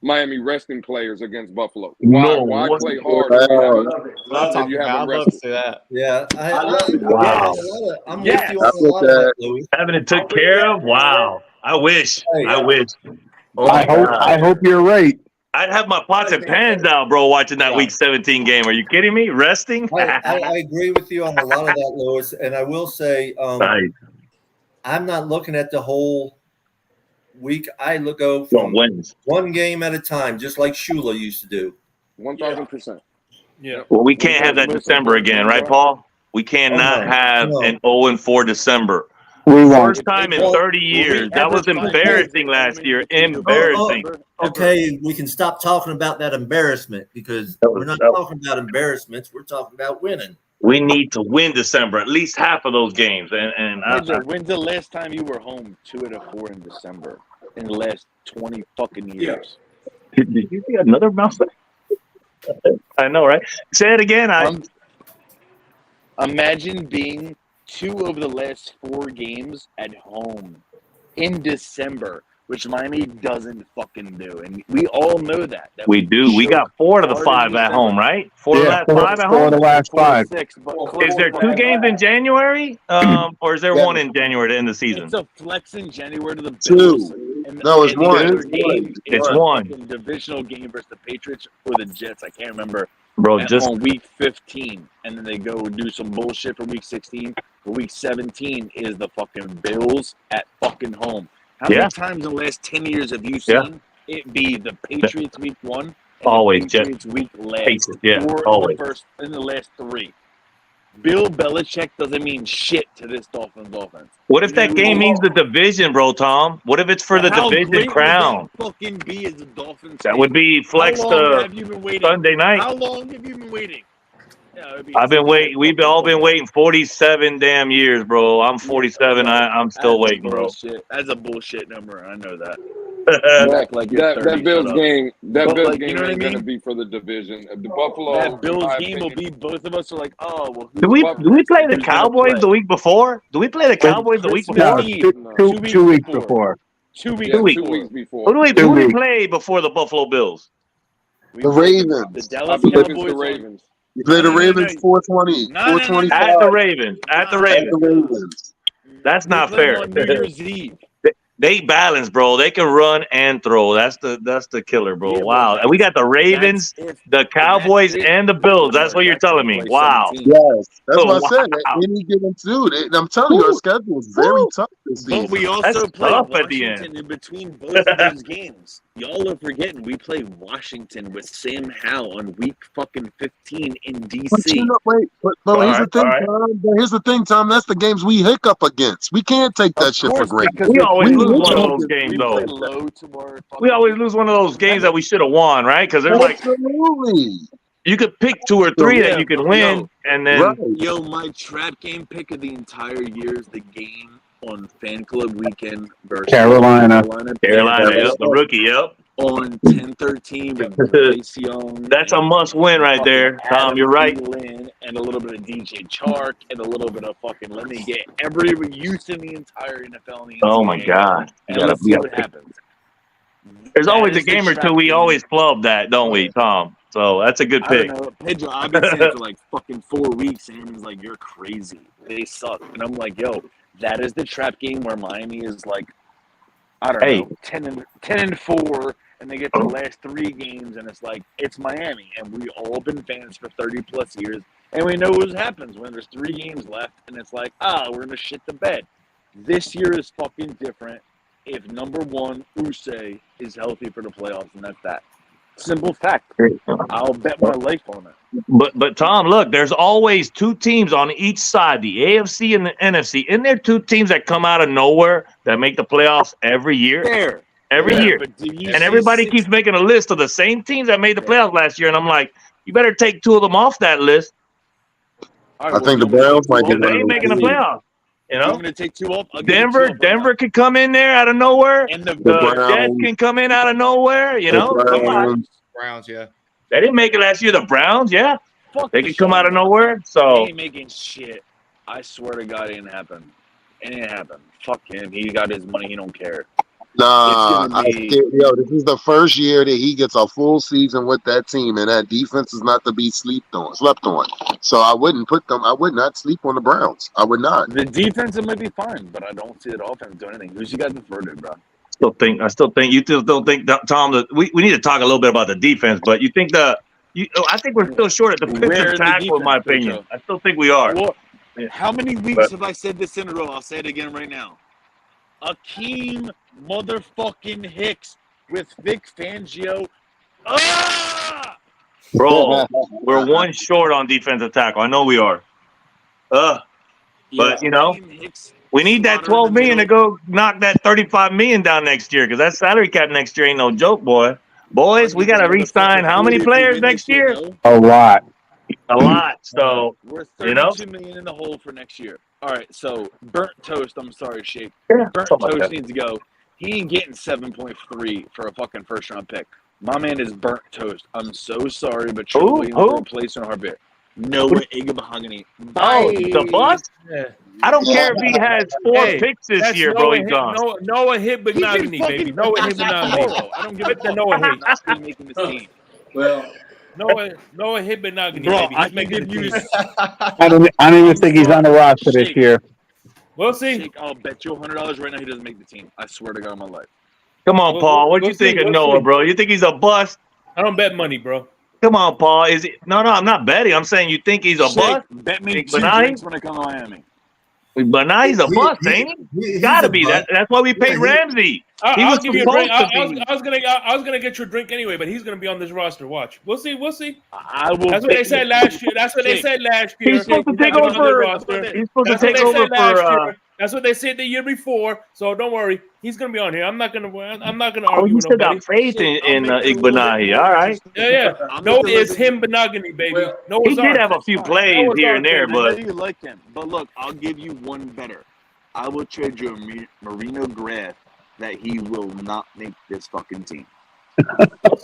Miami resting players against Buffalo. No, Why what? play hard if you Wow. have them I'd love to rested? see that. Yeah, I love it. Wow. I'm Yes. with you I on a put lot of that, that. Louis. Having it took care of? Wow. I wish. Hey, I wish. Oh I my hope God. I hope you're right. I'd have my pots and pans out, bro, watching that Week 17 game. Are you kidding me? Resting? I agree with you on a lot of that, Louis. And I will say, Nice. I'm not looking at the whole week. I go Well, from wins. one game at a time, just like Shula used to do. 1,000%. Yeah. Well, we can't have that Most December important again, thing, right, bro. Paul? We cannot no, have no. an 0-4 December. We won't. First time in Well, 30 years. That was embarrassing last year. Embarrassing. Okay, we can stop talking about that embarrassment because we're not talking about embarrassments. We're talking about winning. We need to win December, at least half of those games. And Pedro, when's the last time you were home 2 out of 4 in December in the last 20 fucking years? did you see another mouse? I know, right? Say it again. Imagine being 2 of the last 4 games at home in December, which Miami doesn't fucking do, and we all know that. We do. We got 4 of the 5 at home, right? 4 of the last 5 at home. 4 of the last 5. 6, but Is there 2 games in January, or is there 1 in January to end the season? It's a flex in January to the 2. Bills. No, it's the 1. other game It's is a 1. fucking divisional game versus the Patriots or the Jets. I can't remember. Bro, At just home, week 15, and then they go do some bullshit for week 16. For week 17 is the fucking Bills at fucking home. How many times in the last 10 years have you seen it be the Patriots week 1 and always the Patriots week last? Patriots, yeah, or always. in the last 3. Bill Belichick doesn't mean shit to this Dolphins offense. What if that game means the division, bro, Tom? What if it's for the How division great crown? would that fucking be as a Dolphins That fan? would be flex How long to have you been waiting? Sunday night. How long have you been waiting? Yeah, it'd be I've been waiting. insane. We've all been waiting 47 damn years, bro. I'm 47. I'm still That's waiting, bro. bullshit. That's a bullshit number. I know that. That, Act like you're 30, that Bills shut up. game, that But, Bills like, you game know what I ain't gonna mean? be for the division. The Buffalo, That Bills in my game will opinion, be both of us are like, oh, well, who's Do we Buffalo? play the Who's gonna Cowboys play? the week before? Do we play the Cowboys the week Christmas before? Eve. 2 weeks before. 2 weeks yeah, 2 before. weeks Who before. do we 2 who do we weeks. play before the Buffalo Bills? We The play Ravens. The I Dallas believe it's the Cowboys. Ravens. You play the Ravens 420, No. 425 At the Ravens. At the at Ravens. the Ravens. That's We not play them fair. on New Year's Eve. They balance, bro. They can run and throw. That's the killer, bro. Yeah, but Wow. And we got the Ravens, the Cowboys, and the Bills. That's what you're telling me. Wow. Yes, that's what I said. Wow. At any given dude, I'm telling you, our schedule is very tough this But season. we also That's play tough at the Washington in between both of those games. Y'all are forgetting we play Washington with Sam Howell on week fucking 15 in But DC. you know, wait, but here's the thing, Tom. But here's the thing, Tom. That's the games we hiccup against. We can't take that shit for granted. Because We always lose one of hiccup those games, we though. play low tomorrow. We always lose one of those games that we should have won, right? Because there's like Absolutely. you could pick 2 or 3 that you could win, and then Right. Yo, my trap game pick of the entire year is the game on Fan Club Weekend versus Carolina. Carolina, yep, the rookie, yep. On 10-13 with Bryce Young. That's a must win right there, Tom. You're right. Thielen and a little bit of DJ Chark and a little bit of fucking let me get every use in the entire NFL. And the Oh my NCAA. God. And You gotta- let's see you what gotta- happens. There's That always a is the game or trap two we game. always flub that, don't we, Tom? So that's a good I pick. don't know, Pedro. I've been saying it for like fucking 4 weeks, and he's like, "You're crazy. They suck." And I'm like, "Yo, that is the trap game where Miami is like, I don't know, 10-4, and they get to the last 3 games, and it's like it's Miami, and we all been fans for 30 plus years, and we know what happens when there's 3 games left, and it's like, we're gonna shit the bed. This year is fucking different. If number 1 Usay is healthy for the playoffs, and that's that. Simple fact. I'll bet my life on it. But Tom, look, there's always 2 teams on each side, the AFC and the NFC. Isn't there 2 teams that come out of nowhere that make the playoffs every year? Fair. Every Yeah, year. but do you And see everybody 6 keeps making a list of the same teams that made the playoffs last year. And I'm like, you better take 2 of them off that list. All right, I well, think the you want me to Browns take might 2 be off? They one ain't of making the those teams. playoffs. You You know? want me to take 2 off? I'll give you 2 Denver, off right Denver now. can come in there out of nowhere. And The the Jets Browns, can come in out of nowhere. You the know, come on. Browns. Browns, yeah. They didn't make it last year. The Browns, yeah. Fuck They the could come out of Deshaun nowhere. Watson. So He ain't making shit. I swear to God, it didn't happen. It didn't happen. Fuck him. He got his money. He don't care. Nah, It's gonna be. this is the first year that he gets a full season with that team, and that defense is not to be slept on. So I would not sleep on the Browns. I would not. The defense it might be fine, but I don't see the offense doing anything. Who's you got deferred, bro? I still think you still don't think that, Tom, that we need to talk a little bit about the defense, but you think I think we're still short at the defensive tackle, in my opinion. Pedro? I still think we are. Well, Yeah. how many weeks have I said this in a row? I'll say it again right now. Akeem motherfucking Hicks with Vic Fangio. Ah! Bro, we're one short on defensive tackle. I know we are. But you know, Akeem Hicks we need that slaughter in the 12 million to middle. go knock that 35 million down next year, because that salary cap next year ain't no joke, boy. Boys, we gotta re-sign how many players next year? A lot. A lot. So We're you know, 32 million in the hole for next year. All right, so burnt toast. I'm sorry, Shake. Yeah, Burnt something like toast that. needs to go. He ain't getting 7.3 for a fucking first round pick. My man is burnt toast. I'm so sorry, but you're waiting for a place in Heartbeat. Noah Igabahogany. Oh, the bust? I don't care if he has 4 picks this That's year, Noah bro. He's hit, gone. Noah hit Benogany, baby. Noah hit Benogany. I don't give a fuck. Noah hit. He's not still making this team. Well, Noah hit Benogany, bro, baby. I He's can making give the you. team. I don't even think he's on the roster this Shake. year. We'll see. Shake, I'll bet you $100 right now he doesn't make the team. I swear to God on my life. Come on, Paul. What we'll you think see, of we'll Noah, see. bro? You think he's a bust? I don't bet money, bro. Come on, Paul. Is it? No, I'm not betting. I'm saying you think he's a Shake, bust. bet me But 2 now drinks when I come to Miami. he's a bust, ain't he? He's Gotta a be. bust. That's why we paid Ramsey. He I'll was give you a drink. supposed to be. I was gonna get you a drink anyway, but he's gonna be on this roster. Watch. We'll see. I will. That's what they said last year. That's what they said last year. He's supposed to take He's on the over. roster. He's supposed to That's what take they over said last for. year. That's what they said the year before. So don't worry, he's gonna be on here. I'm not gonna Oh, argue you with still nobody. got faith in Igbanahi. All right. Yeah. Noah is him Benogany, baby. Well, Noah's He did ours. have a few plays Noah's here ours, and there, baby. I know but you like him, but look, I'll give you one better. I will trade you a Marino Graf that he will not make this fucking team.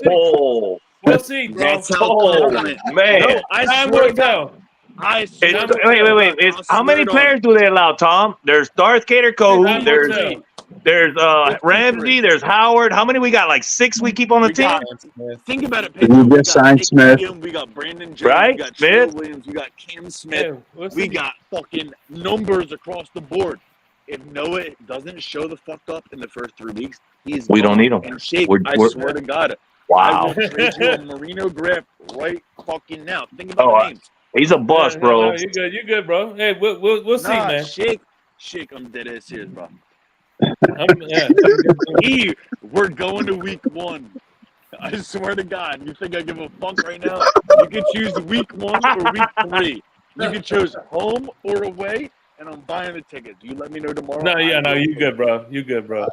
oh, We'll see, bro. That's how confident. man. No, I Time swear will to God. tell. I swear to God. Wait. How many players do they allow, Tom? There's Darth Cater Kohu. Time will tell. There's Ramsey. There's Howard. How many we got? Like 6 we keep on the We team? got, think about it, You Pedro. We just got signed Nick Smith. Needham, we got Brandon Jones, Right, we got Smith. Trill Williams, we got Cam Smith. Yeah, we'll We see. got fucking numbers across the board. If Noah doesn't show the fuck up in the first 3 weeks, he's We don't gone. need him. And Shake, I We're- swear to God, I Wow. will trade you a Marino Graf right fucking now. Think about Oh, the names. he's a bust, bro. No, you're good, bro. Hey, we'll see, Nah, man. Shake, I'm dead ass serious, bro. Yeah. We're going to week 1. I swear to God, you think I give a fuck right now? You can choose week 1 or week 3. You can choose home or away, and I'm buying the tickets. You let me know tomorrow. No, you good, bro. You good, bro.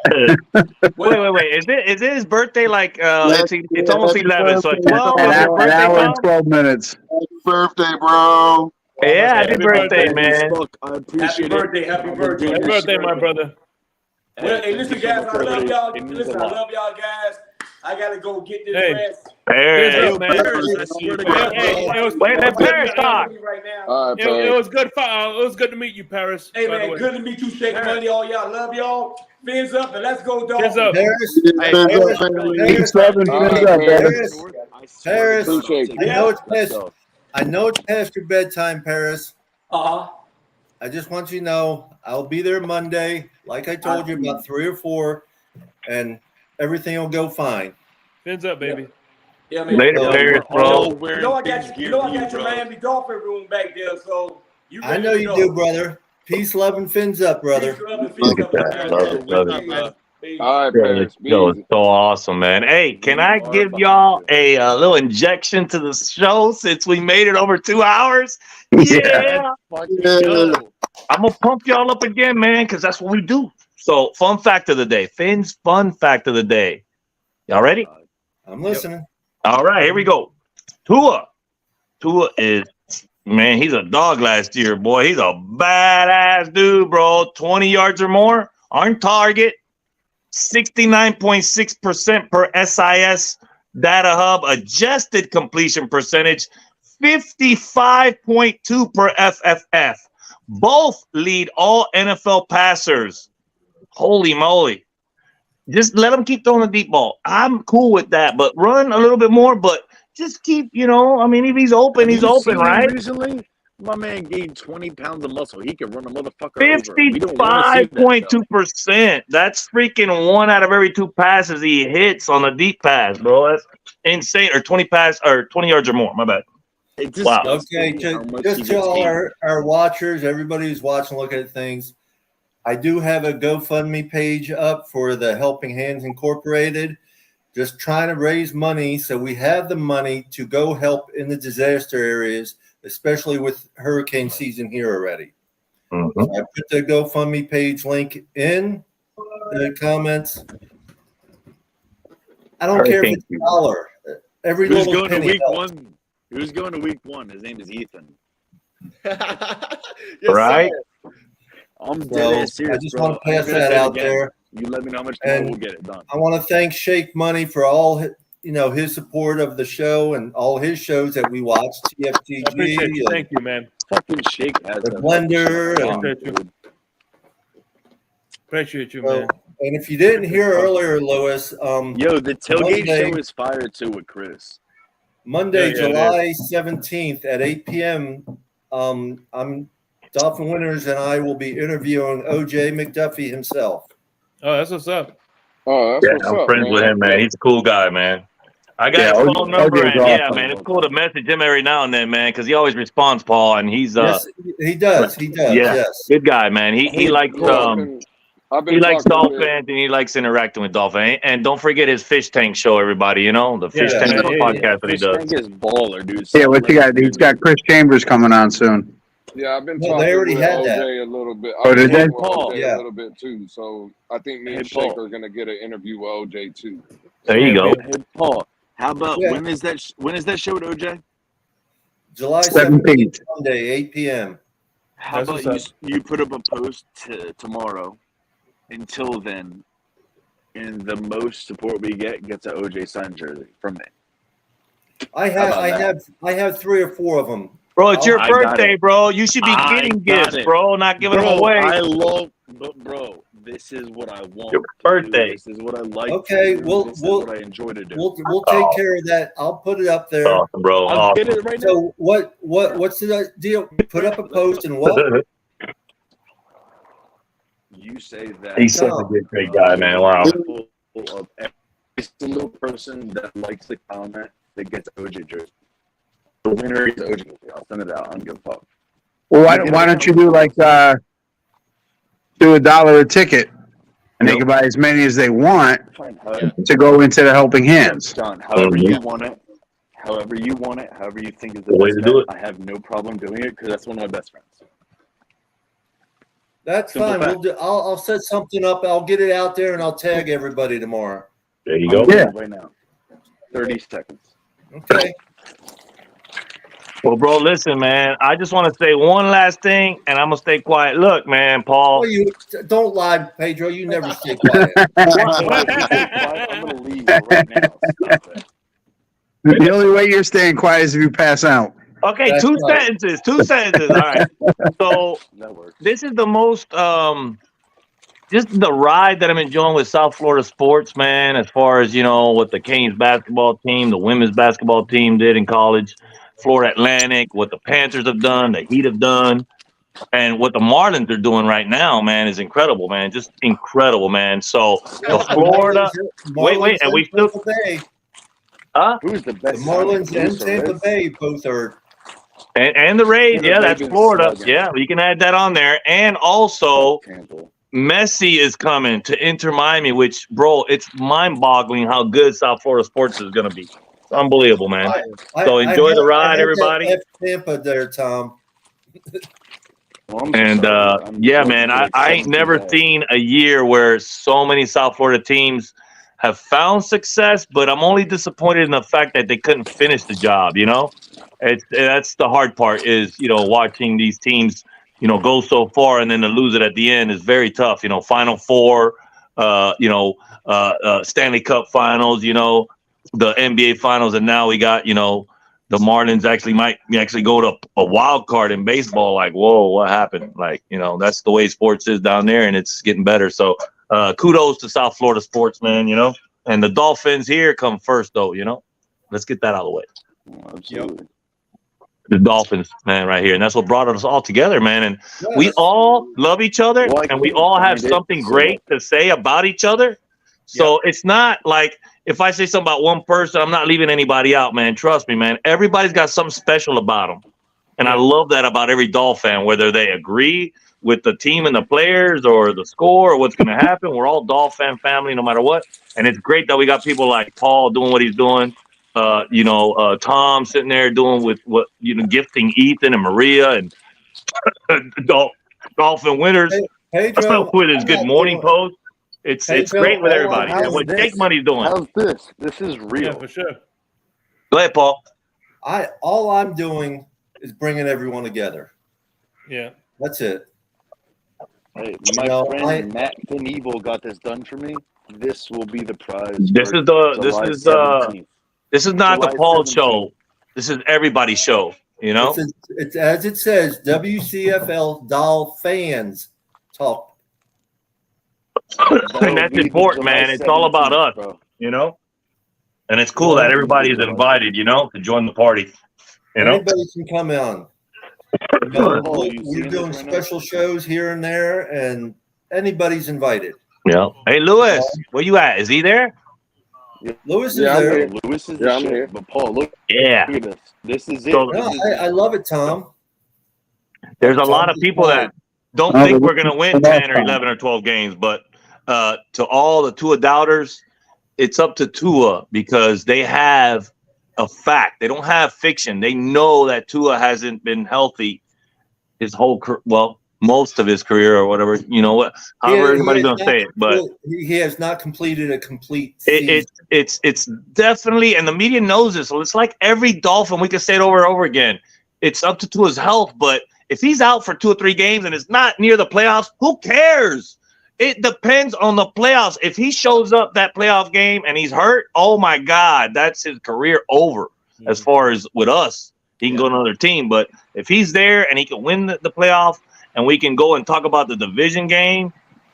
Wait. Is it his birthday? Like it's almost 11, so at 12 is An his birthday, hour and Tom? 12 minutes. Happy birthday, bro. Yeah, happy birthday, Thank you, man. Spock. I happy appreciate birthday, it. happy I'm birthday. doing Happy this birthday, shit. my brother. Well, hey, listen, guys, I love y'all. It means Listen, a I lot. love y'all guys. I gotta go get this Hey. rest. Here's Hey, up, man. Paris, I swear to God. Hey, it was wait, let Paris talk. Right now. All right, It Paris. was good. It was good to meet you, Paris. Hey by the man, way. good to meet you. Shake money, all y'all. Love y'all. Fins up and let's go, Fins Dolphins. up. Paris, Keep seven, All fins right, up, brother. Paris, Paris, Appreciate I you. know it's past. I know it's past your bedtime, Paris. Uh-huh. I just want you to know I'll be there Monday, like I told you, about 3 or 4, and everything will go fine. Fins up, baby. Yeah, man. Later, Paris, bro. You know I got your Miami Dolphin room back there, so you I know you do, brother. Peace, love, and fins up, brother. Look at that, brother. All right, Paris. Be Yo, easy. it's so awesome, man. Hey, can I give y'all a little injection to the show since we made it over 2 hours? Yeah. I'm going to pump y'all up again, man, because that's what we do. So, fun fact of the day. Finn's fun fact of the day. Y'all ready? I'm listening. All right, here we go. Tua is, man, he's a dog last year, boy. He's a badass dude, bro. 20 yards or more on target. 69.6% per SIS Data Hub adjusted completion percentage, 55.2 per FFF. Both lead all NFL passers. Holy moly. Just let him keep throwing the deep ball. I'm cool with that, but run a little bit more, but just keep, I mean, if he's open, he's open, right? Recently, my man gained 20 pounds of muscle. He can run a motherfucker over. We don't want to see that, 55.2%. That's freaking 1 out of every 2 passes he hits on a deep pass, bro. That's insane. Or 20 yards or more. My bad. Wow. Okay, just to all our watchers, everybody who's watching, looking at things, I do have a GoFundMe page up for the Helping Hands Incorporated. Just trying to raise money so we have the money to go help in the disaster areas, especially with hurricane season here already. Mm-hmm. So I put the GoFundMe page link in the comments. I don't care if it's $1. Every Who's little going to penny week helps. 1? Who's going to week 1? His name is Ethan. Right? I'm So, dead serious, I just bro. want to pass I'm gonna that say it out again. there. You let me know how much time, And we'll get it done. I want to thank Shake Money for all his support of the show and all his shows that we watch. TFTG. I appreciate you. Thank you, man. Fucking Shake has the that Blender. Appreciate you, So, man. and if you didn't hear earlier, Lewis, Yo, the tailgate Monday, show is fire too with Chris. Monday, Yeah, July 17th at 8 p.m. I'm Dolphin Winners and I will be interviewing OJ McDuffie himself. Oh, that's what's up. Oh, that's Yeah, what's I'm up, friends man. with him, man. He's a cool guy, man. I got his phone number, OJ's and yeah, awesome. man, it's cool to message him every now and then, man, because he always responds, Paul, and he's Yes, he does. He does. yeah, Yes. good guy, man. He Hey, likes Yeah, I've been he likes talking with Dolphins and he likes interacting with Dolphins. And don't forget his fish tank show, everybody. The fish Yeah, tank man, yeah, podcast that he Fish does. Tank is baller, dude. Yeah, what you got? He's got Chris Chambers coming on soon. Yeah, I've been No, talking they already with had OJ that. a little bit. Oh, I've been did they? talking with OJ Yeah. a little bit too. So I think me and Hey, Paul. Shake are gonna get an interview with OJ too. There you go. Hey, Paul, how about Yeah. when is that show with OJ? July 17th. 17th, Monday, 8 p.m. How That's about what's you put up a post tomorrow? Until then, and the most support we get gets an OJ signed jersey from me. I have 3 or 4 of them. Bro, it's your I got birthday, it. bro. You should be I getting got gifts, it. bro, not giving them Bro, away. bro, this is what I want. Your to birthday. do. This is what I like. Okay, to do. we'll- This is we'll- what I enjoy to do. We'll take care of that. I'll put it up there. Awesome, bro. I'll Awesome. get it right now. So what's the deal? Put up a post and what? You say that He's such a good, great guy, man. Wow. of every single person that likes the comment that gets OJ jersey. The winner is OJ jersey. I'll send it out. I don't give a fuck. Well, why don't you do like do $1 a ticket, and they can buy as many as they want Fine. to go into the Helping Hands. John, however you want it, however you think is the way best to do bet, I have no problem doing it because that's one of my best friends. That's Simple fine. fact. I'll set something up. I'll get it out there and I'll tag everybody tomorrow. There you I'm go. doing Yeah. it right now. 30 seconds. Okay. Well, bro, listen, man. I just want to say one last thing, and I'm gonna stay quiet. Look, man, Paul. Well, you don't lie, Pedro. You never stay quiet. I'm gonna leave right now. Stop it. The only way you're staying quiet is if you pass out. Okay, That's two right. sentences. All right. So That works. this is the most just the ride that I'm enjoying with South Florida sports, man, as far as what the Canes basketball team, the women's basketball team did in college, Florida Atlantic, what the Panthers have done, the Heat have done, and what the Marlins are doing right now, man, is incredible, man. Just incredible, man. So the Florida wait, and we still Tampa Bay. Who's the The best? Marlins and Bruce or Tampa Reds? Bay both are. and the Rays, And the yeah, that's Ravens Florida. slugging. Yeah, you can add that on there. And also Tampa. Messi is coming to Inter Miami, which, bro, it's mind-boggling how good South Florida sports is going to be. It's unbelievable, man. So enjoy the ride, everybody. F Tampa there, Tom. Well, I'm And sorry. I'm yeah, looking man, for I like ain't 17 never days. seen a year where so many South Florida teams have found success, but I'm only disappointed in the fact that they couldn't finish the job. That's the hard part is watching these teams go so far and then to lose it at the end is very tough. Final Four, Stanley Cup Finals. the NBA Finals, and now we got the Marlins might actually go to a wild card in baseball. Like, whoa, what happened? Like, that's the way sports is down there, and it's getting better. So, kudos to South Florida sports, man. And the Dolphins here come first, though. Let's get that out of the way. Absolutely. The Dolphins, man, right here, and that's what brought us all together, man. And we all love each other, and we all have something great to say about each other. So it's not like if I say something about one person, I'm not leaving anybody out, man. Trust me, man. Everybody's got something special about them. And I love that about every Dolphin fan, whether they agree with the team and the players or the score or what's going to happen. We're all Dolphin family no matter what. And it's great that we got people like Paul doing what he's doing. Tom sitting there doing with what, gifting Ethan and Maria and Dolphin winners. Pedro, with his good morning post. It's great with everybody. And what Jake Money's doing. How's this? This is real. Yeah, for sure. Go ahead, Paul. All I'm doing is bringing everyone together. Yeah. That's it. Hey, my friend Matt Finevil got this done for me. This will be the prize. This is not the Paul show. This is everybody's show. It's as it says, WCFL DolFans talk. And that's important, man. It's all about us, And it's cool that everybody is invited, to join the party. Anybody can come on. We're doing special shows here and there, and anybody's invited. Yeah. Hey, Lewis, where you at? Is he there? Lewis is there. Lewis is I'm here. But Paul, look at this. This is it. I love it, Tom. There's a lot of people that don't think we're going to win 10 or 11 or 12 games, but to all the Tua doubters, it's up to Tua because they have a fact. They don't have fiction. They know that Tua hasn't been healthy his whole most of his career or whatever. However everybody's going to say it, but he has not completed a complete season. It's definitely, and the media knows this. So it's like every Dolphin. We can say it over and over again. It's up to Tua's health, but if he's out for 2 or 3 games and it's not near the playoffs, who cares? It depends on the playoffs. If he shows up that playoff game and he's hurt, oh my God, that's his career over. As far as with us, he can go to another team. But if he's there and he can win the playoff and we can go and talk about the division game,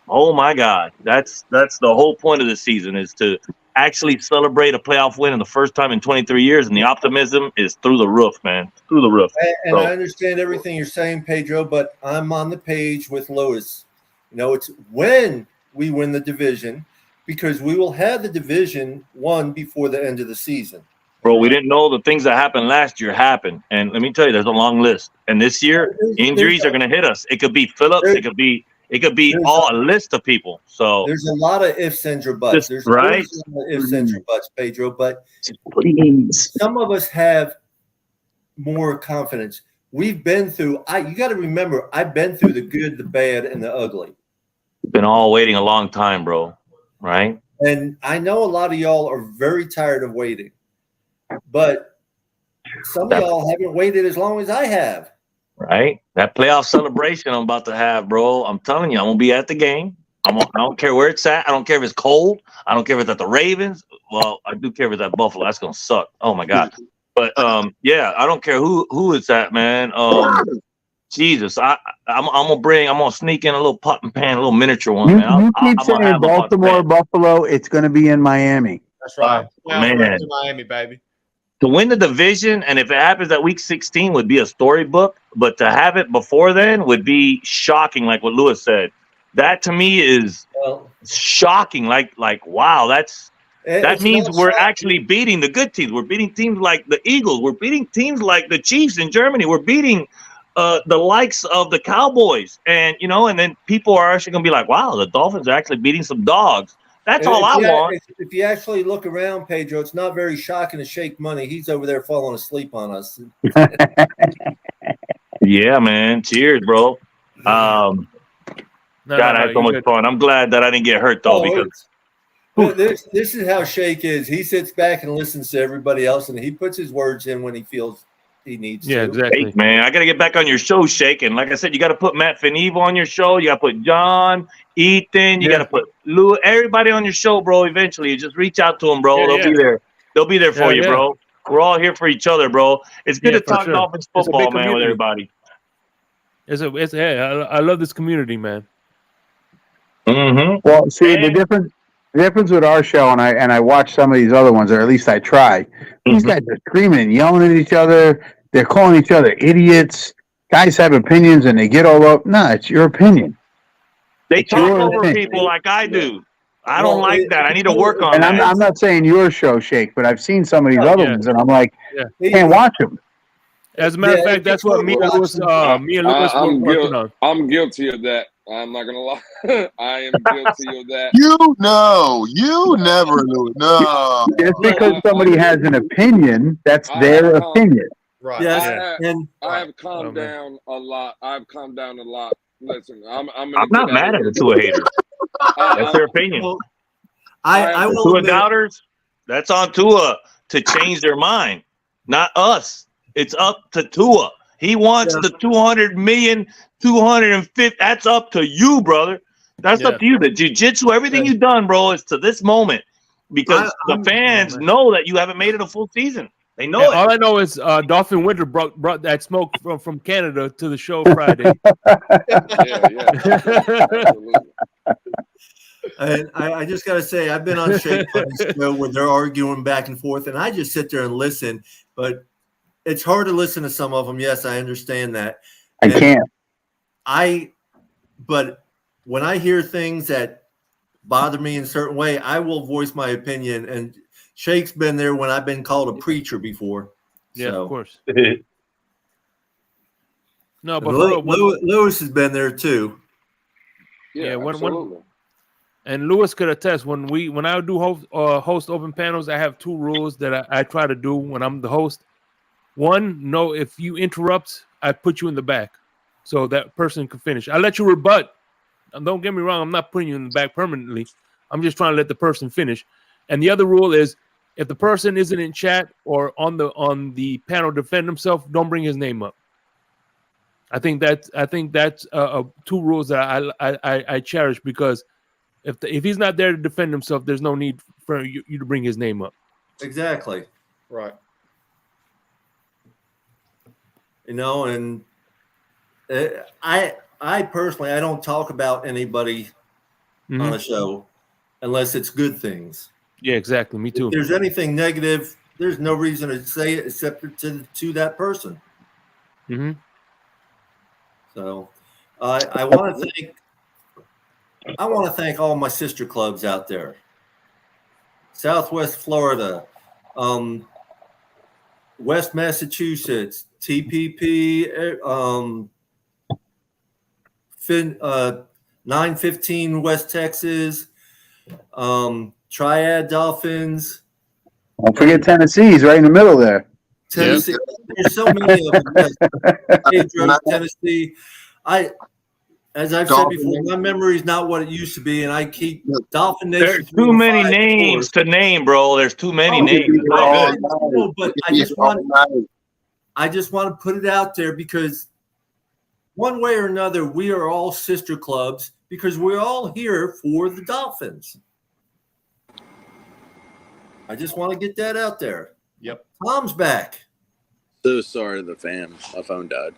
oh my God, that's the whole point of the season is to actually celebrate a playoff win in the first time in 23 years. And the optimism is through the roof, man. Through the roof. And I understand everything you're saying, Pedro, but I'm on the page with Lewis. It's when we win the division because we will have the division won before the end of the season. Bro, we didn't know the things that happened last year happened. And let me tell you, there's a long list. And this year, injuries are going to hit us. It could be Phillips. It could be a list of people. So there's a lot of ifs and your buts. There's right. Ifs and your buts, Pedro. But please, some of us have more confidence. We've been through. You got to remember, I've been through the good, the bad, and the ugly. Been all waiting a long time, bro. Right? And I know a lot of y'all are very tired of waiting, but some of y'all haven't waited as long as I have. Right? That playoff celebration I'm about to have, bro. I'm telling you, I'm gonna be at the game. I don't care where it's at. I don't care if it's cold. I don't care if it's at the Ravens. Well, I do care if it's at Buffalo. That's gonna suck. Oh my God. But yeah, I don't care who it's at, man. Jesus, I'm gonna sneak in a little pot and pan, a little miniature one, man. You keep saying Baltimore, Buffalo. It's gonna be in Miami. That's right. Man. Miami, baby. To win the division, and if it happens at week 16, would be a storybook. But to have it before then would be shocking, like what Lewis said. That to me is shocking. Like wow, that means we're actually beating the good teams. We're beating teams like the Eagles. We're beating teams like the Chiefs in Germany. We're beating the likes of the Cowboys. And and then people are actually gonna be like, wow, the Dolphins are actually beating some dogs. That's all I want. If you actually look around, Pedro, it's not very shocking to shake money. He's over there falling asleep on us. Yeah, man. Cheers, bro. God, I had so much fun. I'm glad that I didn't get hurt though, because this is how Shake is. He sits back and listens to everybody else, and he puts his words in when he feels he needs to. Yeah, exactly. Hey, man, I got to get back on your show, Shake. And like I said, you got to put Matt Finevil on your show. You got to put John, Ethan. You got to put Lou, everybody on your show, bro. Eventually, you just reach out to them, bro. They'll be there. They'll be there for you, bro. We're all here for each other, bro. It's good to talk Dolphins football, man, with everybody. I love this community, man. Mm-hmm. Well, see, the difference with our show, and I watch some of these other ones, or at least I try. These guys are screaming and yelling at each other. They're calling each other idiots. Guys have opinions, and they get all up. No, it's your opinion. They talk over people like I do. I don't like that. I need to work on that. And I'm not saying your show, Shake, but I've seen some of these other ones, and I'm like, can't watch them. As a matter of fact, that's what me and Lewis were working on. I'm guilty of that. I'm not gonna lie. I am guilty of that. You never knew. No. Just because somebody has an opinion, that's their opinion. Right. I have calmed down a lot. I've calmed down a lot. Listen, I'm not mad at the two haters. That's their opinion. I will Tua doubters. That's on Tua to change their mind, not us. It's up to Tua. He wants the 200 million, 250. That's up to you, brother. That's up to you. The jiu-jitsu, everything you've done, bro, is to this moment because the fans know that you haven't made it a full season. They know it. All I know is Dolphin Winter brought that smoke from Canada to the show Friday. And I just got to say, I've been on Shake Buddy's show where they're arguing back and forth, and I just sit there and listen. But it's hard to listen to some of them. Yes, I understand that. I can't. But when I hear things that bother me in a certain way, I will voice my opinion. And Shake's been there when I've been called a preacher before. Yeah, so. Of course. No, but Lewis has been there too. Yeah, absolutely. And Lewis could attest when I do host open panels, I have two rules that I try to do when I'm the host. One, no, if you interrupt, I put you in the back so that person can finish. I let you rebut. And don't get me wrong, I'm not putting you in the back permanently. I'm just trying to let the person finish. And the other rule is if the person isn't in chat or on the panel defend himself, don't bring his name up. I think that's two rules that I cherish because if he's not there to defend himself, there's no need for you to bring his name up. Exactly. Right. You know, and I personally, I don't talk about anybody on a show unless it's good things. Yeah, exactly. Me too. If there's anything negative, there's no reason to say it except to that person. Mm-hmm. So I want to thank all my sister clubs out there. Southwest Florida, West Massachusetts, TPP, 915 West Texas, Triad Dolphins. Don't forget Tennessee's right in the middle there. Tennessee. Yep. There's so many of them. Pedro, Tennessee. As I've said before, my memory is not what it used to be, and I keep Dolphin Nation. There's too many names to name, bro. There's too many names. No, but I just want to put it out there because one way or another, we are all sister clubs because we're all here for the Dolphins. I just want to get that out there. Yep. Tom's back. So sorry to the fam. My phone died.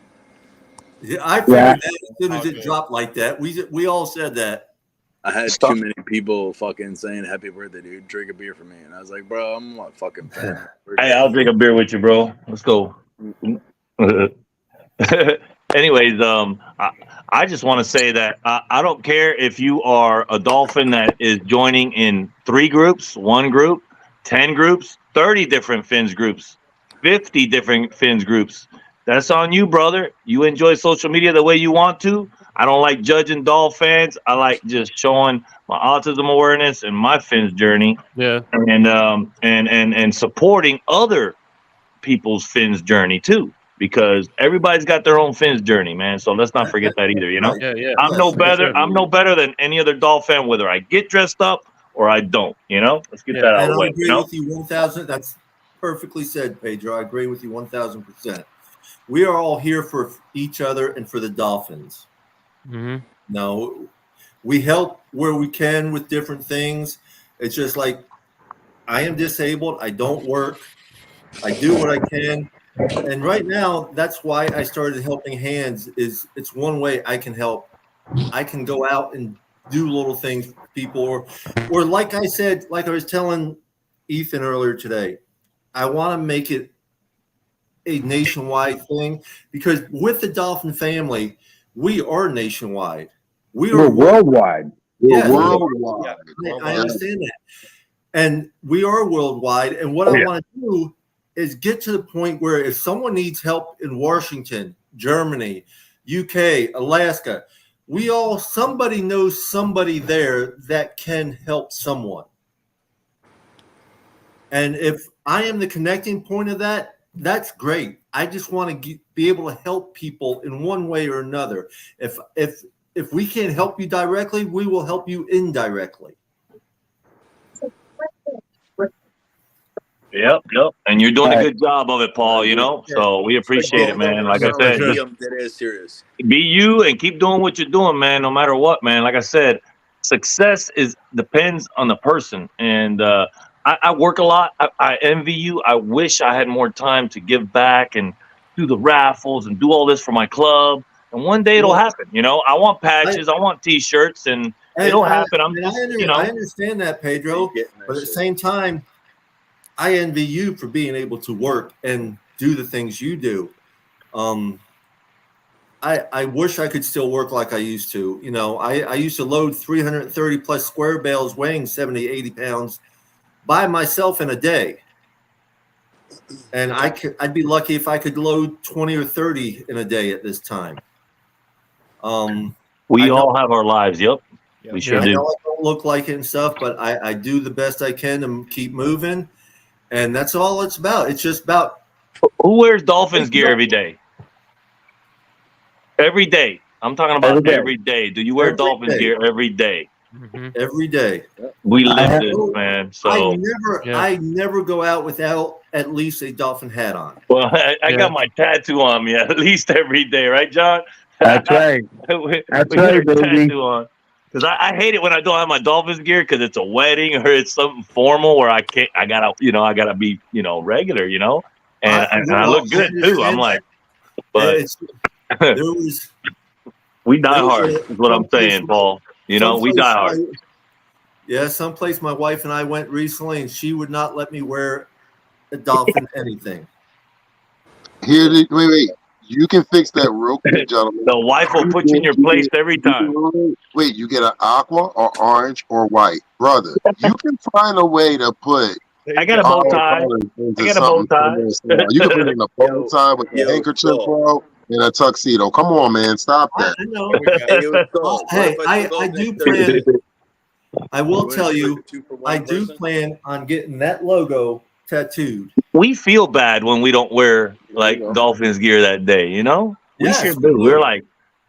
Yeah, I figured that as soon as it dropped like that. We all said that. I had too many people fucking saying happy birthday, dude. Drink a beer for me. And I was like, bro, I'm not fucking fan. Hey, I'll drink a beer with you, bro. Let's go. Anyways, I just want to say that I don't care if you are a Dolphin that is joining in 3 groups, 1 group, 10 groups, 30 different Fins groups, 50 different Fins groups. That's on you, brother. You enjoy social media the way you want to. I don't like judging DolFans. I like just showing my autism awareness and my Fins journey. Yeah. And supporting other people's Fins journey too. Because everybody's got their own Fins journey, man. So let's not forget that either, you know? Yeah. I'm no better than any other Dolphin, whether I get dressed up or I don't, you know? Let's get that out of the way. I agree with you 1,000. That's perfectly said, Pedro. I agree with you 1,000%. We are all here for each other and for the Dolphins. Mm-hmm. No, we help where we can with different things. It's just like I am disabled. I don't work. I do what I can. And right now, that's why I started Helping Hands. Is it's one way I can help. I can go out and do little things for people, or like I said, like I was telling Ethan earlier today, I want to make it a nationwide thing, because with the Dolphin family, we are nationwide. We're worldwide. Yeah, We're worldwide. I understand that. And we are worldwide. And what I want to do is get to the point where if someone needs help in Washington, Germany, UK, Alaska, somebody knows somebody there that can help someone. And if I am the connecting point of that, that's great. I just want to be able to help people in one way or another. If we can't help you directly, we will help you indirectly. Yep. And you're doing a good job of it, Paul, so we appreciate it, man. Like I said, I'm dead ass serious. be you and keep doing what you're doing, man, no matter what, man. Like I said, success depends on the person. And I work a lot. I envy you. I wish I had more time to give back and do the raffles and do all this for my club. And one day it'll happen. I want patches, I want T-shirts, and it'll happen. I understand that, Pedro, but at the same time, I envy you for being able to work and do the things you do. I wish I could still work like I used to. I used to load 330 plus square bales weighing 70, 80 pounds by myself in a day. And I'd be lucky if I could load 20 or 30 in a day at this time. We all have our lives. Yep. We sure I do. know I don't look like it and stuff, but I do the best I can to keep moving. And that's all it's about. It's just about who wears Dolphins gear every day. Every day. I'm talking about every day. Do you wear Dolphins gear every day? Every day. We live this, man. So I never go out without at least a Dolphin hat on. Well, I got my tattoo on me at least every day, right, John? That's right. That's right, baby. Tattoo on. Because I hate it when I don't have my Dolphins gear because it's a wedding or it's something formal where I gotta be, regular, and I look good too. I'm like, but we die hard is what I'm saying, Paul. We die hard. Yeah, someplace my wife and I went recently, and she would not let me wear a Dolphin anything. Wait. You can fix that real quick, gentlemen. The wife will put you in your place every time. Wait, you get an aqua or orange or white, brother. You can find a way to put. I got a bow tie. You can put in a bow tie with a handkerchief, bro, and a tuxedo. Come on, man, stop that. I know. Hey, I do plan. I will tell you, I do plan on getting that logo tattooed. We feel bad when we don't wear Dolphins gear that day, We sure do. We're like,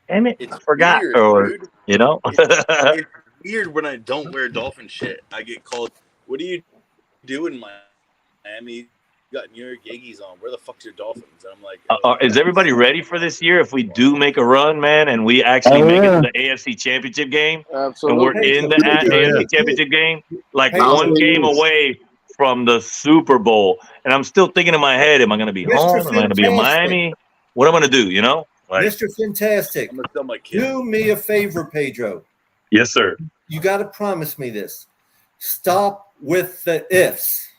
damn it, I forgot. Weird, it's weird when I don't wear Dolphin shit. I get called, what do you do in Miami? You got New York Yankees on. Where the fuck's your Dolphins? And I'm like, is everybody ready for this year? If we do make a run, man, and we actually make it to the AFC Championship game, absolutely, and we're in the AFC Championship game, one game away from the Super Bowl, and I'm still thinking in my head, am I going to be home? Am I going to be in Miami? What am I going to do? Mr. Fantastic, I'm going to tell my kid. Do me a favor, Pedro. Yes, sir. You got to promise me this. Stop with the ifs.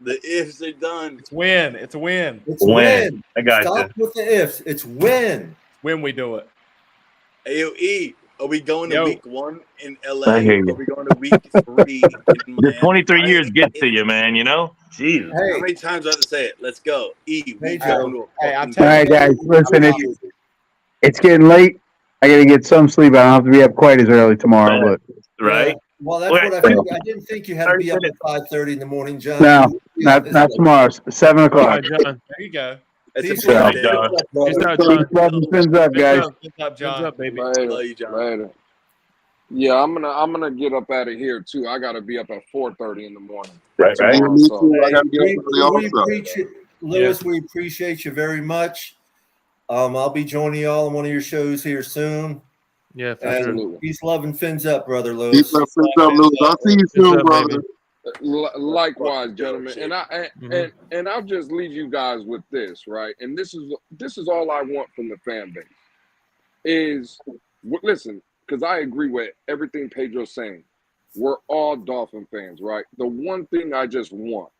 The ifs are done. It's win. It's a win. It's win. I got you. Stop with the ifs. It's win. When we do it. AOE. Are we going to week 1 in LA? I hear you. Are we going to week 3 in Miami? The 23 years get to you, man, Jesus. Hey. How many times do I have to say it? Let's go. I'm all right, guys, listen, it's getting late. I got to get some sleep. I don't have to be up quite as early tomorrow, but right. Well, that's what I figured. I didn't think you had to be up at 5:30 in the morning, John. No, not tomorrow. 7 o'clock. John. There you go. It's John. Fins up, guys. Good up, John. Fins up, baby. Love you, John. Later. Yeah, I'm gonna get up out of here too. I gotta be up at 4:30 in the morning. Right. Me too. I gotta get up early also. Lewis, we appreciate you very much. I'll be joining y'all on one of your shows here soon. Yeah, for sure. Peace, love, and fins up, brother Lewis. Peace, love, fins up, Lewis. I'll see you soon, brother. Likewise, gentlemen, and I'll just leave you guys with this, right? And this is all I want from the fan base is listen, because I agree with everything Pedro's saying. We're all Dolphin fans, right? The one thing I just want,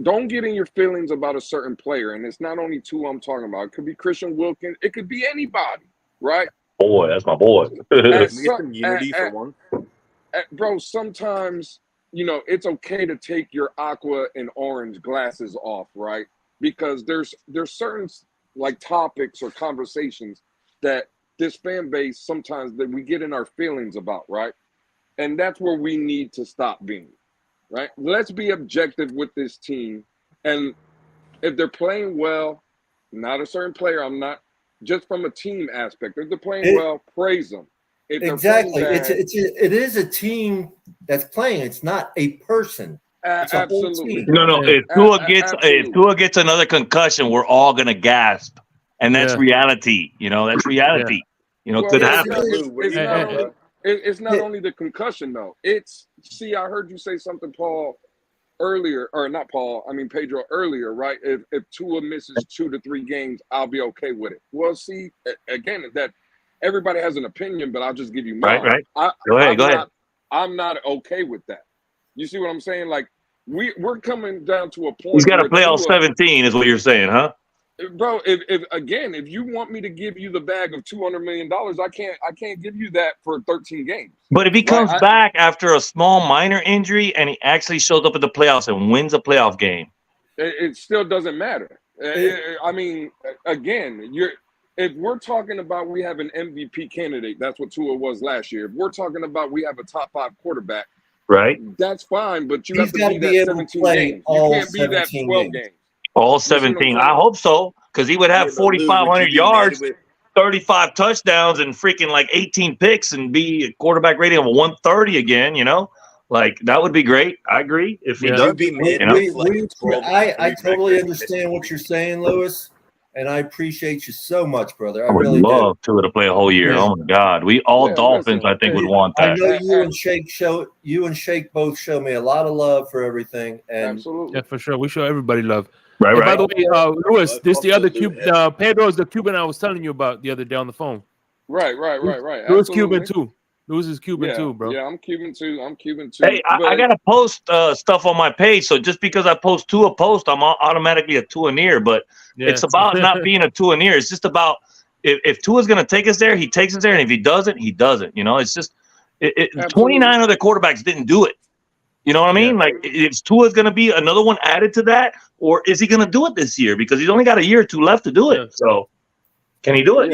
don't get in your feelings about a certain player, and it's not only two I'm talking about. It could be Christian Wilkins, it could be anybody, right? Boy, that's my boy. Get some unity for one. Bro, sometimes, it's okay to take your aqua and orange glasses off, right? Because there's certain like topics or conversations that this fan base sometimes that we get in our feelings about, right? And that's where we need to stop being, right? Let's be objective with this team. And if they're playing well, not a certain player, I'm not just from a team aspect. If they're playing well, praise them. Exactly. It is a team that's playing. It's not a person. It's a whole team. No. If Tua gets another concussion, we're all gonna gasp, and that's reality. That's reality. Could happen. It's not only the concussion though. I heard you say something, Paul, earlier, or not Paul. I mean Pedro earlier, right? If Tua misses 2 to 3 games, I'll be okay with it. Well, see, again, that. Everybody has an opinion, but I'll just give you mine. Right. Go ahead. I'm not okay with that. You see what I'm saying? Like we're coming down to a point. He's got to play all 17, is what you're saying, huh? Bro, if you want me to give you the bag of $200 million, I can't give you that for 13 games. But if he comes back after a small minor injury and he actually shows up at the playoffs and wins a playoff game, it still doesn't matter. I mean, again, if we're talking about we have an MVP candidate, that's what Tua was last year. If we're talking about we have a top 5 quarterback, right? That's fine, but you He's have to be that 17 games. You can't be that 12 games. All 17. I hope so, because he would have 4,500 yards, 35 touchdowns, and freaking like 18 picks, and be a quarterback rating of 130 again. Like that would be great. I agree. If he does, I totally understand what you're saying, Lewis. And I appreciate you so much, brother. I would really love Tua to play a whole year. Oh my God, we all Dolphins, I think, would want that. I know you and Shake both show me a lot of love for everything, and absolutely, yeah, for sure, we show everybody love. Right. By the way, Lewis, this the other Cuban. Pedro is the Cuban I was telling you about the other day on the phone. Right. Lewis Cuban too. Lewis is Cuban too, bro. Yeah, I'm Cuban too. Hey, I gotta post stuff on my page. So just because I post Tua post, I'm automatically a Tua-neer. But it's about not being a Tua-neer. It's just about if Tua's gonna take us there, he takes us there, and if he doesn't, he doesn't. It's just 29 other quarterbacks didn't do it. You know what I mean? Like, is Tua's gonna be another one added to that, or is he gonna do it this year? Because he's only got a year or two left to do it. So. Can he do it?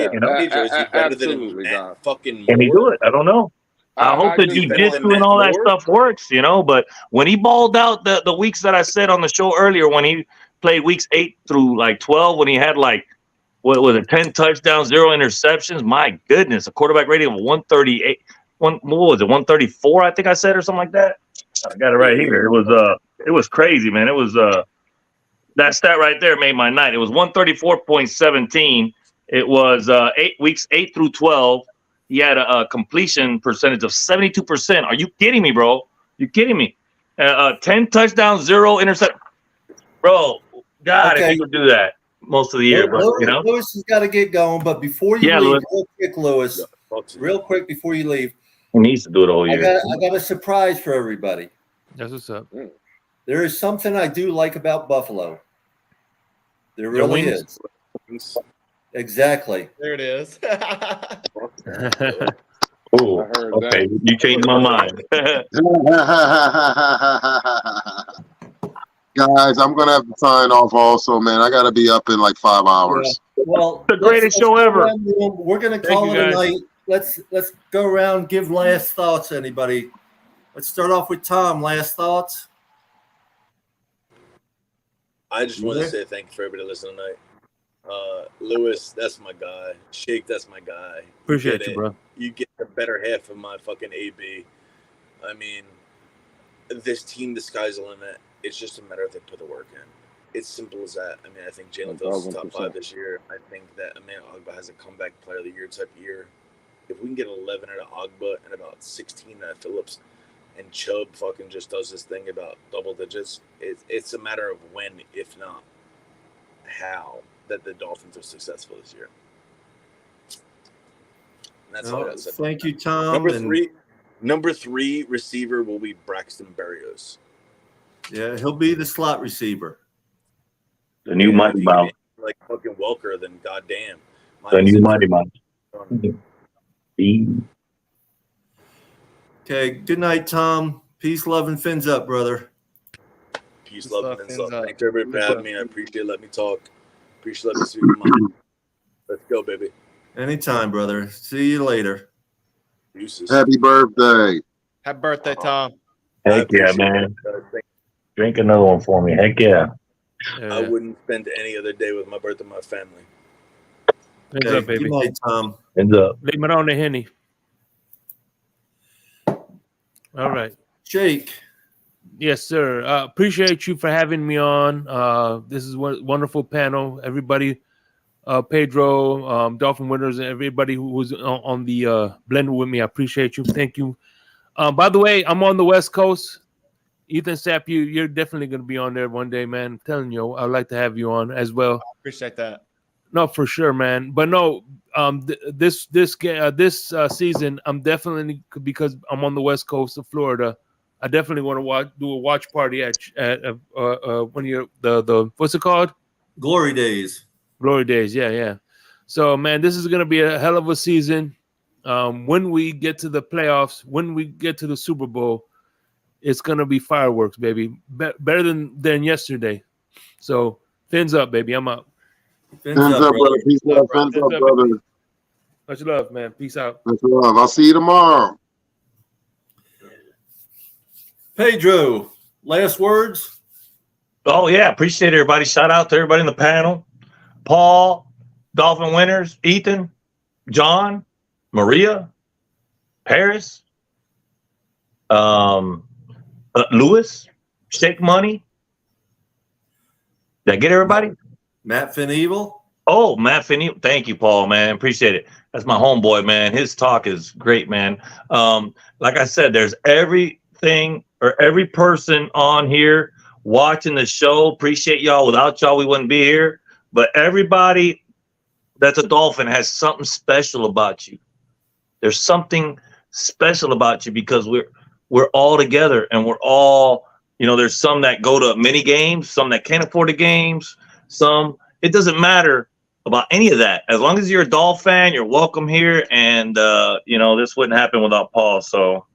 Absolutely, God. Can he do it? I don't know. I hope the jiu-jitsu and all that stuff works, But when he balled out the weeks that I said on the show earlier, when he played weeks 8 through like 12, when he had like, what was it, 10 touchdowns, 0 interceptions, my goodness, a quarterback rating of 138. What was it, 134, I think I said, or something like that? I got it right here. It was crazy, man. It was that stat right there made my night. It was 134.17. It was 8 through 12. He had a completion percentage of 72%. Are you kidding me, bro? You kidding me? 10 touchdowns, 0 intercept. Bro, God, if he could do that most of the year, Lewis has got to get going. But before you leave, Lewis, real quick before you leave, he needs to do it all year. I got a surprise for everybody. That's what's up. There is something I do like about Buffalo. There really is. Exactly. There it is. Oh, okay. You changed my mind. Guys, I'm gonna have to sign off also, man. I gotta be up in like 5 hours. Yeah. Well, the greatest show ever. We're gonna call it a night. Let's go around, give last thoughts. Anybody? Let's start off with Tom. Last thoughts. I just want to say thank you for everybody listening tonight. Lewis, that's my guy. Shake, that's my guy. Appreciate you, bro. You get the better half of my fucking AB. I mean, this team, the sky's the limit. It's just a matter of they put the work in. It's simple as that. I mean, I think Jalen Phillips is top 5 this year. I think that Emmanuel Ogbah has a comeback player of the year type of year. If we can get 11 out of Ogbah and about 16 out of Phillips, and Chubb fucking just does his thing about double digits, it's a matter of when, if not how, that the Dolphins are successful this year. And that's all I got to say. Thank you, Tom. Number three receiver will be Braxton Berrios. Yeah, he'll be the slot receiver. The new Mighty Mouse. Like fucking Welker, then goddamn. The new Mighty Mouse. Okay, good night, Tom. Peace, love, and fins up, brother. Peace, love, and fins up. Thanks everybody for having me. I appreciate it. Let me talk. Appreciate let me speak my mind. Let's go, baby. Anytime, brother. See you later. Deuces. Happy birthday. Happy birthday, Tom. Heck yeah, man. Drink another one for me. Heck yeah. I wouldn't spend any other day with my birthday, my family. Hands up, baby. Good night, Tom. Hands up. Leave it on the Henny. All right. Jake. Yes, sir. Appreciate you for having me on. This is a wonderful panel. Everybody, Pedro, Dolphin Winners, and everybody who was on the blend with me. I appreciate you. Thank you. By the way, I'm on the West Coast. Ethan Sapp, you're definitely going to be on there one day, man. I'm telling you, I'd like to have you on as well. I appreciate that. No, for sure, man. But no, this season, I'm definitely, because I'm on the West Coast of Florida, I definitely want to do a watch party at when you're the what's it called? Glory Days. Glory Days, yeah. So, man, this is going to be a hell of a season. When we get to the playoffs, when we get to the Super Bowl, it's going to be fireworks, baby. Better than yesterday. So, fins up, baby. I'm out. Fins up, brother. Peace love, fins up, brother. Much love, man. Peace out. Much love. I'll see you tomorrow. Pedro, last words? Oh, yeah. Appreciate everybody. Shout out to everybody in the panel. Paul, Dolphin Winners, Ethan, John, Maria, Paris, Lewis, Shake Money. Did I get everybody? Matt Finevil. Oh, Matt Finevil. Thank you, Paul, man. Appreciate it. That's my homeboy, man. His talk is great, man. Like I said, there's everything or every person on here watching the show. Appreciate y'all. Without y'all, we wouldn't be here. But everybody that's a Dolphin has something special about you. There's something special about you because we're all together and we're all, there's some that go to mini games, some that can't afford the games, it doesn't matter about any of that. As long as you're a Dolphin fan, you're welcome here. And, this wouldn't happen without Paul. So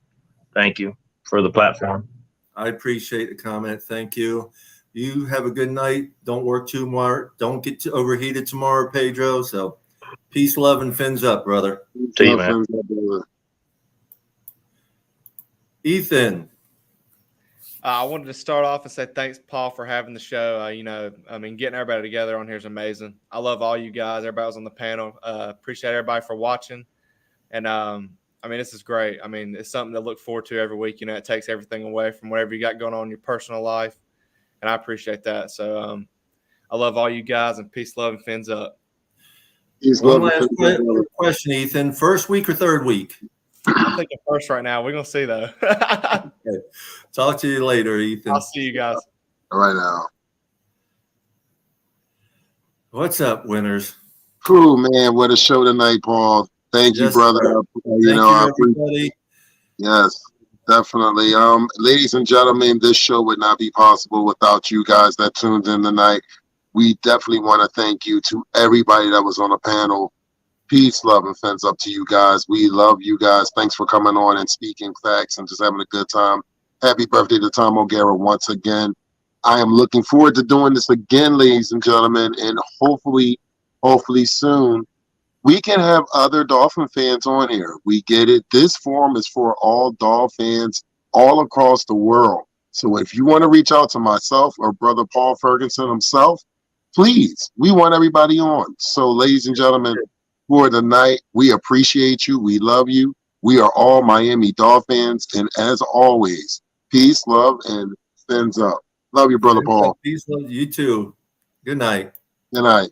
thank you for the platform. I appreciate the comment. Thank you. You have a good night. Don't work too much. Don't get too overheated tomorrow, Pedro. So peace, love, and fins up, brother. See you, man. Ethan. I wanted to start off and say thanks, Paul, for having the show. Getting everybody together on here is amazing. I love all you guys. Everybody was on the panel. Appreciate everybody for watching. And, this is great. It's something to look forward to every week. It takes everything away from whatever you got going on in your personal life. And I appreciate that. So I love all you guys, and peace, love, and fins up. One last question, Ethan. First week or third week? I'm thinking first right now. We're going to see, though. Okay. Talk to you later, Ethan. I'll see you guys. All right now. What's up, winners? Cool, man. What a show tonight, Paul. Thank you, brother. Thank you, everybody. Yes, definitely. Ladies and gentlemen, this show would not be possible without you guys that tuned in tonight. We definitely want to thank you to everybody that was on the panel. Peace, love, and fins up to you guys. We love you guys. Thanks for coming on and speaking facts and just having a good time. Happy birthday to Tom O'Gara once again. I am looking forward to doing this again, ladies and gentlemen, and hopefully soon we can have other Dolphin fans on here. We get it. This forum is for all Dolphin fans all across the world. So if you want to reach out to myself or Brother Paul Ferguson himself, please, we want everybody on. So, ladies and gentlemen, for tonight, we appreciate you. We love you. We are all Miami Dolphins. And as always, peace, love, and fins up. Love you, Brother Paul. Peace, love. You too. Good night. Good night.